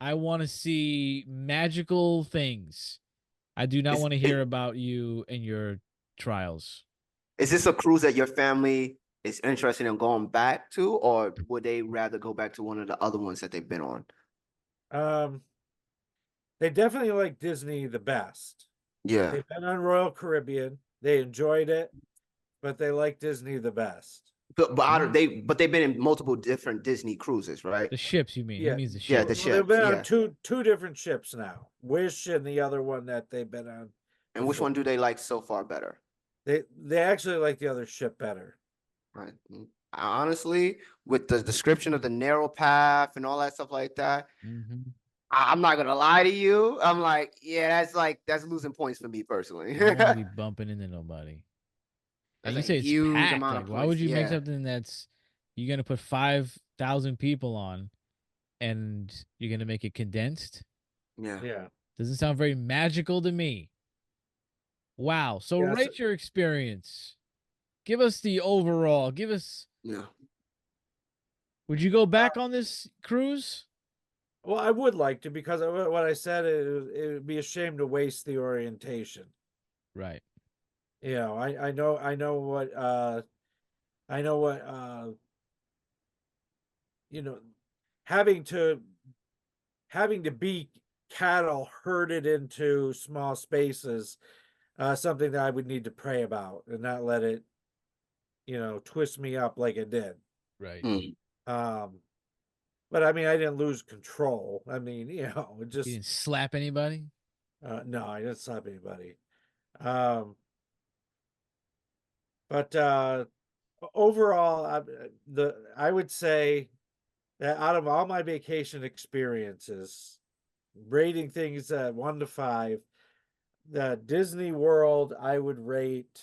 I want to see magical things. I do not want to hear about you and your trials. Is this a cruise that your family is interested in going back to, or would they rather go back to one of the other ones that they've been on? They definitely like Disney the best. Yeah. They've been on Royal Caribbean. They enjoyed it, but they like Disney the best. But they've been in multiple different Disney cruises, right? The ships, you mean? He Yeah. means the ships. Yeah, the Well, ships. they've been Yeah. on two different ships now. Wish and the other one that they've been on. And which one do they like so far better? They actually like the other ship better. Right. Honestly, with the description of the narrow path and all that stuff like that, Mm-hmm. I'm not gonna lie to you. I'm like, yeah, that's losing points for me personally. You don't want to be bumping into nobody. And That's you a say it's huge packed. amount Like, of why points. would you make Yeah. something that's you're gonna put 5,000 people on, and you're gonna make it condensed? Yeah. Yeah. Doesn't sound very magical to me. Wow. So Yeah, rate your experience. Give us the overall. Yeah. Would you go back on this cruise? Well, I would like to, because what I said, it would be a shame to waste the orientation. Right. You know, I know what you know, having to be cattle herded into small spaces, something that I would need to pray about and not let it, twist me up like it did. Right. Mm. Um, but I mean, I didn't lose control. I mean, it You just didn't slap anybody? no, I didn't slap anybody. Um, but overall, I would say that out of all my vacation experiences, rating things 1 to 5, the Disney World I would rate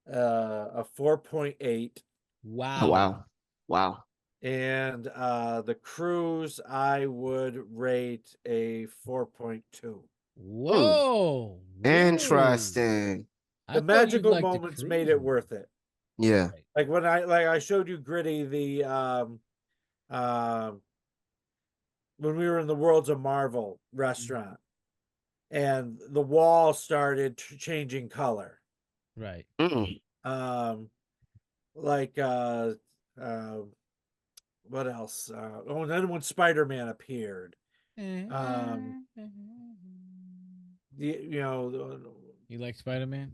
a 4.8, Oh, Wow. wow. Wow. and the cruise I would rate a 4.2. Mm. Whoa. Whoa. Interesting. I The thought you'd magical like the moments made cruise it more. worth it. Yeah. Right. Like when I showed you Gritty, the um when we were in the Worlds of Marvel restaurant, and the wall started changing color. Right. Mm. Um, like uh, what else? Oh, and then when Spider-Man appeared, um, You like Spider-Man?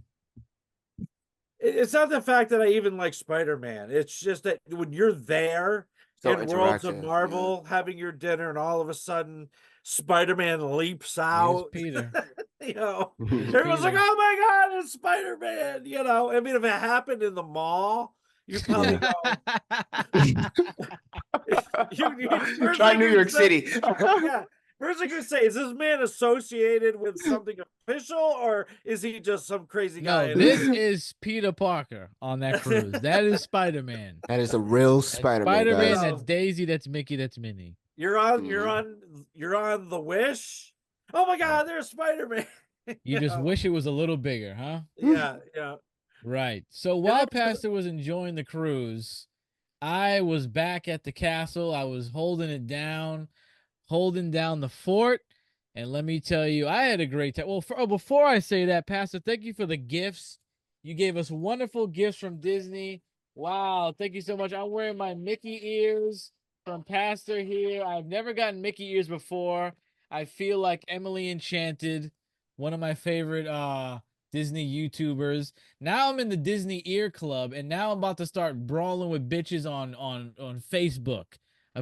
it's not the fact that I even like Spider-Man. It's just that when you're there So in Worlds of interactive. Yeah. Marvel having your dinner, and all of a sudden Spider-Man leaps Here's out, Peter. Here's everyone's like, Peter. "Oh my God, it's Spider-Man!" I mean, if it happened in the mall, you'd probably Yeah. go. First Try thing New you'd York say, City. yeah. First thing you say, is this man associated with something official, or is he just some crazy guy No, in this LA? is Peter Parker on that cruise. That is Spider-Man. That is a real That's Spider-Man, Spider-Man, guys. that's Daisy, that's Mickey, that's Minnie. You're on you're Mhm. on you're on the Wish. Oh my Right. God, there's Spider-Man. You just wish it was a little bigger, huh? Yeah, yeah. Right. So And while then Pastor was enjoying the cruise, I was back at the castle. I was holding it down, holding down the fort. And let me tell you, I had a great time. Well, before I say that, Pastor, thank you for the gifts. You gave us wonderful gifts from Disney. Wow, thank you so much. I'm wearing my Mickey ears from Pastor here. I've never gotten Mickey ears before. I feel like Emily Enchanted, one of my favorite Disney YouTubers. Now I'm in the Disney Ear Club, and now I'm about to start brawling with bitches on Facebook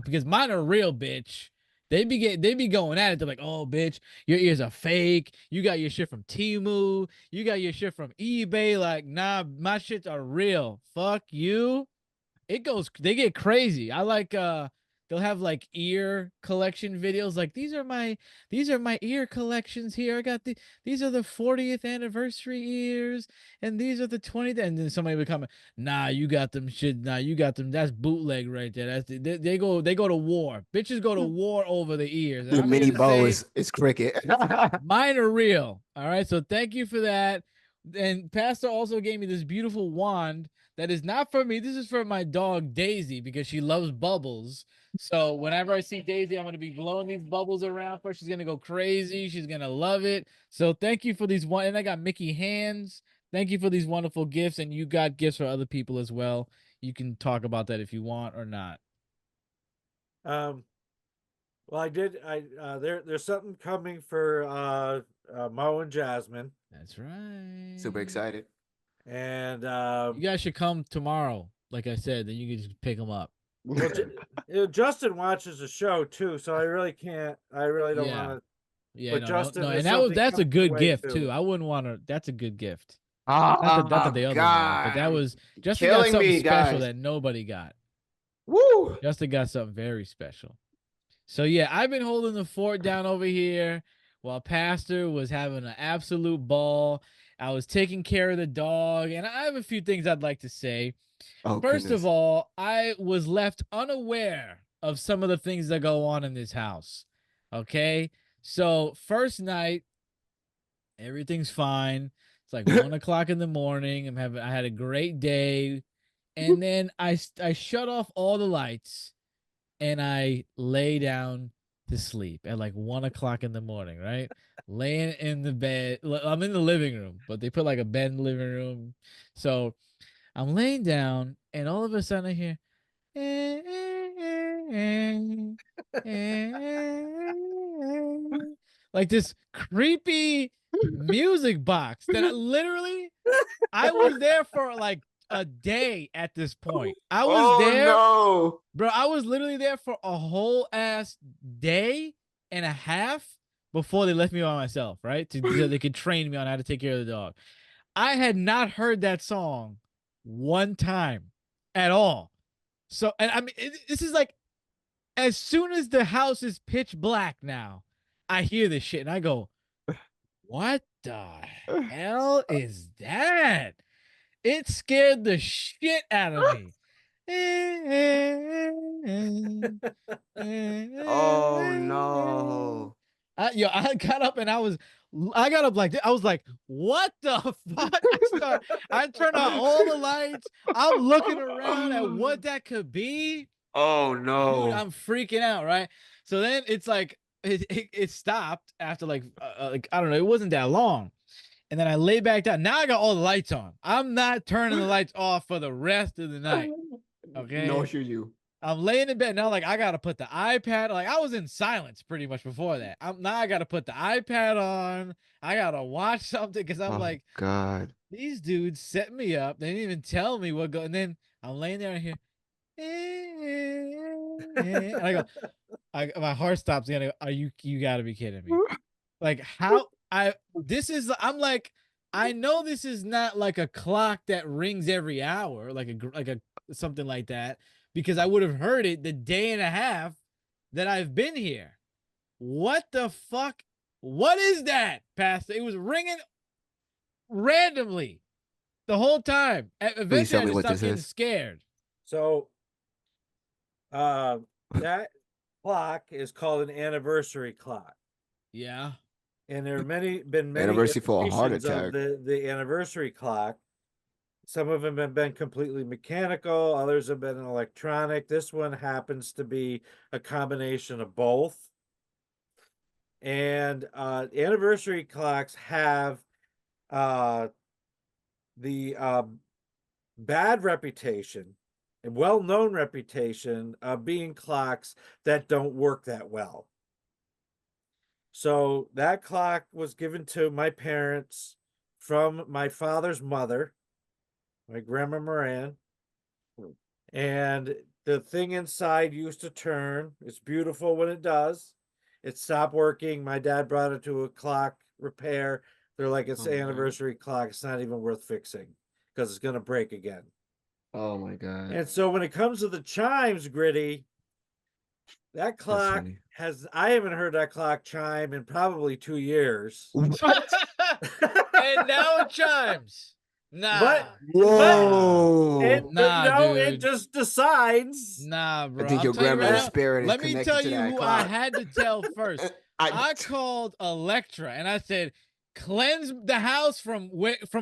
because mine are real, bitch. They be going at it. They're like, "Oh, bitch, your ears are fake. You got your shit from Temu. You got your shit from eBay." Like, nah, my shits are real. Fuck you. They get crazy. I like they'll have like ear collection videos, like these are my ear collections here. I got these are the 40th anniversary ears, and these are the 20th. And then somebody would comment, nah, you got them shit, nah, you got them, that's bootleg right there. They go to war. Bitches go to war over the ears. And The I'm here mini to bow say is cricket. mine are real. All right. So thank you for that. And Pastor also gave me this beautiful wand that is not for me. This is for my dog Daisy because she loves bubbles. So whenever I see Daisy, I'm going to be blowing these bubbles around for her. She's going to go crazy. She's going to love it. So thank you for these one. And I got Mickey hands. Thank you for these wonderful gifts. And you got gifts for other people as well. You can talk about that if you want or not. um well, there's something coming for Mo and Jasmine. That's right. Super excited. And You guys should come tomorrow. Like I said, then you can just pick them up. well, Justin watches the show too, so I really can't. I really don't Yeah. want to. Yeah, But no, Justin, no, there's and something that's a coming your good way gift too. too. I wouldn't want to. That's a good gift. Not Oh, the other one, but that God. was Justin got Killing something me, special guys. that nobody got. Woo. Justin got something very special. So yeah, I've been holding the fort down over here while Pastor was having an absolute ball. I was taking care of the dog, and I have a few things I'd like to say. Oh, First of goodness. all, I was left unaware of some of the things that go on in this house. Okay, so first night, everything's fine. It's like 1 o'clock in the morning. I had a great day, and then I shut off all the lights and I lay down to sleep at like 1 o'clock in the morning, right? Laying in the bed. I'm in the living room, but they put like a bed in the living room. So I'm laying down, and all of a sudden I hear like this creepy music box that I was there for like a day at this point. I was Oh there, no. bro. I was literally there for a whole ass day and a half before they left me by myself, right? So they could train me on how to take care of the dog. I had not heard that song one time at all. So, and I mean, this is like, as soon as the house is pitch black now, I hear this shit and I go, what the hell is that? It scared the shit out of me. Oh no. I got up and I got up like this. I was like, what the fuck? I turned on all the lights. I'm looking around at what that could be. Oh Dude, no. I'm freaking out, right? So then it's like it stopped after like I don't know, it wasn't that long. And then I lay back down. Now I got all the lights on. I'm not turning the lights off for the rest of the night. Okay. No, should you? I'm laying in bed now. Like I gotta put the iPad. Like I was in silence pretty much before that. I gotta put the iPad on. I gotta watch something because I'm Oh like, God. these dudes set me up. They didn't even tell me what go. And then I'm laying there and hear, and I go, my heart stops. And I go, you gotta be kidding me? Like how I'm like, I know this is not like a clock that rings every hour, like a something like that, because I would have heard it the day and a half that I've been here. What the fuck? What is that, Pastor? It was ringing randomly the whole time. Please Eventually, tell I me just what stopped this getting is. scared. So, that clock is called an anniversary clock, Yeah. and there have been many Anniversary for a heart iterations of attack. the anniversary clock. Some of them have been completely mechanical, others have been electronic. This one happens to be a combination of both. And anniversary clocks have uh, the bad reputation and well-known reputation of being clocks that don't work that well. So that clock was given to my parents from my father's mother, my grandma Moran. And the thing inside used to turn. It's beautiful when it does. It stopped working. My dad brought it to a clock repair. They're like, it's Oh, the man. anniversary clock. It's not even worth fixing because it's going to break again. Oh my God. And so when it comes to the chimes, Gritty, that That's clock funny. I haven't heard that clock chime in probably 2 years. What? And now it chimes. Nah. But Whoa. it Dude. just decides. Nah, bro. I think I'm your telling you right grandmother's now, spirit is let me connected tell to you that who I clock. had to tell first. I called Electra and I said, cleanse the house from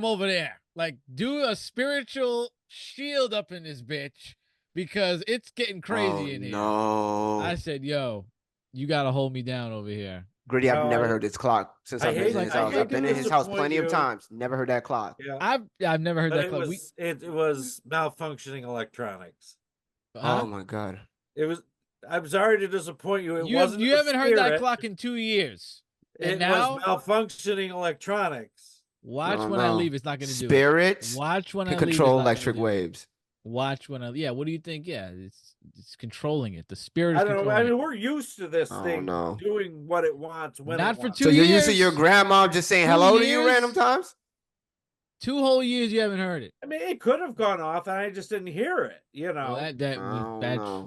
over there. Like, do a spiritual shield up in this bitch because it's getting crazy in here. No. I said, yo, you got to hold me down over here. Gritty, I've No, never I- heard this clock since I I've been hate- in his I house. hate I've been to in his house disappoint plenty of you. times. Never heard that clock. Yeah. I've never heard But that it club. was malfunctioning electronics. Oh my God. I'm sorry to disappoint you. It wasn't You a haven't heard that spirit. clock in 2 years. And It now, was malfunctioning electronics. watch Oh, when I no. leave. It's not going to do it. Spirits Watch when can I leave. control It's not electric gonna do it. waves. Watch when I. Yeah. What do you think? Yeah, it's controlling it. The spirit is I don't know. I controlling mean, it. we're used to this Oh, thing no. doing what it wants when Not it for wants. 2 So you're used to your years. grandma just saying 2 hello to you years? random times? 2 whole years you haven't heard it. I mean, it could have gone off, and I just didn't hear it. You know. Well, Oh, that's no.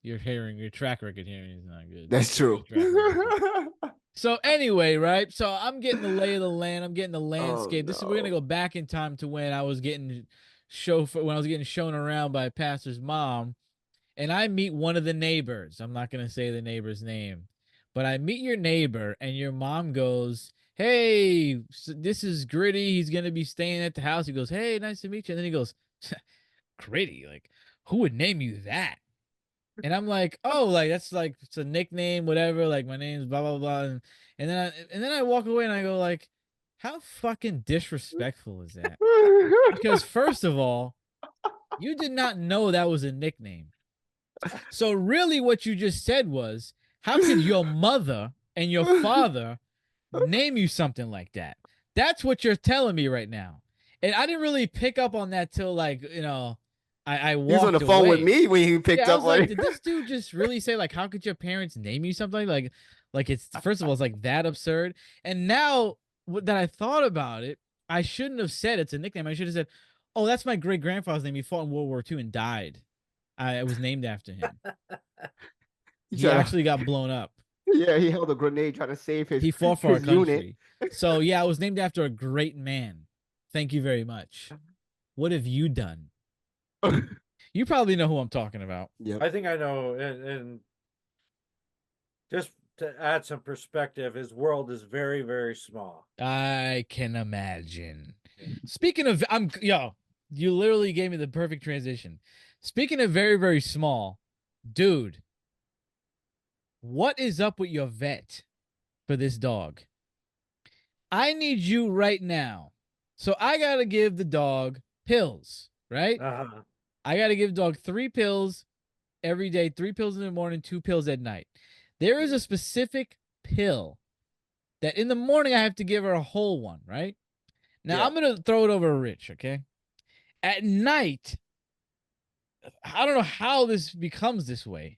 your hearing, your track record hearing is not good. That's true. Your track record. So anyway, right? So I'm getting the lay of the land. I'm getting the landscape. This is we're gonna no. go back in time to when I was getting shown around by Pastor's mom, and I meet one of the neighbors. I'm not gonna say the neighbor's name, but I meet your neighbor, and your mom goes, "Hey, this is Gritty. He's gonna be staying at the house." He goes, "Hey, nice to meet you." And then he goes, "Gritty? Like, who would name you that?" And I'm like, oh, like that's like it's a nickname, whatever. Like my name's blah blah blah, and then I walk away and I go like, how fucking disrespectful is that? Because first of all, you did not know that was a nickname. So really, what you just said was, how could your mother and your father name you something like that? That's what you're telling me right now. And I didn't really pick up on that till like I He was on the walked phone with away. me when he picked Yeah, I up was like, on did this dude just really say like, how could your parents name you something like it's first of all, it's like that absurd. And now that I thought about it, I shouldn't have said it's a nickname. I should have said, oh, that's my great grandfather's name. He fought in World War II and died. I was named after him. He He tried to, actually got blown up. yeah, he held a grenade trying to save He fought for our his unit. country. So yeah, I was named after a great man. Thank you very much. What have you done? You probably know who I'm talking about. Yep. I think I know, and just to add some perspective, his world is very, very small. I can imagine. Speaking of, you literally gave me the perfect transition. Speaking of very, very small, dude, what is up with your vet for this dog? I need you right now. So I got to give the dog pills, right? Uh-huh. I got to give the dog 3 pills every day, 3 pills in the morning, 2 pills at night. There is a specific pill that in the morning I have to give her a whole one, right? Now Yeah. I'm going to throw it over to Rich, okay? At night, I don't know how this becomes this way.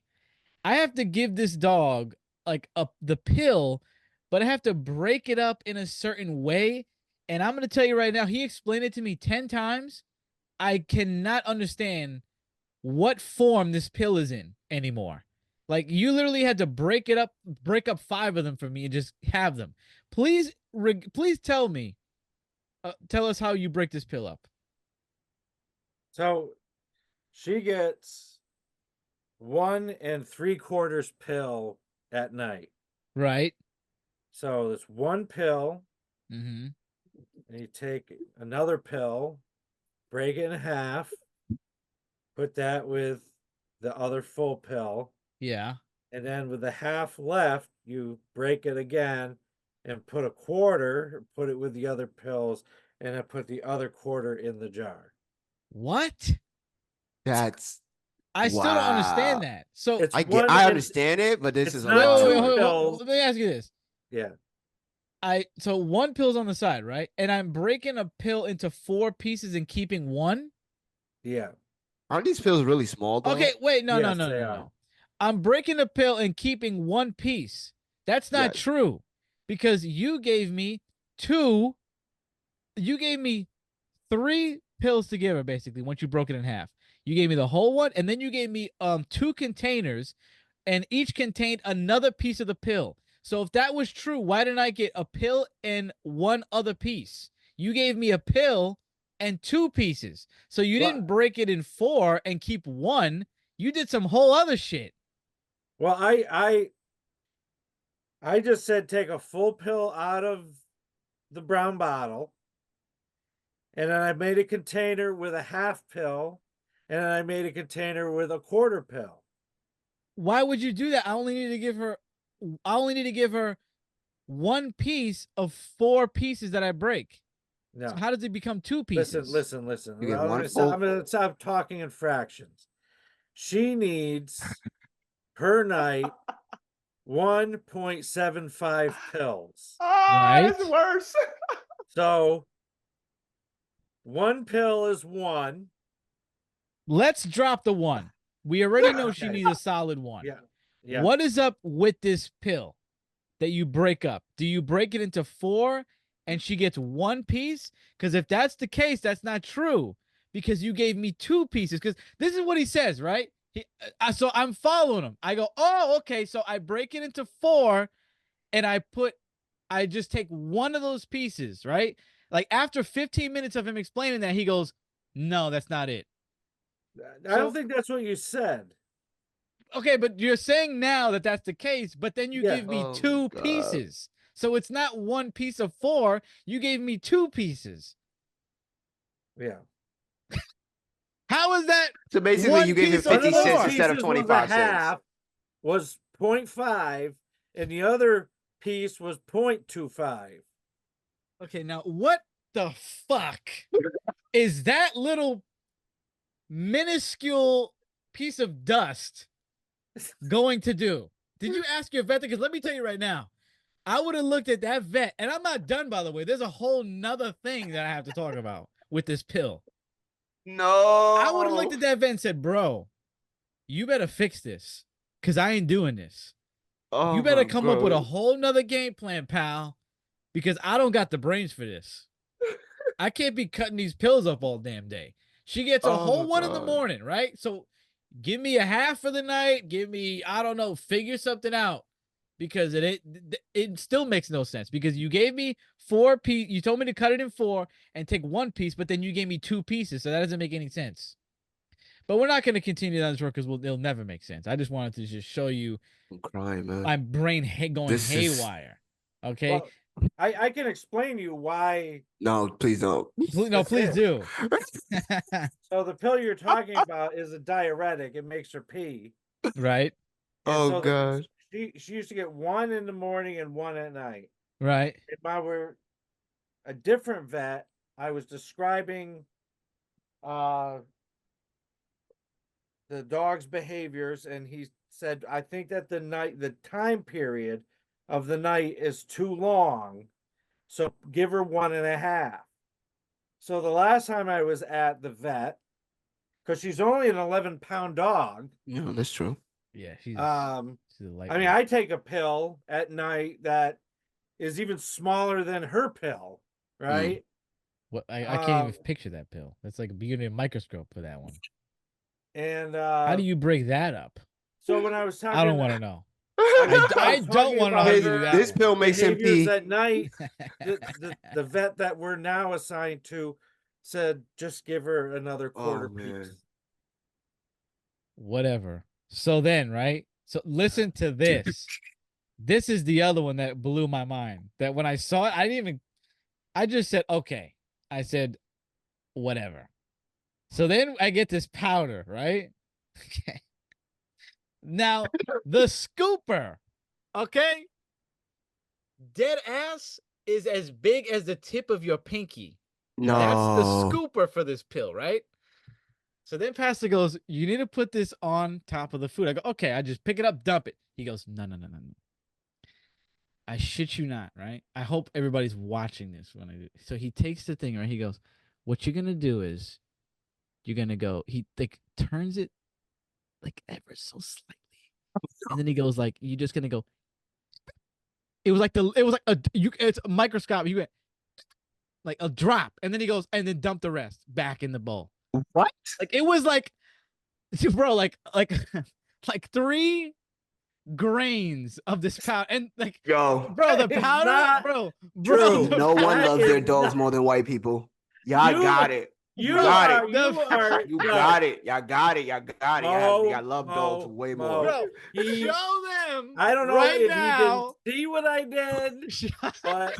I have to give this dog like the pill, but I have to break it up in a certain way. And I'm going to tell you right now, he explained it to me 10 times. I cannot understand what form this pill is in anymore. Like you literally had to break up 5 of them for me and just have them. Please tell me, tell us how you break this pill up. So she gets 1 3/4 pill at night. Right. So it's 1 pill, Mm-hmm. and you take another pill, break it in half, put that with the other full pill, Yeah. and then with the half left, you break it again and put a quarter, put it with the other pills, and then put the other quarter in the jar. What? That's I still don't understand wow. that. So It's I one. understand it, but this it's is a not wait, lot. two hold on. pills. Let me ask you this. Yeah. So 1 pill's on the side, right? And I'm breaking a pill into 4 pieces and keeping 1. Yeah. Aren't these pills really small though? Okay, wait, no. Yes, they are. I'm breaking a pill and keeping 1 piece. That's not Yes. true, because you gave me 2. You gave me 3 pills to give her basically once you broke it in half. You gave me the whole one, and then you gave me 2 containers, and each contained another piece of the pill. So if that was true, why didn't I get a pill and 1 other piece? You gave me a pill and 2 pieces. So you Well- didn't break it in 4 and keep 1. You did some whole other shit. Well, I just said take a full pill out of the brown bottle, and then I made a container with a half pill, and then I made a container with a quarter pill. Why would you do that? I only need to give her 1 piece of 4 pieces that I break. No. So how does it become 2 pieces? Listen. You get I'm one gonna full- I'm gonna stop talking in fractions. She needs per night 1.75 pills. Right? That's worse. So 1 pill is 1. Let's drop the 1. We already know she Okay. needs a solid 1. Yeah. Yeah. What is up with this pill that you break up? Do you break it into 4 and she gets 1 piece? Because if that's the case, that's not true. Because you gave me 2 pieces. Because this is what he says, right? So I'm following him. I go, oh, okay. So I break it into 4, and I just take 1 of those pieces, right? Like after 15 minutes of him explaining that, he goes, no, that's not it. I don't think that's what you said. Okay, but you're saying now that that's the case, but then you Yeah. give me Oh, 2 God. pieces. So it's not 1 piece of 4. You gave me 2 pieces. Yeah. How is that? So basically, One you gave him piece of 50 more. cents instead of Pieces was a 25 cents. half, was 0.5, and the other piece was 0.25. Okay, now what the fuck is that little minuscule piece of dust going to do? Did you ask your vet? Because let me tell you right now, I would have looked at that vet, and I'm not done, by the way. There's a whole nother thing that I have to talk about with this pill. No. I would have looked at that vet and said, bro, you better fix this, because I ain't doing this. Oh You better my come up with a God. whole nother game plan, pal, because I don't got the brains for this. I can't be cutting these pills up all damn day. She gets a Oh whole my one in the God. morning, right? So give me a half for the night. Give me, I don't know, figure something out, because it still makes no sense, because you gave me 4 pieces. You told me to cut it in 4 and take 1 piece, but then you gave me 2 pieces. So that doesn't make any sense. But we're not going to continue down this road because it'll never make sense. I just wanted to just show you I'm crying, man. my brain going This is- haywire. Okay. Well, I can explain to you why. No, please don't. No, please do. So the pill you're talking about is a diuretic. It makes her pee. Right. And Oh so God. she used to get 1 in the morning and 1 at night. Right. If I were a different vet, I was describing the dog's behaviors, and he said, I think that the time period of the night is too long, so give her 1.5. So the last time I was at the vet, because she's only an 11-pound dog. Yeah, that's true. Yeah. She's I mean, I take a pill at night that is even smaller than her pill, right? What I can't even picture that pill. That's like you need a microscope for that one. And How do you break that up? so when I was talking, I don't want to know. I I was don't talking want to know how about you do her that. This one. pill makes him behaviors pee. at night, the vet that we're now assigned to said, just give her another quarter man. piece. Whatever. So then, right? So listen to this. This is the other one that blew my mind. That when I saw it, I just said, okay. I said, whatever. So then I get this powder, right? Okay. Now, the scooper, okay? Dead ass is as big as the tip of your pinky. No. That's the scooper for this pill, right? So then Pastor goes, you need to put this on top of the food. I go, okay, I just pick it up, dump it. He goes, no. I shit you not, right? I hope everybody's watching this when I do. So he takes the thing, right? He goes, what you're going to do is you're going to go, he like turns it like ever so slightly. And then he goes like, you're just going to go. It was like it's a microscope. You went like a drop. And then he goes, and then dump the rest back in the bowl. What? Like it was like, bro, like 3 grains of this powder, and like, Yo. bro, the That is powder, not bro, true. the No one That loves their is dogs not- more than white people. Y'all You- got it. You got are, it. you are, You no, got it. Y'all got it. Y'all got it. I love dogs Mo, way Mo. more. bro. He- Show them. I don't know right if now. he didn't see what I did, but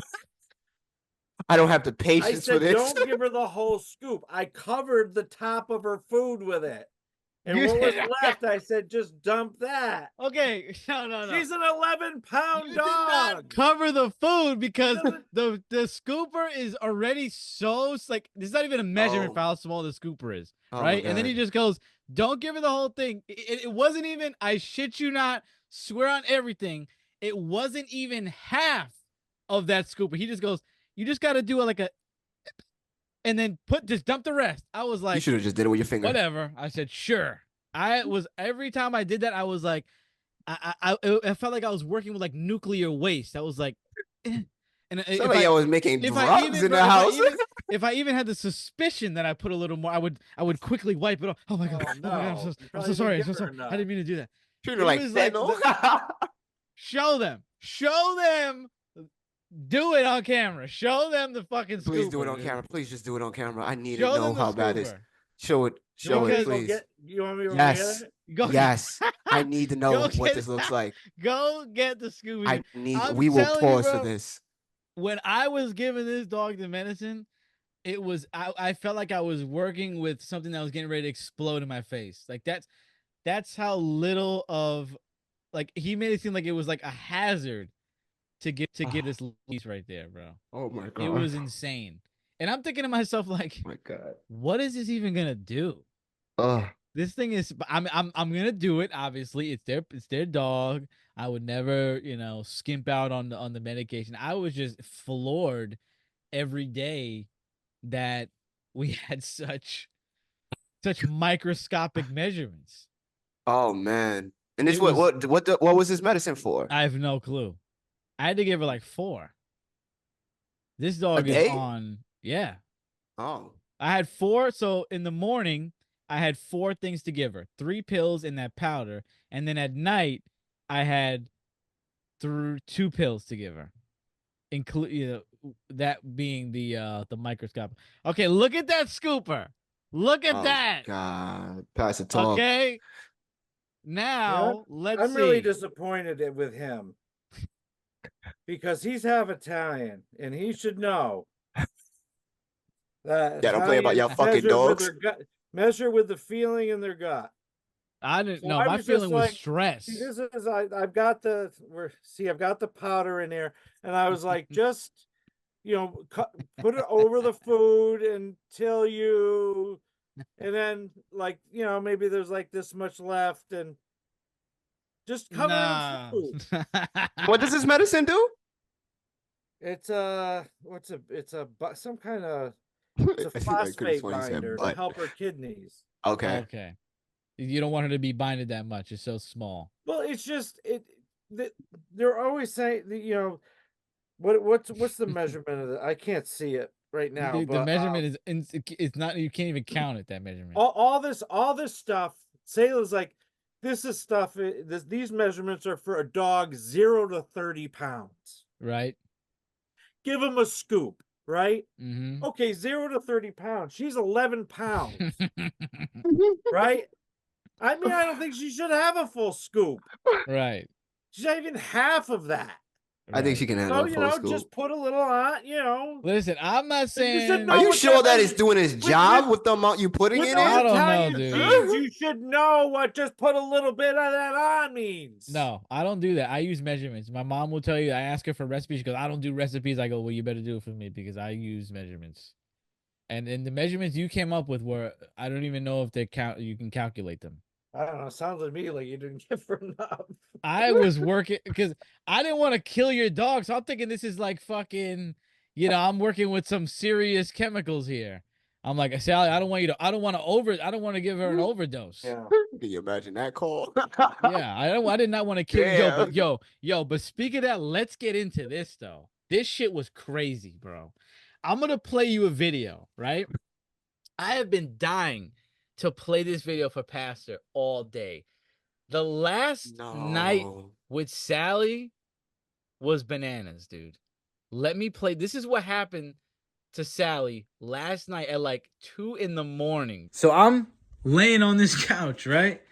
I don't have the I patience for said, this. don't give her the whole scoop. I covered the top of her food with it. And You what was did- left, I said, just dump that. Okay, no. She's an 11-pound You did not dog. cover the food because Doesn't- the scooper is already so like there's not even a measurement for Oh. how small the scooper is, Oh my right? And then he God. just goes, "Don't give her the whole thing." It wasn't even. I shit you not. Swear on everything. It wasn't even half of that scooper. He just goes, "You just got to do it like a," and then just dump the rest. I was You like, should have just did it with your finger. whatever. I said, sure. Every time I did that, I was like, I felt like I was working with like nuclear waste. I was like, eh. And if Sound like I was making if drugs I even, in bro, the if house. if I even had the suspicion that I put a little more, I would quickly wipe it off. Oh my god, Oh, oh my god, no. I'm so You probably didn't sorry, I'm give so her sorry. enough. I didn't mean to do that. Should've It like was like fennel. Show them, do it on camera. Show them the fucking. Please do it scooper, on dude. camera. Please just do it on camera. I need Show to know them the how bad it is. scooper. Show it. Show Because- it, Go please. you want me to Yes. get it? Go, Yes. I need to know Go what get this it. looks like. Go get the Scooby. I need. I'm We will telling you, pause for bro. this. When I was giving this dog the medicine, it was I felt like I was working with something that was getting ready to explode in my face. Like that's how little of like he made it seem like it was like a hazard to get this lease right there, bro. Oh my It god. was insane. And I'm thinking to myself like, Oh my god. what is this even gonna do? Oh, This thing is I'm gonna do it. Obviously, it's their dog. I would never, skimp out on the medication. I was just floored every day that we had such microscopic measurements. oh man. And this It was what was this medicine for? I have no clue. I had to give her like 4. This A dog is day? on, yeah. Oh. I had 4. So in the morning, I had 4 things to give her, 3 pills in that powder, and then at night, I had through 2 pills to give her, include that being the microscope. Okay, look at that scooper. Look at Oh that. god. Pass the talk. Okay. Yeah, Now let's I'm see. really disappointed with him because he's half Italian and he should know that Yeah, don't play about Italians y'all fucking measure with dogs. their gut, measure with the feeling in their gut. I didn't So know. I My was just feeling was like, stress. See, this is I've got I've got the powder in there, and I was like, just put it over the food until you, and then like maybe there's like this much left, and just cover it Nah. in food. What does this medicine do? It's some kind of it's a I think I could've phosphate sworn you said binder to butt. help her kidneys. Okay. Okay. You don't want her to be binded that much. It's so small. Well, it's just they're always saying what's the measurement of it? I can't see it right now, The but measurement it's not, you can't even count it, that measurement. all this stuff. Sailor's like, this is stuff. These measurements are for a dog 0 to 30 pounds. Right? Give him a scoop, right? Mm-hmm. Okay, 0 to 30 pounds. She's 11 pounds, right? I mean, I don't think she should have a full scoop. Right. She's not even half of that. I think she can handle So, a full scoop. just put a little on, Listen, I'm not saying. know Are you what sure that that is. it's doing its With job the- with the amount you putting With in those I it? don't know, Italian dude. genes, you should know what just put a little bit of that on means. No, I don't do that. I use measurements. My mom will tell you. I ask her for recipes. She goes, "I don't do recipes." I go, "Well, you better do it for me because I use measurements." And the measurements you came up with were, I don't even know if they count. You can calculate them. I don't know. Sounds to me like you didn't give her enough. I was working because I didn't want to kill your dog, so I'm thinking this is like fucking. I'm working with some serious chemicals here. I'm like, Sally, I don't want to give her an overdose. Yeah. Can you imagine that call? Yeah, I did not want to kill Damn. but speaking of that, let's get into this though. This shit was crazy, bro. I'm gonna play you a video, right? I have been dying to play this video for Pastor all day. The last night No. with Sally was bananas, dude. Let me play. This is what happened to Sally last night at like 2 a.m. So I'm laying on this couch, right?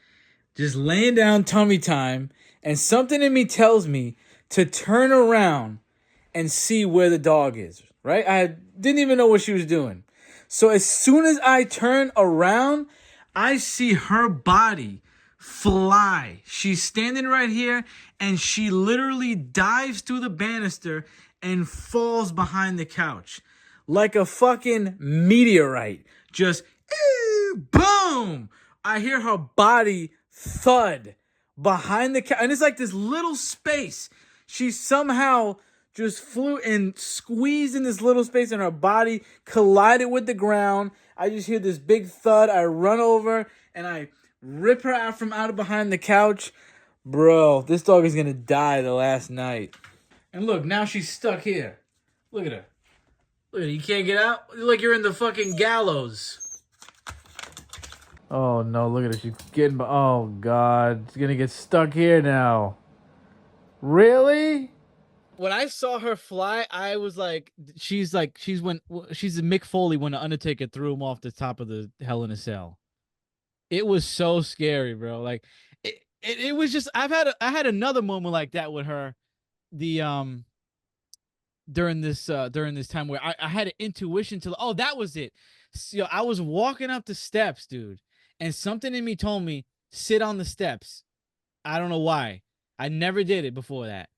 Just laying down tummy time, and something in me tells me to turn around and see where the dog is, right? I didn't even know what she was doing. So as soon as I turn around, I see her body fly. She's standing right here, and she literally dives through the banister and falls behind the couch like a fucking meteorite. Just boom! I hear her body thud behind the couch, and it's like this little space. She somehow just flew and squeezed in this little space, and her body collided with the ground. I just hear this big thud. I run over and I rip her out from out of behind the couch. Bro, this dog is gonna die the last night. And look, now she's stuck here. Look at her. Look at her. You can't get out? Look like you're in the fucking gallows. Oh no, look at her. She's getting. Oh god. She's gonna get stuck here now. Really? When I saw her fly, I was like, she's the Mick Foley when the Undertaker threw him off the top of the Hell in a Cell. It was so scary, bro. Like it was just I had another moment like that with her. during this time where I had an intuition to, oh, that was it. So, I was walking up the steps, dude, and something in me told me sit on the steps. I don't know why. I never did it before that.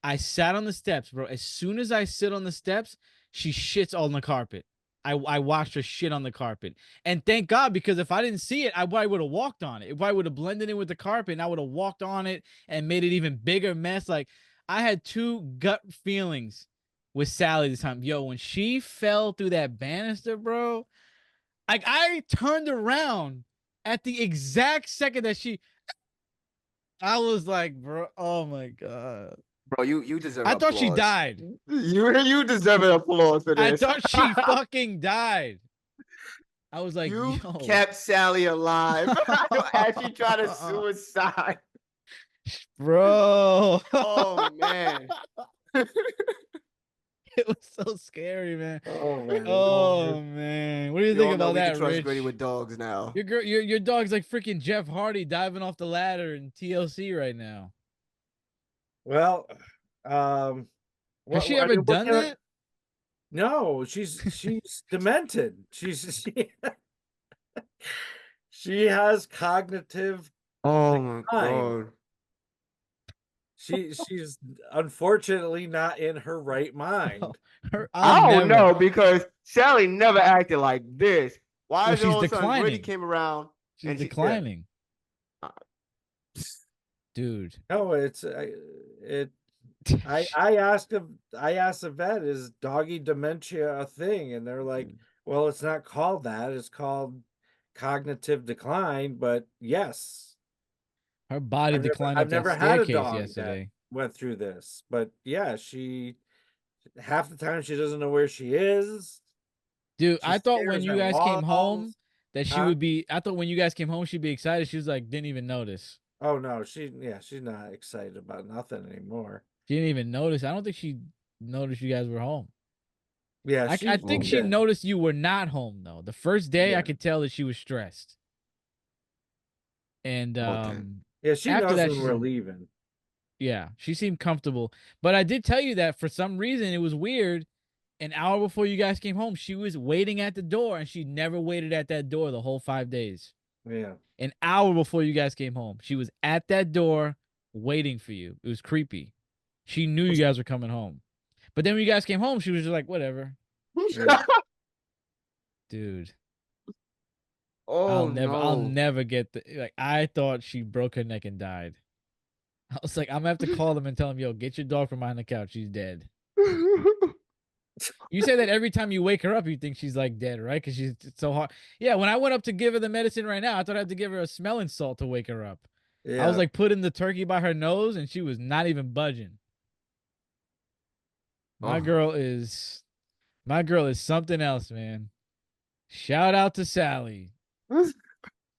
I sat on the steps, bro. As soon as I sit on the steps, she shits on the carpet. I watched her shit on the carpet. And thank God, because if I didn't see it, I probably would have walked on it. If I would have blended in with the carpet, and I would have walked on it and made it even bigger mess. Like, I had two gut feelings with Sally this time. Yo, when she fell through that banister, bro, like I turned around at the exact second that I was like, bro, oh my God. Bro, you deserve I thought she applause. died. You deserve an applause for I this. thought she fucking died. I was like, You yo. kept Sally alive as she tried to suicide. Bro. Oh man. It was so scary, man. Oh man. Oh man. What do you We think all know about we can that, trust Rich? Gritty with dogs now. Your dog's like freaking Jeff Hardy diving off the ladder in TLC right now. Well, Has she ever done that? No, she's demented. She has cognitive Oh my decline. god. She's unfortunately not in her right mind. I don't know because Sally never acted like this. Why Well, is it all of she's a sudden Gritty declining. came around She's and declining. Dude. No, I asked the vet, is doggy dementia a thing? And they're like, well, it's not called that. It's called cognitive decline, but yes. Her body declined I've up that never had a staircase dog yesterday. that went through this, but yeah, half the time she doesn't know where she is. Dude, She I thought when stares you at guys came home walls. that she Huh? would be, I thought when you guys came home, she'd be excited. She was like, didn't even notice. Oh no, she's not excited about nothing anymore. She didn't even notice. I don't think she noticed you guys were home. Yeah, I think she noticed you were not home though. The first day I could tell that she was stressed. And yeah, she after knows that, when we're leaving. Yeah, she seemed comfortable. But I did tell you that for some reason it was weird. An hour before you guys came home, she was waiting at the door, and she never waited at that door the whole 5 days. Yeah. An hour before you guys came home, she was at that door waiting for you. It was creepy. She knew you guys were coming home. But then when you guys came home, she was just like, whatever. Yeah. Dude. Oh I'll never get I thought she broke her neck and died. I was like, I'm gonna have to call them and tell them, yo, get your dog from behind the couch. She's dead. You say that every time you wake her up, you think she's like dead, right? Because she's so hard. Yeah, when I went up to give her the medicine right now, I thought I had to give her a smelling salt to wake her up. Yeah. I was like putting the turkey by her nose, and she was not even budging. My girl is something else, man. Shout out to Sally.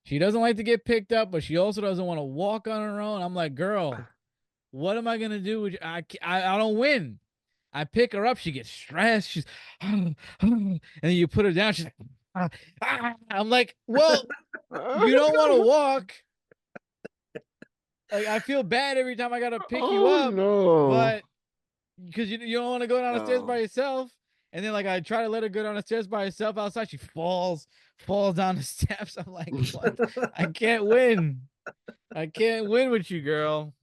She doesn't like to get picked up, but she also doesn't want to walk on her own. I'm like, girl, what am I gonna do with you? I don't win. I pick her up, she gets stressed. She's and then you put her down. She's like, I'm like, well, you don't want to walk. Like, I feel bad every time I gotta pick you up, but because you don't want to go down the stairs by yourself. And then like I try to let her go down the stairs by herself outside, she falls down the steps. I'm like, what? I can't win. I can't win with you, girl.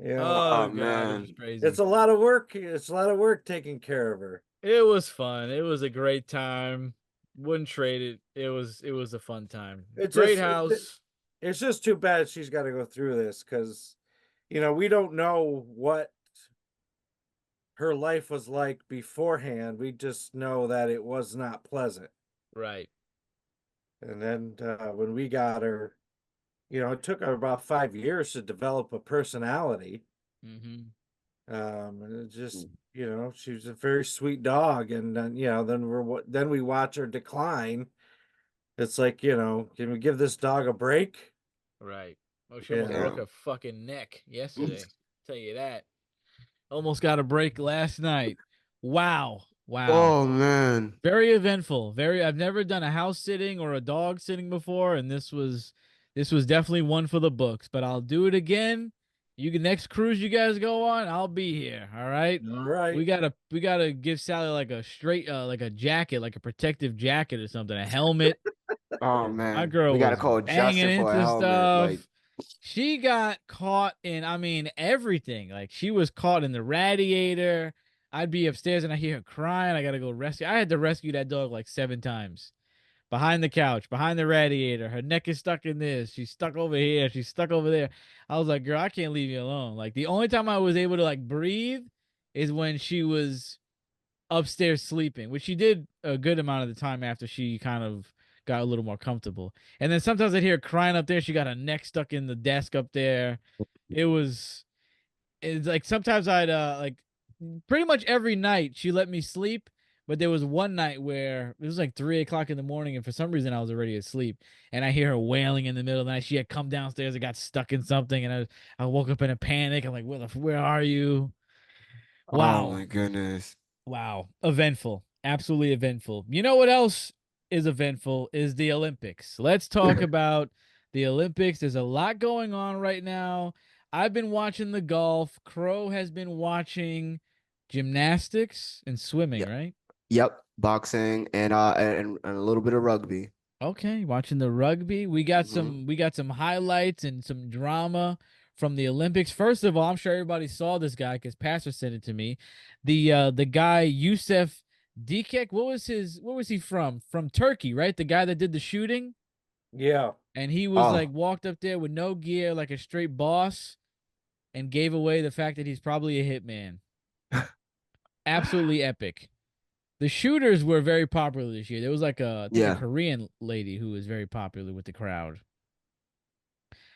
Yeah. Oh man. God, it was crazy. It's a lot of work. It's a lot of work taking care of her. It was fun. It was a great time. Wouldn't trade it. It was a fun time. It's Great just- house. It's just too bad she's got to go through this because, we don't know what her life was like beforehand. We just know that it was not pleasant. Right. And then when we got her, it took her about 5 years to develop a personality. Mm-hmm. And it just, she was a very sweet dog. And then, then we watch her decline. It's like, can we give this dog a break? Right. Oh, she almost broke her fucking neck yesterday. Tell you that. Almost got a break last night. Wow. Oh man. Very eventful. I've never done a house sitting or a dog sitting before, and this was definitely one for the books, but I'll do it again. next cruise you guys go on, I'll be here. All right. All right. We gotta give Sally like a straight like a jacket, like a protective jacket or something, a helmet. Oh My man, girl we gotta was call banging Justin for a into helmet. Like, stuff. She got caught in, I mean, everything. Like she was caught in the radiator. I'd be upstairs and I hear her crying. I gotta go rescue. I had to rescue that dog like 7 times. Behind the couch, behind the radiator. Her neck is stuck in this. She's stuck over here. She's stuck over there. I was like, girl, I can't leave you alone. Like the only time I was able to like breathe is when she was upstairs sleeping, which she did a good amount of the time after she kind of got a little more comfortable. And then sometimes I'd hear her crying up there. She got her neck stuck in the desk up there. It's like sometimes I'd like pretty much every night she let me sleep, but there was one night where it was like 3 o'clock in the morning, and for some reason I was already asleep, and I hear her wailing in the middle of the night. She had come downstairs and got stuck in something, and I woke up in a panic. I'm like, where are you? oh Wow. my goodness. Wow. Eventful. Absolutely eventful. You know what else is eventful is the Olympics. Let's talk about the Olympics. There's a lot going on right now. I've been watching the golf. Crow has been watching gymnastics and swimming, Yep. right? Yep. Boxing and and a little bit of rugby. Okay, watching the rugby. We got Mhm. some highlights and some drama from the Olympics. First of all, I'm sure everybody saw this guy because Pastor sent it to me. The guy Yusuf Dikek, what was he from? From Turkey, right? The guy that did the shooting. Yeah. And he was like Oh, walked up there with no gear, like a straight boss, and gave away the fact that he's probably a hitman. Absolutely epic. The shooters were very popular this year. There was like I think a yeah. Korean lady who was very popular with the crowd.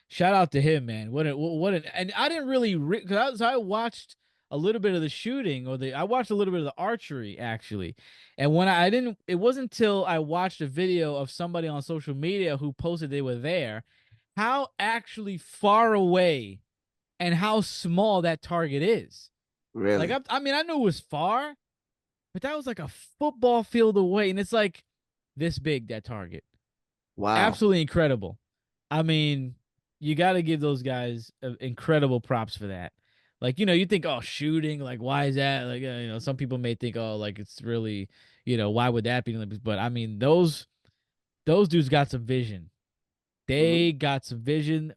Shout out to him, man. And I didn't really because I watched a little bit of the shooting I watched a little bit of the archery actually, and when I didn't, it wasn't until I watched a video of somebody on social media who posted they were there, how actually far away and how small that target is. Like Really. I mean I knew it was far, but that was like a football field away, and it's like this big that target. Wow. Absolutely incredible. I mean, you got to give those guys incredible props for that. Like, you think, oh, shooting, like, why is that? Like, some people may think, oh, like, it's really, why would that be in the Olympics? But I mean, those dudes got some vision. Mhm. They got some vision.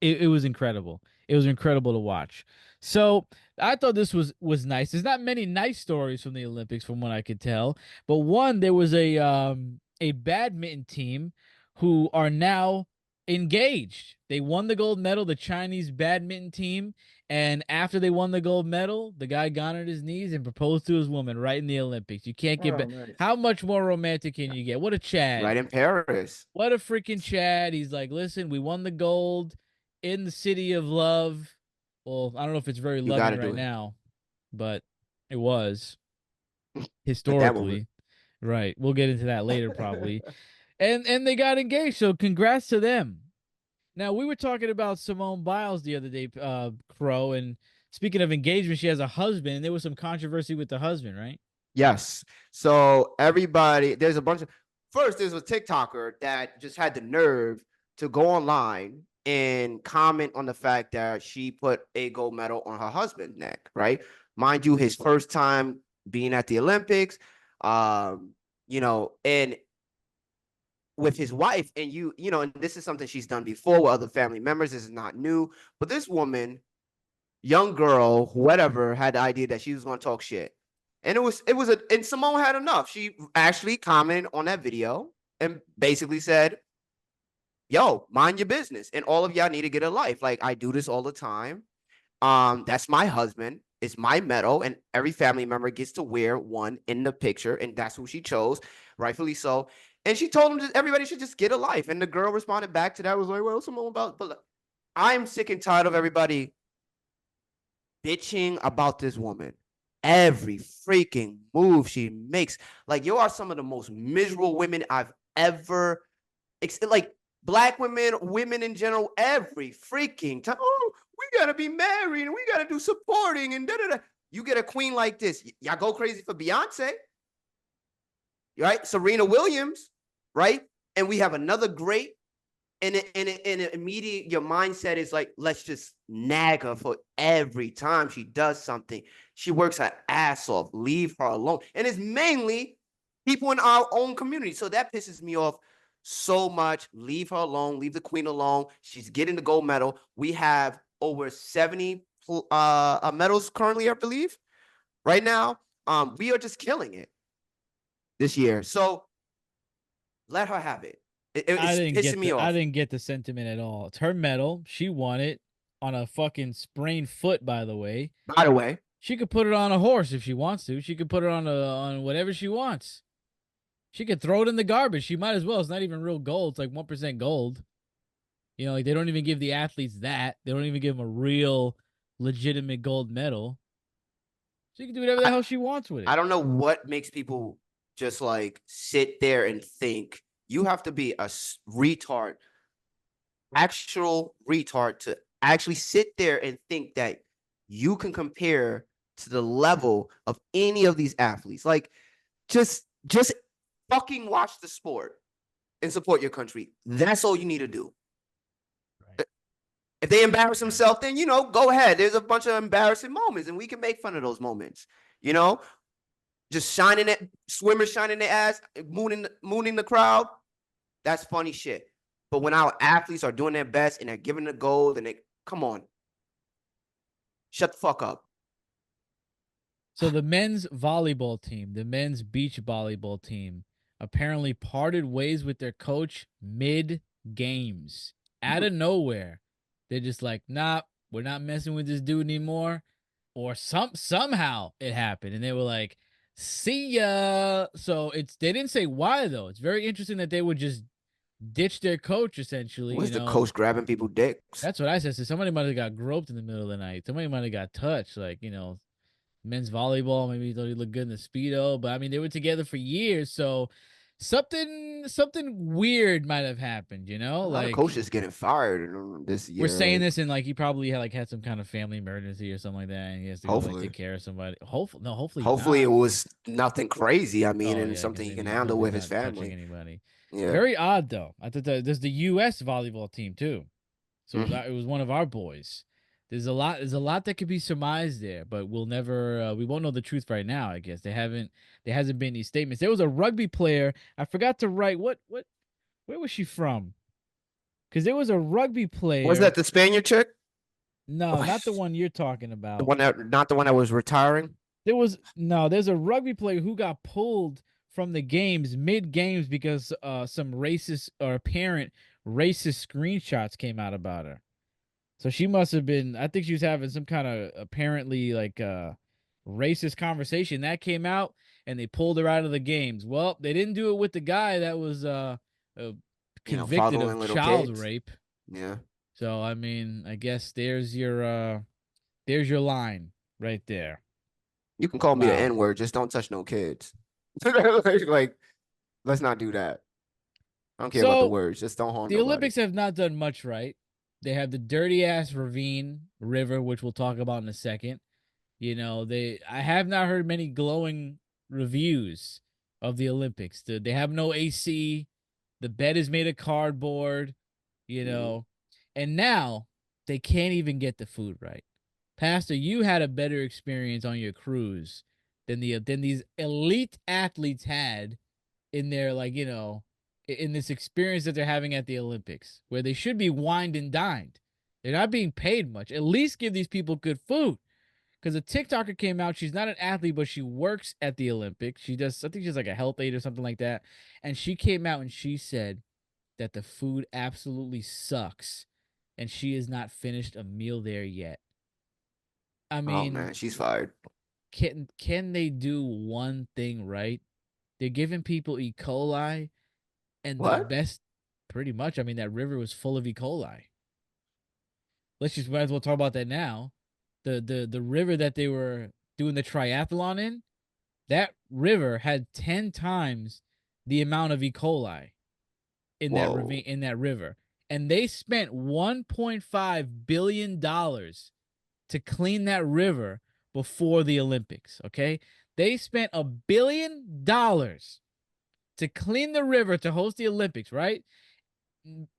It was incredible. It was incredible to watch. So I thought this was nice. There's not many nice stories from the Olympics, from what I could tell, but one there was a badminton team who are now engaged. They won the gold medal, the Chinese badminton team, and after they won the gold medal, the guy got on his knees and proposed to his woman right in the Olympics. You can't get Oh, back. nice. How much more romantic can you get? What a Chad. Right in Paris. What a freaking Chad. He's like, listen, we won the gold in the city of love. Well, I don't know if it's very You got loving to right do it now, but it was at that moment. historically. Right. We'll get into that later probably. And they got engaged, so congrats to them. Now, we were talking about Simone Biles the other day, Crow, and speaking of engagement, she has a husband, and there was some controversy with the husband, right? Yes. So everybody, there's a bunch of first, there's a TikToker that just had the nerve to go online and comment on the fact that she put a gold medal on her husband's neck, right? Mind you, his first time being at the Olympics, and with his wife, and and this is something she's done before with other family members. This is not new, but this woman, young girl, whatever, had the idea that she was going to talk shit. And and Simone had enough. She actually commented on that video and basically said, yo, mind your business. And all of y'all need to get a life. Like, I do this all the time. That's my husband. It's my medal, and every family member gets to wear one in the picture, and that's who she chose, rightfully so. And she told him that everybody should just get a life. And the girl responded back to that, was like, well, Simone about, but I'm sick and tired of everybody bitching about this woman. Every freaking move she makes. Like, you are some of the most miserable women I've ever, like, black women, women in general, every freaking time. Oh, we gotta be married and we gotta do supporting and da da da. You get a queen like this, y'all go crazy for Beyonce, right? Serena Williams, right? And we have another great and immediate your mindset is like, let's just nag her for every time she does something. She works her ass off. Leave her alone. And it's mainly people in our own community. So that pisses me off so much. Leave her alone. Leave the queen alone. She's getting the gold medal. We have over 70 medals currently, I believe, right now. We are just killing it this year. So let her have it. I It's didn't pissing get me the I off. didn't get the sentiment at all. It's her medal. She won it on a fucking sprained foot, by the way. By the way, She could put it on a horse if she wants to. She could put it on whatever she wants. She could throw it in the garbage. She might as well. It's not even real gold. It's like 1% gold. You know, like they don't even give the athletes that. They don't even give them a real legitimate gold medal. She can do whatever the hell she wants with it. I don't know what makes people just like sit there and think. You have to be a retard, actual retard, to actually sit there and think that you can compare to the level of any of these athletes. Like, just fucking watch the sport and support your country. That's all you need to do. Right. If they embarrass themselves, then, you know, go ahead. There's a bunch of embarrassing moments, and we can make fun of those moments. You know, just shining it, swimmers shining their ass, mooning the crowd. That's funny shit. But when our athletes are doing their best and they're giving the gold, and they come on, shut the fuck up. So the men's volleyball team, the men's beach volleyball team, apparently parted ways with their coach mid-games. Out of nowhere. They're just like, nah, we're not messing with this dude anymore. Or somehow it happened. And they were like, see ya. So they didn't say why, though. It's very interesting that they would just ditch their coach, essentially. Was the coach grabbing people dicks? That's what I said. So somebody might have got groped in the middle of the night. Somebody might have got touched. Like, you know, men's volleyball, maybe he thought he looked good in the Speedo. But I mean, they were together for years. So something weird might have happened, you know? A lot of Like, coaches getting fired this year. we're saying this and like he probably had some kind of family emergency or something like that, and he has to go like Hopefully. take care of somebody. Hopefully Hopefully not. it was nothing crazy. I mean, Oh, and yeah, 'cause something he then can he's handle hopefully with his not touching family. anybody. Yeah. Very odd though. I thought there's the U.S. volleyball team too, so it was one of our boys. There's a lot that could be surmised there, but we won't know the truth right now. I guess there hasn't been any statements. There was a rugby player. I forgot to write where was she from? Because there was a rugby player. Was that the Spaniard chick? No, not the one you're talking about. Not the one that was retiring. There's a rugby player who got pulled from the games mid-games because some racist or apparent racist screenshots came out about her. So she must have been, I think she was having some kind of apparently like racist conversation that came out, and they pulled her out of the games. Well, they didn't do it with the guy that was convicted fondling of little child kids. rape. Yeah. So I mean, I guess there's your line right there. You can call me the Wow. N-word, just don't touch no kids. Like, let's not do that. I don't care about the So, words. Just don't harm The nobody. Olympics have not done much right. They have the dirty ass river, which we'll talk about in a second. You know, I have not heard many glowing reviews of the Olympics. They have no AC. The bed is made of cardboard, you know. And now they can't even get the food right. Pastor, you had a better experience on your cruise than these elite athletes had in their, like, you know, in this experience that they're having at the Olympics, where they should be wined and dined. They're not being paid much. At least give these people good food. Because a TikToker came out. She's not an athlete, but she works at the Olympics. She does, I think she's like a health aide or something like that. And she came out and she said that the food absolutely sucks. And she has not finished a meal there yet. I mean, oh man, she's fired. Can they do one thing right? They're giving people E. coli, and the What? best, pretty much. I mean, that river was full of E. coli. Might as well talk about that now. The river that they were doing the triathlon in, that river had 10 times the amount of E. coli in that river, and they spent $1.5 billion to clean that river before the Olympics. Okay, they spent $1 billion to clean the river to host the Olympics, right?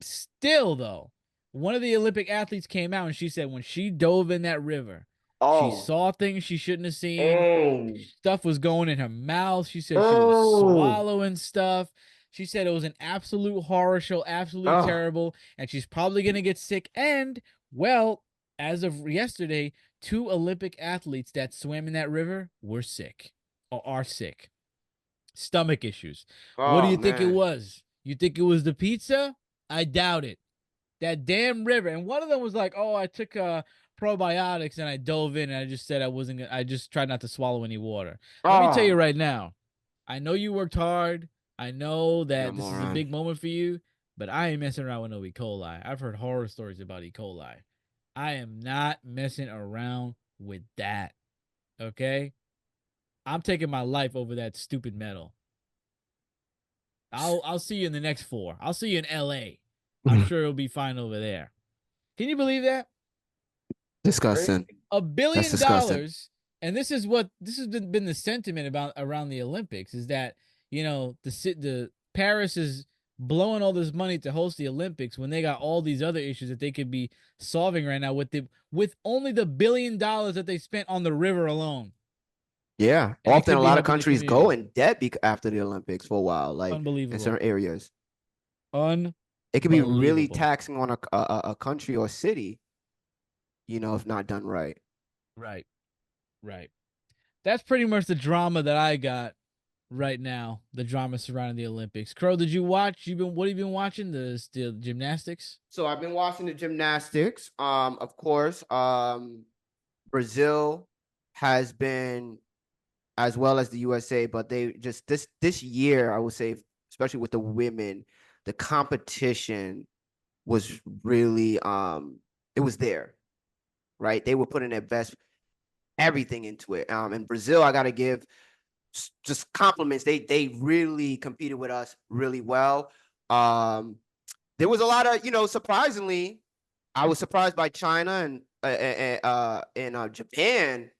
Still, though, one of the Olympic athletes came out and she said when she dove in that river, she Oh, saw things she shouldn't have seen. oh, Stuff was going in her mouth. She said she was oh, swallowing stuff. She said it was an absolute horror show, absolutely oh. terrible, and she's probably going to get sick. And, well, as of yesterday, 2 Olympic athletes that swam in that river were sick or are sick. Stomach issues. What do Oh you think it man. was? You think it was the pizza? I doubt it. That damn river. And one of them was like, "Oh, I took probiotics and I dove in and I just said I wasn't gonna, I just tried not to swallow any water." Let me tell you Oh, right now. I know you worked hard. I know you're a that this is a moron. big moment for you, but I ain't messing around with no E. coli. I've heard horror stories about E. coli. I am not messing around with that. Okay? I'm taking my life over that stupid medal. I'll see you in the next 4. I'll see you in LA. I'm sure it'll be fine over there. Can you believe that? Disgusting. $1 billion, disgusting. and this has been the sentiment about around the Olympics is that the Paris is blowing all this money to host the Olympics when they got all these other issues that they could be solving right now with only the $1 billion that they spent on the river alone. Yeah. And it Often could a be lot of helping the countries go community. in debt after the Olympics for a while, like in Unbelievable. certain areas. Unbelievable. It can be really taxing on a country or city, if not done right. Right. Right. That's pretty much the drama that I got right now. The drama surrounding the Olympics. Crow, did you watch? What have you been watching? The gymnastics? So I've been watching the gymnastics. Of course, Brazil has been as well as the USA, but they just this year, I would say, especially with the women, the competition was really it was there, right? They were putting their best everything into it. In Brazil, I gotta give just compliments. They really competed with us really well. There was a lot of, surprisingly, I was surprised by China and Japan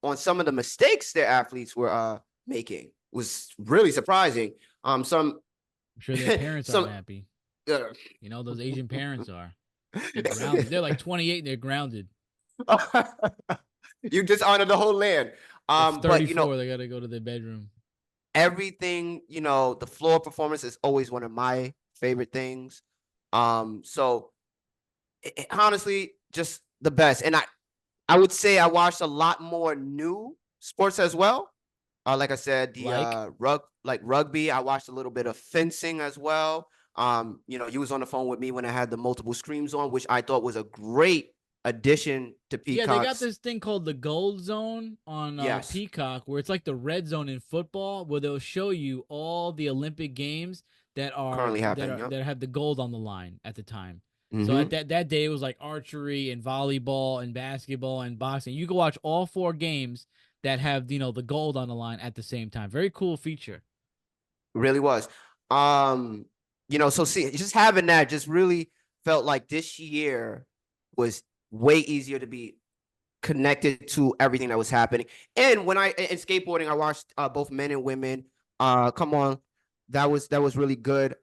on some of the mistakes their athletes were making. It was really surprising. Some I'm sure their parents aren't some happy. uh, Those Asian parents are. They're grounded. They're like 28 and they're grounded. you dishonored the whole land. At But 34, they got to go to their bedroom. everything, the floor performance is always one of my favorite things. So honestly, just the best. And I would say I watched a lot more new sports as well. Like I said, the rugby. I watched a little bit of fencing as well. You was on the phone with me when I had the multiple screens on, which I thought was a great addition to Peacock's. Yeah, they got this thing called the Gold Zone on Yes. Peacock, where it's like the red zone in football, where they'll show you all the Olympic games that are Currently happening, yep. that have the gold on the line at the time. So Mhm. at that day, it was like archery and volleyball and basketball and boxing. You can watch all 4 games that have the gold on the line at the same time. Very cool feature. Really was. So see, just having that just really felt like this year was way easier to be connected to everything that was happening. And when in skateboarding, I watched both men and women. Come on, that was really good.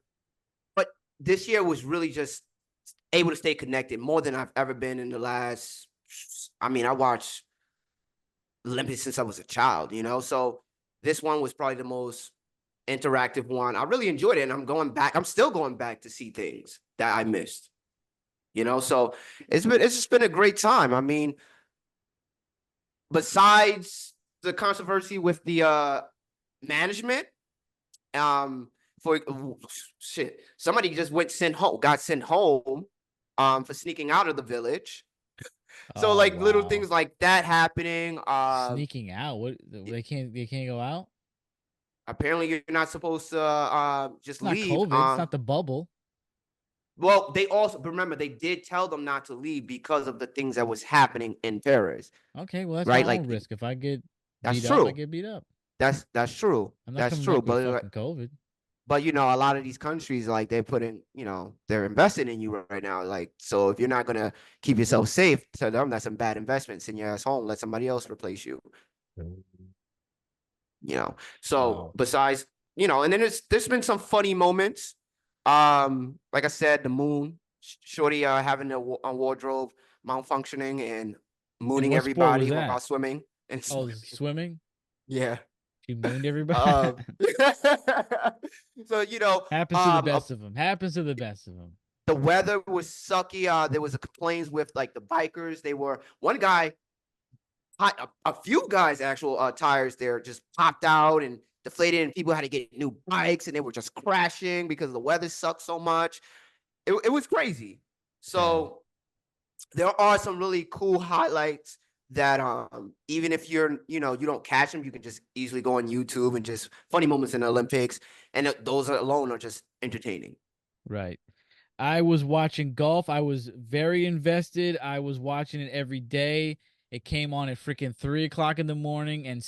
But this year was really just able to stay connected more than I've ever been in the last. I mean, I watched Olympics since I was a child, so this one was probably the most interactive one. I really enjoyed it, and I'm still going back to see things that I missed. So it's just been a great time. I mean, besides the controversy with the management, somebody just got sent home for sneaking out of the village. So little things like that happening. Sneaking out? What, they can't go out? Apparently you're not supposed to just It's not leave. COVID. It's not the bubble. Well, they also remember they did tell them not to leave because of the things that was happening in Paris. Okay, well that's right? my own risk. If I get That's beat true. up, I get beat up. That's true. I'm not That's coming true. back with But fucking COVID. But a lot of these countries, like they're putting, they're investing in you right now. Like, so if you're not gonna keep yourself safe, tell them that's some bad investments. Send your ass home. Let somebody else replace you. So Wow. besides, and then there's been some funny moments. Like I said, the moon, shorty, having a wardrobe malfunctioning and And mooning what sport was everybody while that? swimming and Oh, swimming. swimming. Yeah. She mooned everybody. Um, so Happens to the best of them. Happens to the best of them. the weather was sucky. There was a complaints with like the bikers. They were one guy, a few guys, actual tires there just popped out and deflated, and people had to get new bikes, and they were just crashing because the weather sucked so much. It was crazy. So there are some really cool highlights that even if you don't catch them, you can just easily go on YouTube and just funny moments in the Olympics, and those alone are just entertaining. Right. I was watching golf. I was very invested. I was watching it every day. It came on at freaking 3 o'clock in the morning, and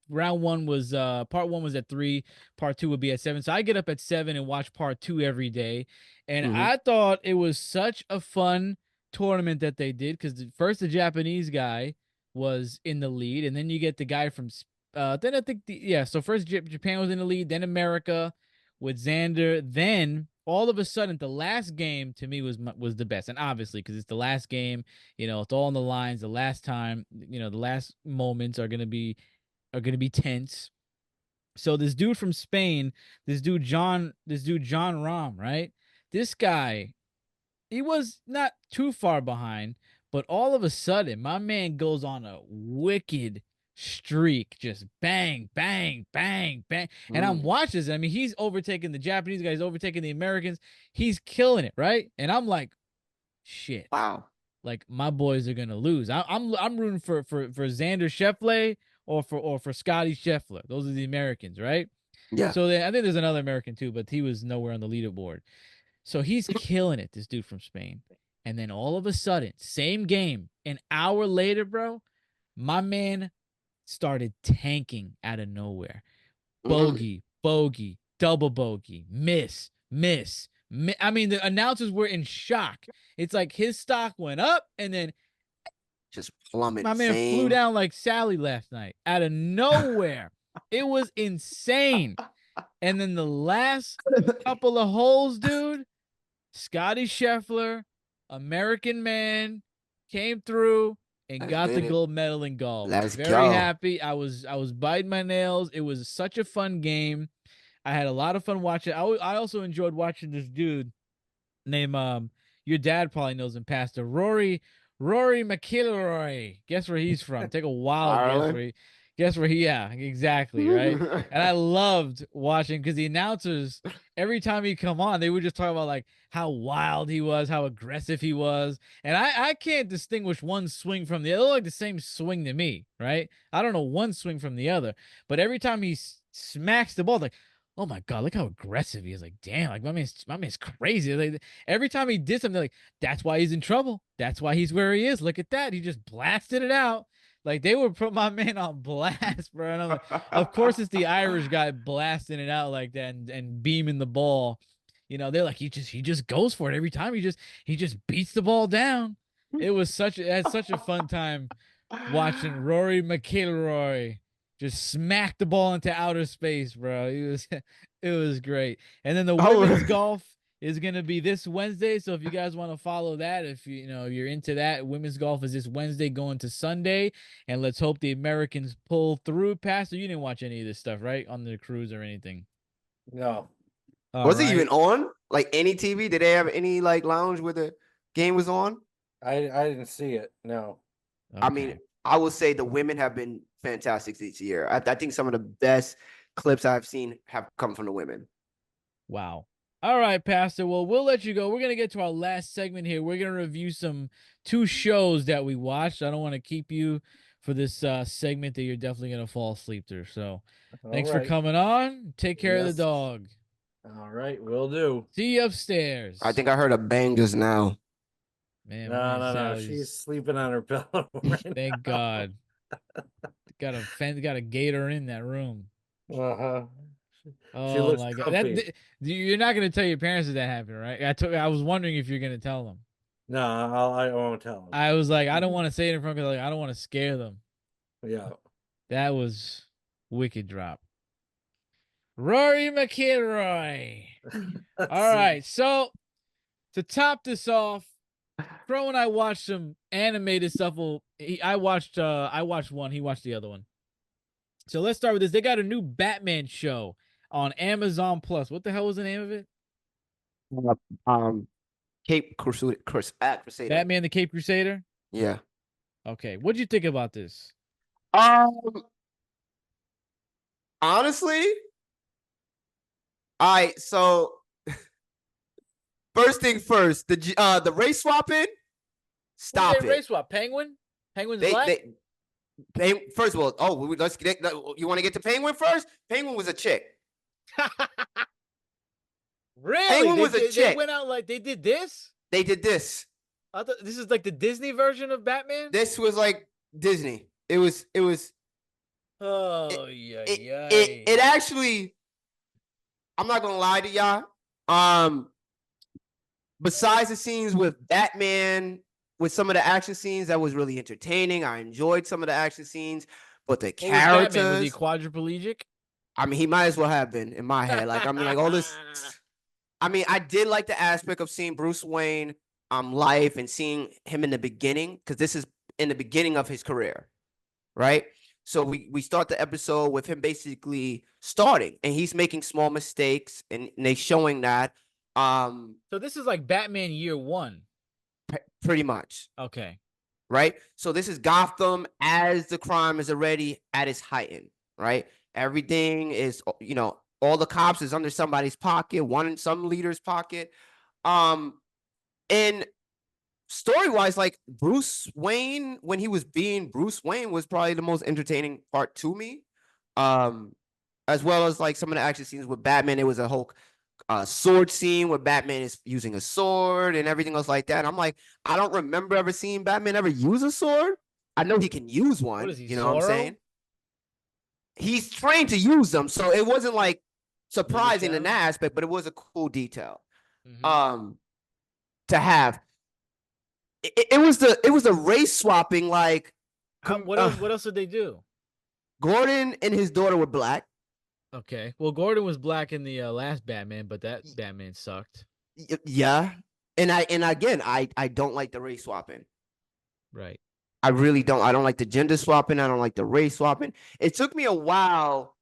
round one was part one was at 3, part two would be at 7. So I get up at 7 and watch part two every day. And I thought it was such a fun tournament that they did, because first the Japanese guy was in the lead, and then you get the guy from then I think so first Japan was in the lead, then America with Xander, then all of a sudden the last game to me was the best, and obviously because it's the last game, it's all on the lines. The last time, the last moments are gonna be tense. So this dude from Spain, this dude John Rahm, right? This guy, he was not too far behind, but all of a sudden, my man goes on a wicked streak, just bang, bang, bang, bang. And I'm watching this. I mean, he's overtaking the Japanese guys, overtaking the Americans. He's killing it, right? And I'm like, shit. Wow. Like, my boys are gonna lose. I'm rooting for Xander Scheffler or for Scotty Scheffler. Those are the Americans, right? Yeah. So I think there's another American too, but he was nowhere on the leaderboard. So he's killing it, this dude from Spain. And then all of a sudden, same game, an hour later, bro, my man started tanking out of nowhere. Bogey, bogey, double bogey, miss, miss. I mean, the announcers were in shock. It's like his stock went up, and then just plummet. my man flew down like Sally last night out of nowhere. It was insane. And then the last couple of holes, dude, Scotty Scheffler, American man, came through and got the gold medal in golf. Let's Very go. happy. I was biting my nails. It was such a fun game. I had a lot of fun watching. I also enjoyed watching this dude named your dad probably knows him, Pastor Rory McIlroy. Guess where he's from? Take a wild guess where he, yeah, exactly, right? And I loved watching, because the announcers, every time he come on, they would just talk about like how wild he was, how aggressive he was. And I can't distinguish one swing from the other. They look like the same swing to me, right? I don't know one swing from the other. But every time he smacks the ball, like, oh my God, look how aggressive he is. Like, damn, like my man's crazy. Like, every time he did something, like, that's why he's in trouble. That's why he's where he is. Look at that. He just blasted it out. Like, they would put my man on blast, bro. And I'm like, of course it's the Irish guy blasting it out like that and beaming the ball. They're like, he just goes for it every time. He just beats the ball down. It was such a fun time watching Rory McIlroy just smack the ball into outer space, bro. It was great. And then the women's golf is going to be this Wednesday. So if you guys want to follow that, if you're into that, women's golf is this Wednesday going to Sunday. And let's hope the Americans pull through. Pastor, you didn't watch any of this stuff, right? On the cruise or anything? No. Was it even on? Like any TV? Did they have any like lounge where the game was on? I didn't see it. No. Okay. I mean, I will say the women have been fantastic this year. I think some of the best clips I've seen have come from the women. Wow. All right, Pastor. Well, we'll let you go. We're going to get to our last segment here. We're going to review two shows that we watched. I don't want to keep you for this segment that you're definitely going to fall asleep through. So thanks for coming on. Take care of the dog. All right, will do. See you upstairs. I think I heard a bang just now. Man, no. She's sleeping on her pillow right Thank now. God. Got a gator in that room. Uh-huh. Oh my God! You're not gonna tell your parents that happened, right? I was wondering if you're gonna tell them. No, I won't tell them. I was like, I don't want to say it in front of them, because I don't want to scare them. Yeah, that was wicked drop. Rory McIlroy. All right, so to top this off, Crow and I watched some animated stuff. I watched one, he watched the other one. So let's start with this. They got a new Batman show on Amazon Plus. What the hell was the name of it? Cape Crusader. Crusader. Batman the Cape Crusader? Yeah. Okay. What'd you think about this? Honestly, so first thing first, the race swapping, stop Who's it. race swap? Penguin? Penguin's black? First of all, let's get. You want to get to Penguin first? Penguin was a chick. Really? Penguin was a chick. They went out like they did this? They did this. I thought this is like the Disney version of Batman? This was like Disney. It was. Oh, yeah. It actually. I'm not gonna lie to y'all. Besides the scenes with Batman, with some of the action scenes, that was really entertaining. I enjoyed some of the action scenes, but the characters. Was he quadriplegic? I mean, he might as well have been in my head. Like, I mean, like all this. I mean, I did like the aspect of seeing Bruce Wayne life and seeing him in the beginning, because this is in the beginning of his career, right? So we start the episode with him basically starting, and he's making small mistakes, and they showing that. So this is like Batman year one. Pretty much. Okay. Right? So this is Gotham as the crime is already at its heightened, right? Everything is, all the cops is under somebody's pocket, one in some leader's pocket. And story-wise, like Bruce Wayne, when he was being Bruce Wayne, was probably the most entertaining part to me. As well as like some of the action scenes with Batman. It was a whole sword scene where Batman is using a sword and everything else like that. I'm like, I don't remember ever seeing Batman ever use a sword. I know he can use one. What is he, you know what I'm Zorro? saying? He's trained to use them, so it wasn't like surprising in that aspect, but it was a cool detail. Mhm. To have. It was the race swapping, like What else did they do? Gordon and his daughter were black. Okay. Well, Gordon was black in the last Batman, but that Batman sucked. Yeah. And I don't like the race swapping. Right. I really don't. I don't like the gender swapping. I don't like the race swapping. It took me a while,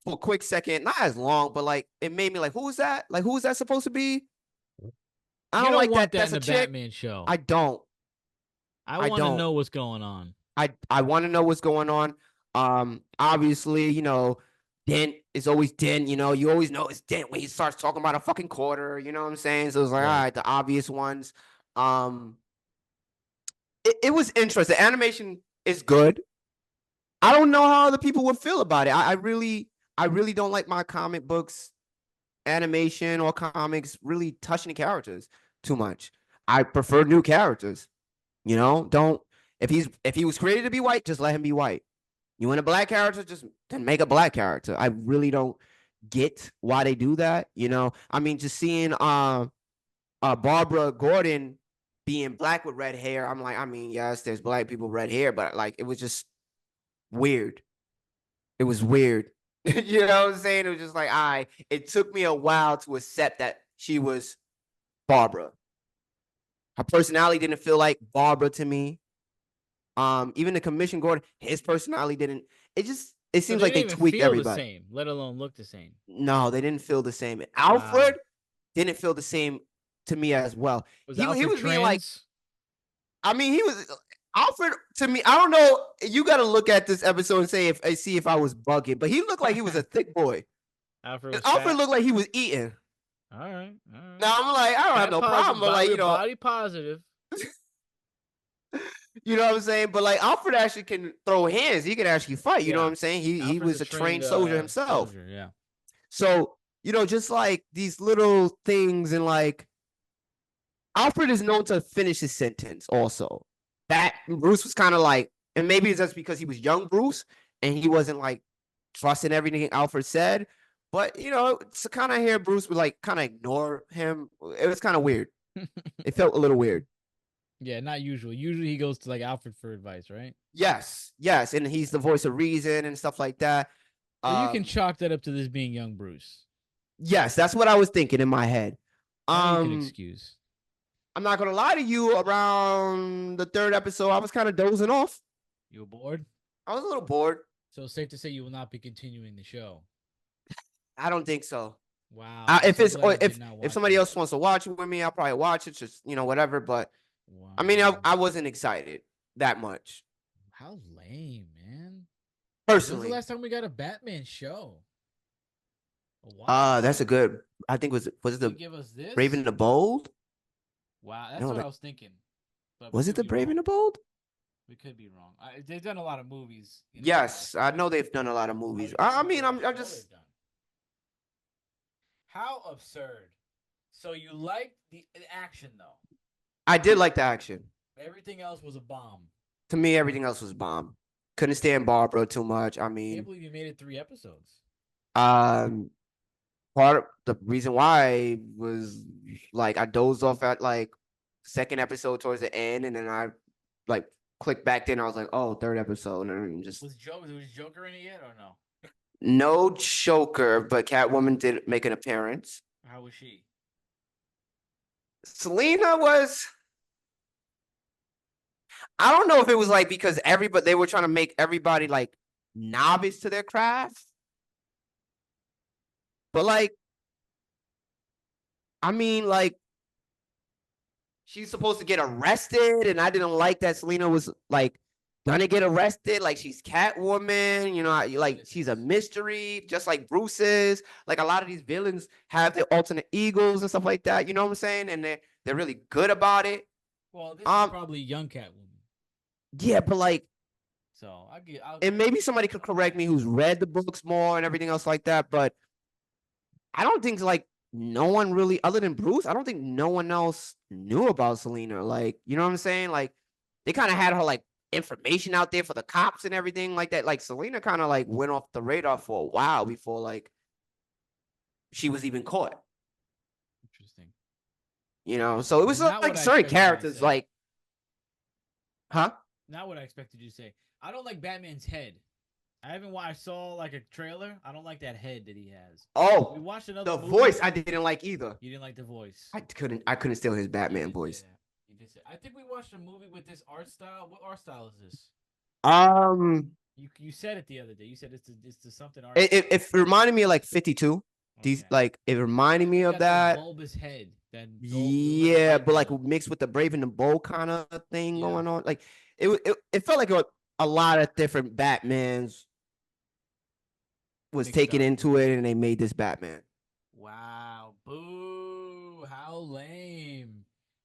for a quick second, not as long, but like it made me like, who is that? Like, who is that supposed to be? I don't like want that. That's in a the chick. Batman show. I don't. I want to know what's going on. I want to know what's going on. Obviously, Dent is always Dent. You always know it's Dent when he starts talking about a fucking quarter. You know what I'm saying? So it's like, all right, the obvious ones. It was interesting. The animation is good. I don't know how other people would feel about it. I really don't like my comic books, animation or comics really touching the characters too much. I prefer new characters. Don't if he was created to be white, just let him be white. You want a black character, just then make a black character. I really don't get why they do that. I mean, just seeing Barbara Gordon being black with red hair, I'm like, I mean, yes, there's black people with red hair, but like it was just weird. It was weird. You know what I'm saying? It was just like, it took me a while to accept that she was Barbara. Her personality didn't feel like Barbara to me. Even the Commission Gordon, his personality didn't. It seems like they tweaked everybody. The same, let alone look the same. No, they didn't feel the same. Alfred didn't feel the same to me as well. He was being like, I mean, he was Alfred to me. I don't know. You got to look at this episode and see if I was bugging, but he looked like he was a thick boy. Alfred looked like he was eating. All right. Now I'm like, I don't have no problem, but like, body positive. You know what I'm saying? But like Alfred actually can throw hands. He can actually fight. You know what I'm saying? He was a trained soldier himself. Yeah. So, just like these little things, and like Alfred is known to finish his sentence also. That Bruce was kind of like, and maybe it's just because he was young Bruce and he wasn't like trusting everything Alfred said. But to kind of hear Bruce would like kind of ignore him, it was kind of weird. It felt a little weird. Yeah, not usual. Usually he goes to like Alfred for advice, right? Yes, and he's the voice of reason and stuff like that. So you can chalk that up to this being young Bruce. Yes, that's what I was thinking in my head. That you can excuse. I'm not gonna lie to you. Around the third episode, I was kind of dozing off. You were bored? I was a little bored. So it's safe to say you will not be continuing the show. I don't think so. Wow. If I'm it's so glad I did if not if watch somebody it. else wants to watch it with me, I'll probably watch it. Just whatever. But I mean, Wow. I wasn't excited that much How lame, man. When's the personally. last time we got a Batman show? A while That's a ago. good. I think was it You the give us this? Brave and the Bold? Wow, that's No, what that- I was thinking. But we Was it could the be Brave and wrong. the Bold? We could be wrong. They've done a lot of movies. Yes, I know they've done a lot of movies. I mean, I'm just. How absurd. So you liked the action though. I did like the action. Everything else was a bomb. To me, everything else was bomb. Couldn't stand Barbara too much. I I can't mean, believe you made it 3 episodes. part of the reason why was like I dozed off at like second episode towards the end, and then I like clicked back in. I was like, oh, third episode, and just Was Joker in it yet or no? no Joker, but Catwoman did make an appearance. How was she? Selena was. I don't know if it was like because they were trying to make everybody like novice to their craft. But like, I mean, like, she's supposed to get arrested, and I didn't like that Selena was like gonna get arrested. Like she's Catwoman, like she's a mystery, just like Bruce is. Like a lot of these villains have their alternate egos and stuff like that. You know what I'm saying? And they're really good about it. Well, this is probably young Catwoman. Yeah, but like, so and maybe somebody could correct me who's read the books more and everything else like that. But I don't think like no one really, other than Bruce, I don't think no one else knew about Selena. Like, you know what I'm saying? Like, they kind of had her like information out there for the cops and everything like that. Like, Selena kind of like went off the radar for a while before like she was even caught. Interesting. So it was like certain characters, like, huh? Not what I expected you to say. I don't like Batman's head. I haven't watched. I saw like a trailer. I don't like that head that he has. Oh, we watched another the movie. voice I didn't like either. You didn't like the voice. I couldn't steal his Batman voice. You did say. I think we watched a movie with this art style. What art style is this? You said it the other day. You said it's the something art. It reminded me of like 52. These like it reminded me of that. Bulbous head. Yeah, but like mixed with the Brave and the Bold kind of thing going on. Like it felt like a lot of different Batmans was taken into it, and they made this Batman. Wow, boo! How lame.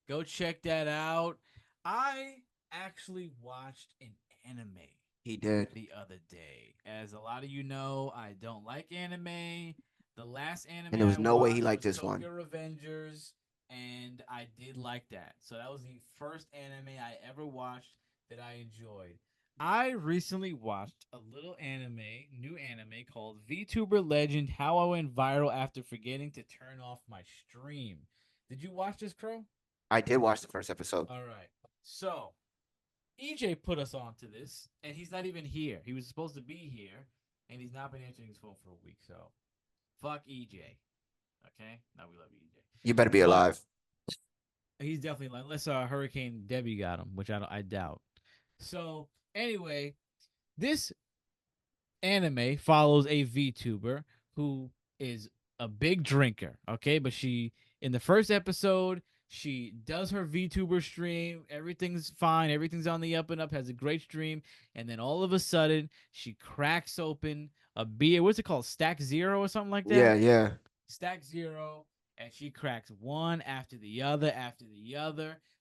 Go check that out. I actually watched an anime. He did the other day. As a lot of you know, I don't like anime. The last anime, and there was no way he liked this one. Avengers, and I did like that. So that was the first anime I ever watched that I enjoyed. I recently watched a little new anime called VTuber Legend: How I Went Viral After Forgetting to Turn Off My Stream. Did you watch this, Crow? I did watch the first episode. All right. So, EJ put us on to this, and he's not even here. He was supposed to be here, and he's not been answering his phone for a week, so fuck EJ. Okay? Now we love EJ. You better be alive. He's definitely like, unless Hurricane Debbie got him, which I doubt. So, anyway, this anime follows a VTuber who is a big drinker, okay? But in the first episode, she does her VTuber stream. Everything's fine. Everything's on the up and up, has a great stream. And then all of a sudden, she cracks open a beer. What's it called? Stack Zero or something like that? Yeah. Stack Zero. And she cracks one after the other,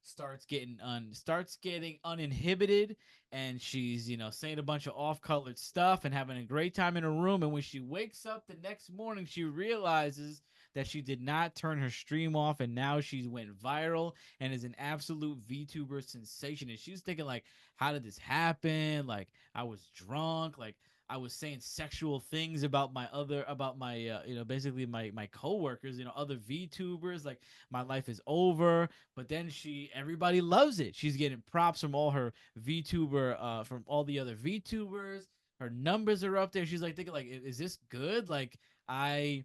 starts getting uninhibited, and she's, saying a bunch of off-colored stuff and having a great time in her room. And when she wakes up the next morning, she realizes that she did not turn her stream off, and now she's went viral and is an absolute VTuber sensation. And she's thinking, like, how did this happen? Like, I was drunk, like I was saying sexual things about my basically my coworkers, other VTubers, like my life is over. But then everybody loves it. She's getting props from all her VTuber, from all the other VTubers. her numbers are up there. She's like thinking like, is this good? Like I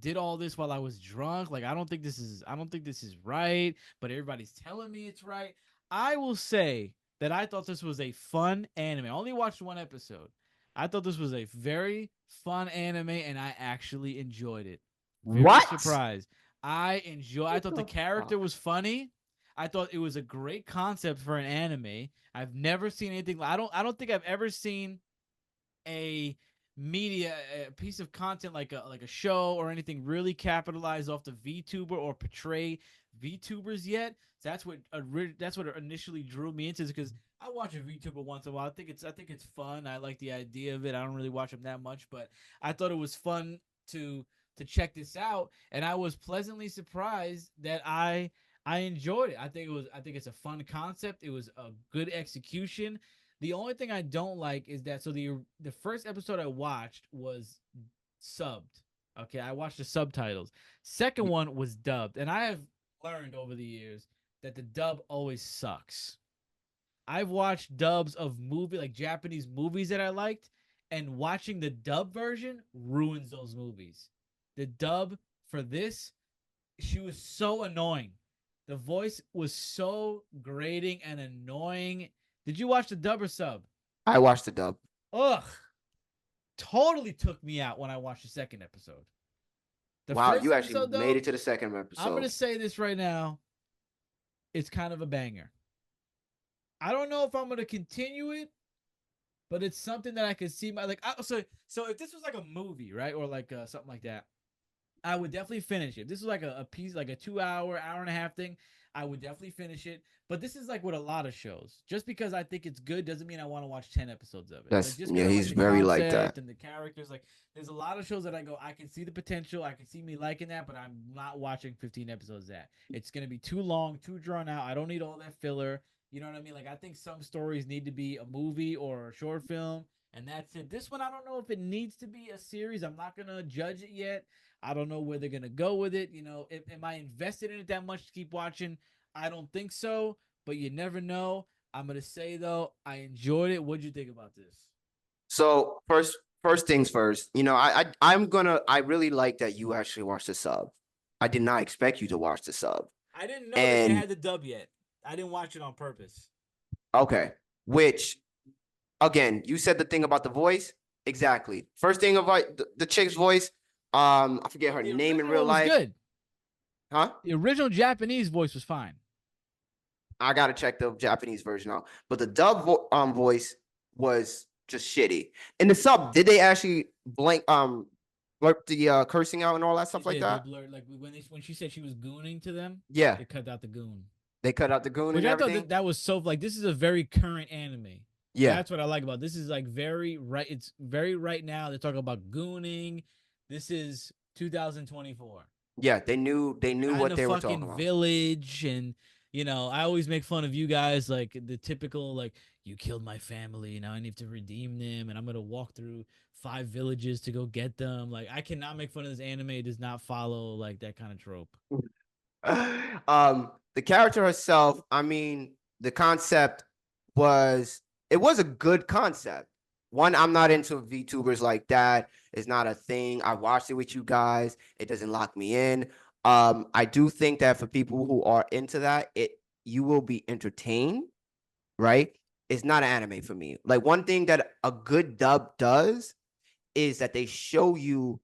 did all this while I was drunk. Like I don't think this is right, but everybody's telling me it's right. I will say that I thought this was a fun anime. I only watched one episode. I thought this was a very fun anime and I actually enjoyed it. Very What? surprised. I thought the character was funny. I thought it was a great concept for an anime. I've never seen anything. I don't think I've ever seen a a piece of content like a show or anything really capitalize off the VTuber or portray VTubers yet. So that's what initially drew me into, because I watch a VTuber once in a while. I think it's fun. I like the idea of it. I don't really watch them that much, but I thought it was fun to check this out, and I was pleasantly surprised that I enjoyed it. I think it's a fun concept. It was a good execution. The only thing I don't like is that the first episode I watched was subbed. Okay, I watched the subtitles. Second one was dubbed, and I have learned over the years that the dub always sucks. I've watched dubs of like Japanese movies that I liked, and watching the dub version ruins those movies. The dub for this, she was so annoying. The voice was so grating and annoying. Did you watch the dub or sub? I watched the dub. Ugh. Totally took me out when I watched the second episode. Wow, you actually made it to the second episode. I'm going to say this right now. It's kind of a banger. I don't know if I'm going to continue it, but it's something that I could see so if this was like a movie, right? Or like something like that, I would definitely finish it. This is like a piece, like a 2 hour, hour and a half thing. I would definitely finish it. But this is like with a lot of shows. Just because I think it's good doesn't mean I want to watch 10 episodes of it. That's like, he's very like that. And the characters, like there's a lot of shows that I go, I can see the potential. I can see me liking that, but I'm not watching 15 episodes of that. It's gonna be too long, too drawn out. I don't need all that filler. You know what I mean? Like I think some stories need to be a movie or a short film, and that's it. This one, I don't know if it needs to be a series. I'm not gonna judge it yet. I don't know where they're gonna go with it. You know, am I invested in it that much to keep watching? I don't think so, but you never know. I'm gonna say though, I enjoyed it. What'd you think about this? So first things first. You know, I really like that you actually watched the sub. I did not expect you to watch the sub. I didn't know that they had the dub yet. I didn't watch it on purpose. Okay, which again, you said the thing about the voice. Exactly. First thing about the chick's voice. I forget her name in real life. Good. Huh? The original Japanese voice was fine. I gotta check the Japanese version out, but the dub voice was just shitty. In the sub, did they actually blurp the cursing out and all that stuff like that? They blurred, like when she said she was gooning to them. Yeah, they cut out the goon. They cut out the goon. Which and I everything. thought that was so like this is a very current anime. Yeah, that's what I like about it. This is like very right. It's very right now. They're talking about gooning. This is 2024. Yeah, they knew what they were talking about. Village, and you know, I always make fun of you guys, like the typical like you killed my family, now I need to redeem them, and I'm gonna walk through 5 villages to go get them. Like I cannot make fun of this anime. It does not follow like that kind of trope. The character herself, I mean, the concept was a good concept. One, I'm not into VTubers like that. It's not a thing. I watched it with you guys. It doesn't lock me in. I do think that for people who are into that, you will be entertained, right? It's not an anime for me. Like one thing that a good dub does is that they show you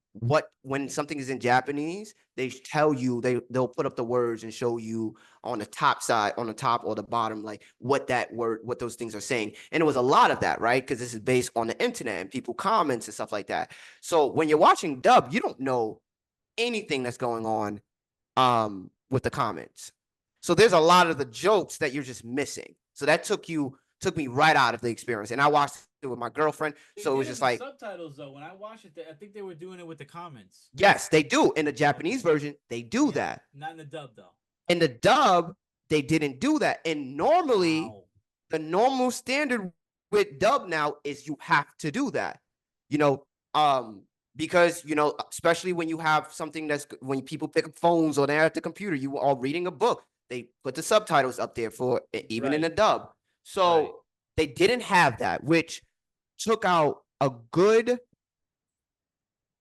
when something is in Japanese, they tell you, they'll put up the words and show you on the top or the bottom, like what those things are saying. And it was a lot of that, right? Because this is based on the internet and people comments and stuff like that. So when you're watching dub, you don't know anything that's going on with the comments. So there's a lot of the jokes that you're just missing. So that took me right out of the experience. And I watched it with my girlfriend. So it was just like subtitles though. When I watched it, I think they were doing it with the comments. Yes, they do. In the Japanese version, they do that. Not in the dub though. In the dub, they didn't do that. And normally, the normal standard with dub now is you have to do that. You know, because, you know, especially when you have something when people pick up phones or they're at the computer, you are reading a book. They put the subtitles up there even in the dub. So they didn't have that, which took out a good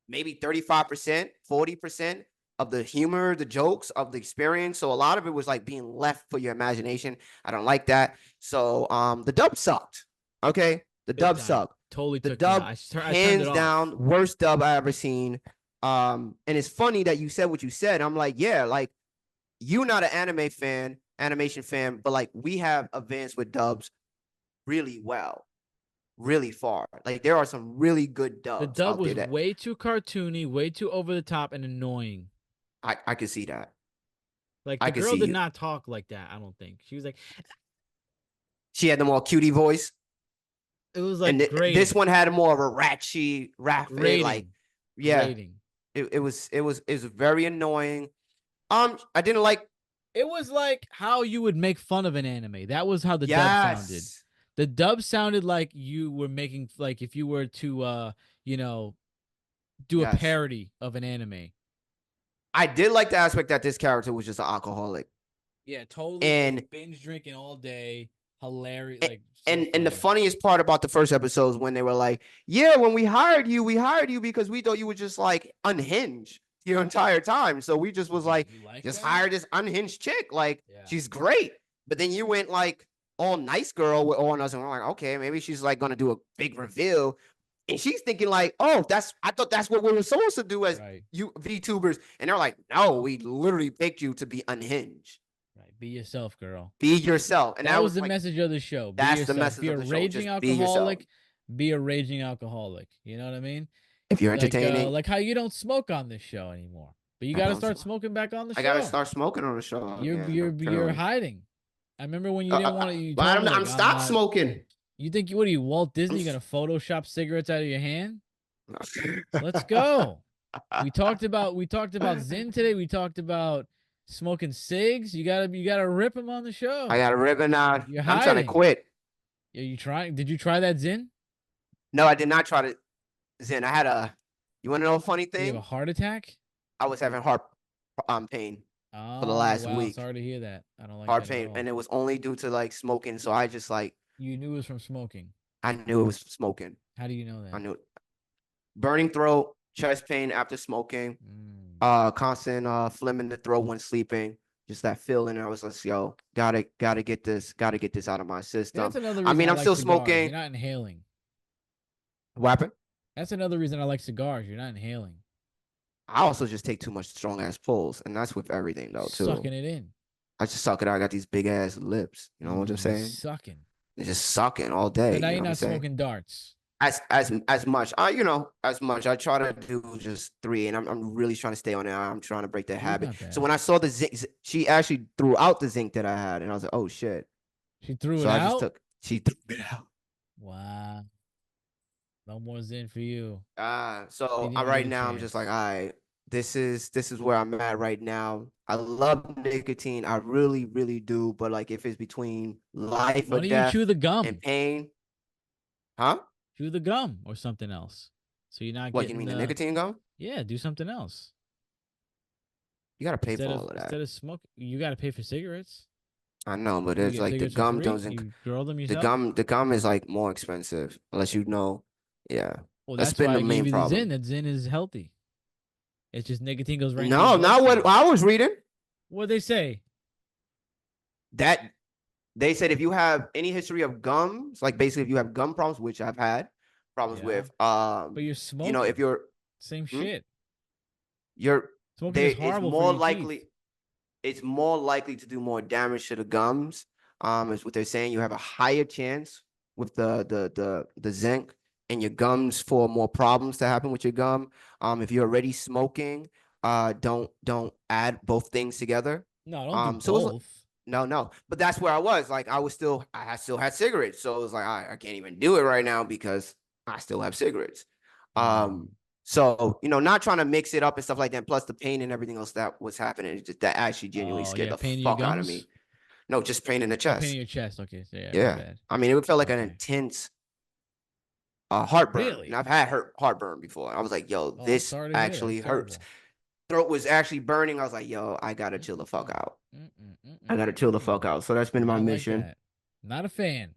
maybe 35%, 40% of the humor, the jokes of the experience. So a lot of it was like being left for your imagination. I don't like that. So the dub sucked. Okay. The Big dub time. sucked. Totally The took me out. dub, I turned hands it off. down, worst dub I ever seen. And it's funny that you said what you said. I'm like, yeah, like you're not an animation fan, but like we have advanced with dubs really well, really far. Like there are some really good The dubs dub out there was that way too cartoony, way too over the top and annoying. I can see that. Like I the can girl see did you. not talk like that. I don't think she was like. She had the more cutie voice, It was and like grating. this one had more of a ratchet, rapid, like Grating. yeah. Grating. It was very annoying. I didn't like. It was like how you would make fun of an anime. That was how the dub sounded. Yes, The dub sounded like you were making, like if you were to do a yes. parody of an anime. I did like the aspect that this character was just an alcoholic. Yeah, totally. And binge drinking all day. Hilarious. And- Like and the funniest part about the first episode is when they were like, yeah, when we hired you because we thought you were just like unhinged your entire time. So we just was like, just hire this unhinged chick. Like, Yeah. she's great. But then you went like all nice girl with on us, and we're like, okay, maybe she's like gonna do a big reveal. And she's thinking like, oh, I thought that's what we were supposed to do as you VTubers. And they're like, no, we literally picked you to be unhinged. Right. Be yourself, girl. Be yourself. And that was the like, message of the show. Be that's yourself. the message be of a the show. raging Just be yourself. alcoholic. Be a raging alcoholic. You know what I mean? If you're entertaining, like how you don't smoke on this show anymore, but you got to start smoking back on the show. I gotta start smoking on the show. You're hiding. I remember when you didn't want to. But I'm stop smoking. You think what are you, Walt Disney? You gonna Photoshop cigarettes out of your hand? Let's go. We talked about Zin today. We talked about smoking cigs. You gotta rip them on the show. I gotta rip it out. You're I'm trying to quit. Are you trying? Did you try that Zin? No, I did not try to Zin. I had you want to know a funny Did you thing? have a heart attack? I was having heart pain for the last week. Sorry to hear that. I don't like heart that pain, and it was only due to like smoking. So I just like you knew it was from smoking. I knew it was smoking. How do you know that? I knew it. Burning throat, chest pain after smoking, constant phlegm in the throat when sleeping. Just that feeling. I was like, yo, gotta get this out of my system. That's another reason I mean, I'm like still cigars. smoking. You're not inhaling. What happened? That's another reason I like cigars. You're not inhaling. I also just take too much strong ass pulls, and that's with everything though too. Sucking it in. I just suck it out. I got these big ass lips. You know what I'm saying? Sucking. It's just sucking all day. But now you you're know not smoking darts. as much. As much. I try to do just 3, and I'm really trying to stay on it. I'm trying to break that habit. So when I saw the zinc, she actually threw out the zinc that I had, and I was like, oh shit. She threw it out. She threw it out. Wow. No more Zin for you. So right now I'm just like, all right, this is where I'm at right now. I love nicotine, I really, really do. But like, if it's between life or death, you chew the gum and pain, huh? Chew the gum or something else. So you're not. What you mean the nicotine gum? Yeah, do something else. You gotta pay for all of that. Instead of smoke, you gotta pay for cigarettes. I know, but it's like the gum doesn't. You grow them yourself? The gum is like more expensive unless you know. Yeah. Well, that's been why the I main gave you problem. the Zin. That Zin is healthy. It's just nicotine goes right. No, not what I was reading. What they say? That they said if you have any history of gums, like basically if you have gum problems, which I've had problems with, but you're smoking. You know, if you're same shit. Smoking is horrible. It's more likely to do more damage to the gums. Is what they're saying. You have a higher chance with the zinc and your gums for more problems to happen with your gum. If you're already smoking, don't add both things together. No, don't do both. No. But that's where I was. Like I still had cigarettes. So it was like I can't even do it right now because I still have cigarettes. So, you know, not trying to mix it up and stuff like that. Plus the pain and everything else that was happening. That actually genuinely scared the fuck out of me. No, just pain in the chest. Pain in your chest. Okay. So yeah. I mean, it felt like an intense heartburn. Really? And I've had heartburn before. I was like, yo, this actually hurts. Throat was actually burning. I was like, yo, I gotta chill the fuck out. I gotta chill the fuck out. So that's been my mission. Not a fan.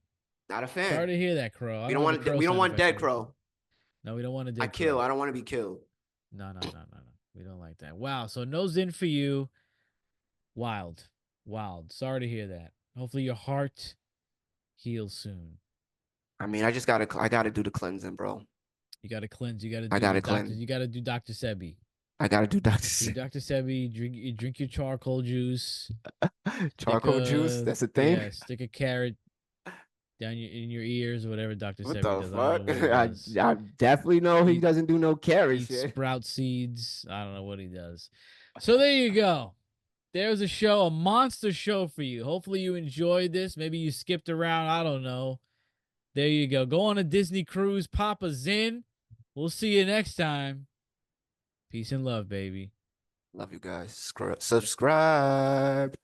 Not a fan. Sorry to hear that, Crow. We don't want dead Crow. No, we don't want a I dick kill. pic. I don't want to be killed. No. We don't like that. Wow. So no Zin for you. Wild. Sorry to hear that. Hopefully your heart heals soon. I mean, I gotta do the cleansing, bro. You got to cleanse. You got to I do the gotta doctor. cleanse. You got to do Dr. Sebi. I gotta do Dr. Do Dr. Sebi. Drink your charcoal juice. Charcoal juice. That's a thing. Yeah, stick a carrot in your ears or whatever Dr. What Sebi the does. I fuck? don't know what he does. I definitely know he Eat- doesn't do no carrot Eat shit. sprout seeds. I don't know what he does. So there you go. There's a show, a monster show for you. Hopefully you enjoyed this. Maybe you skipped around. I don't know. There you go. Go on a Disney cruise. Papa Zin. We'll see you next time. Peace and love, baby. Love you guys. Subscribe.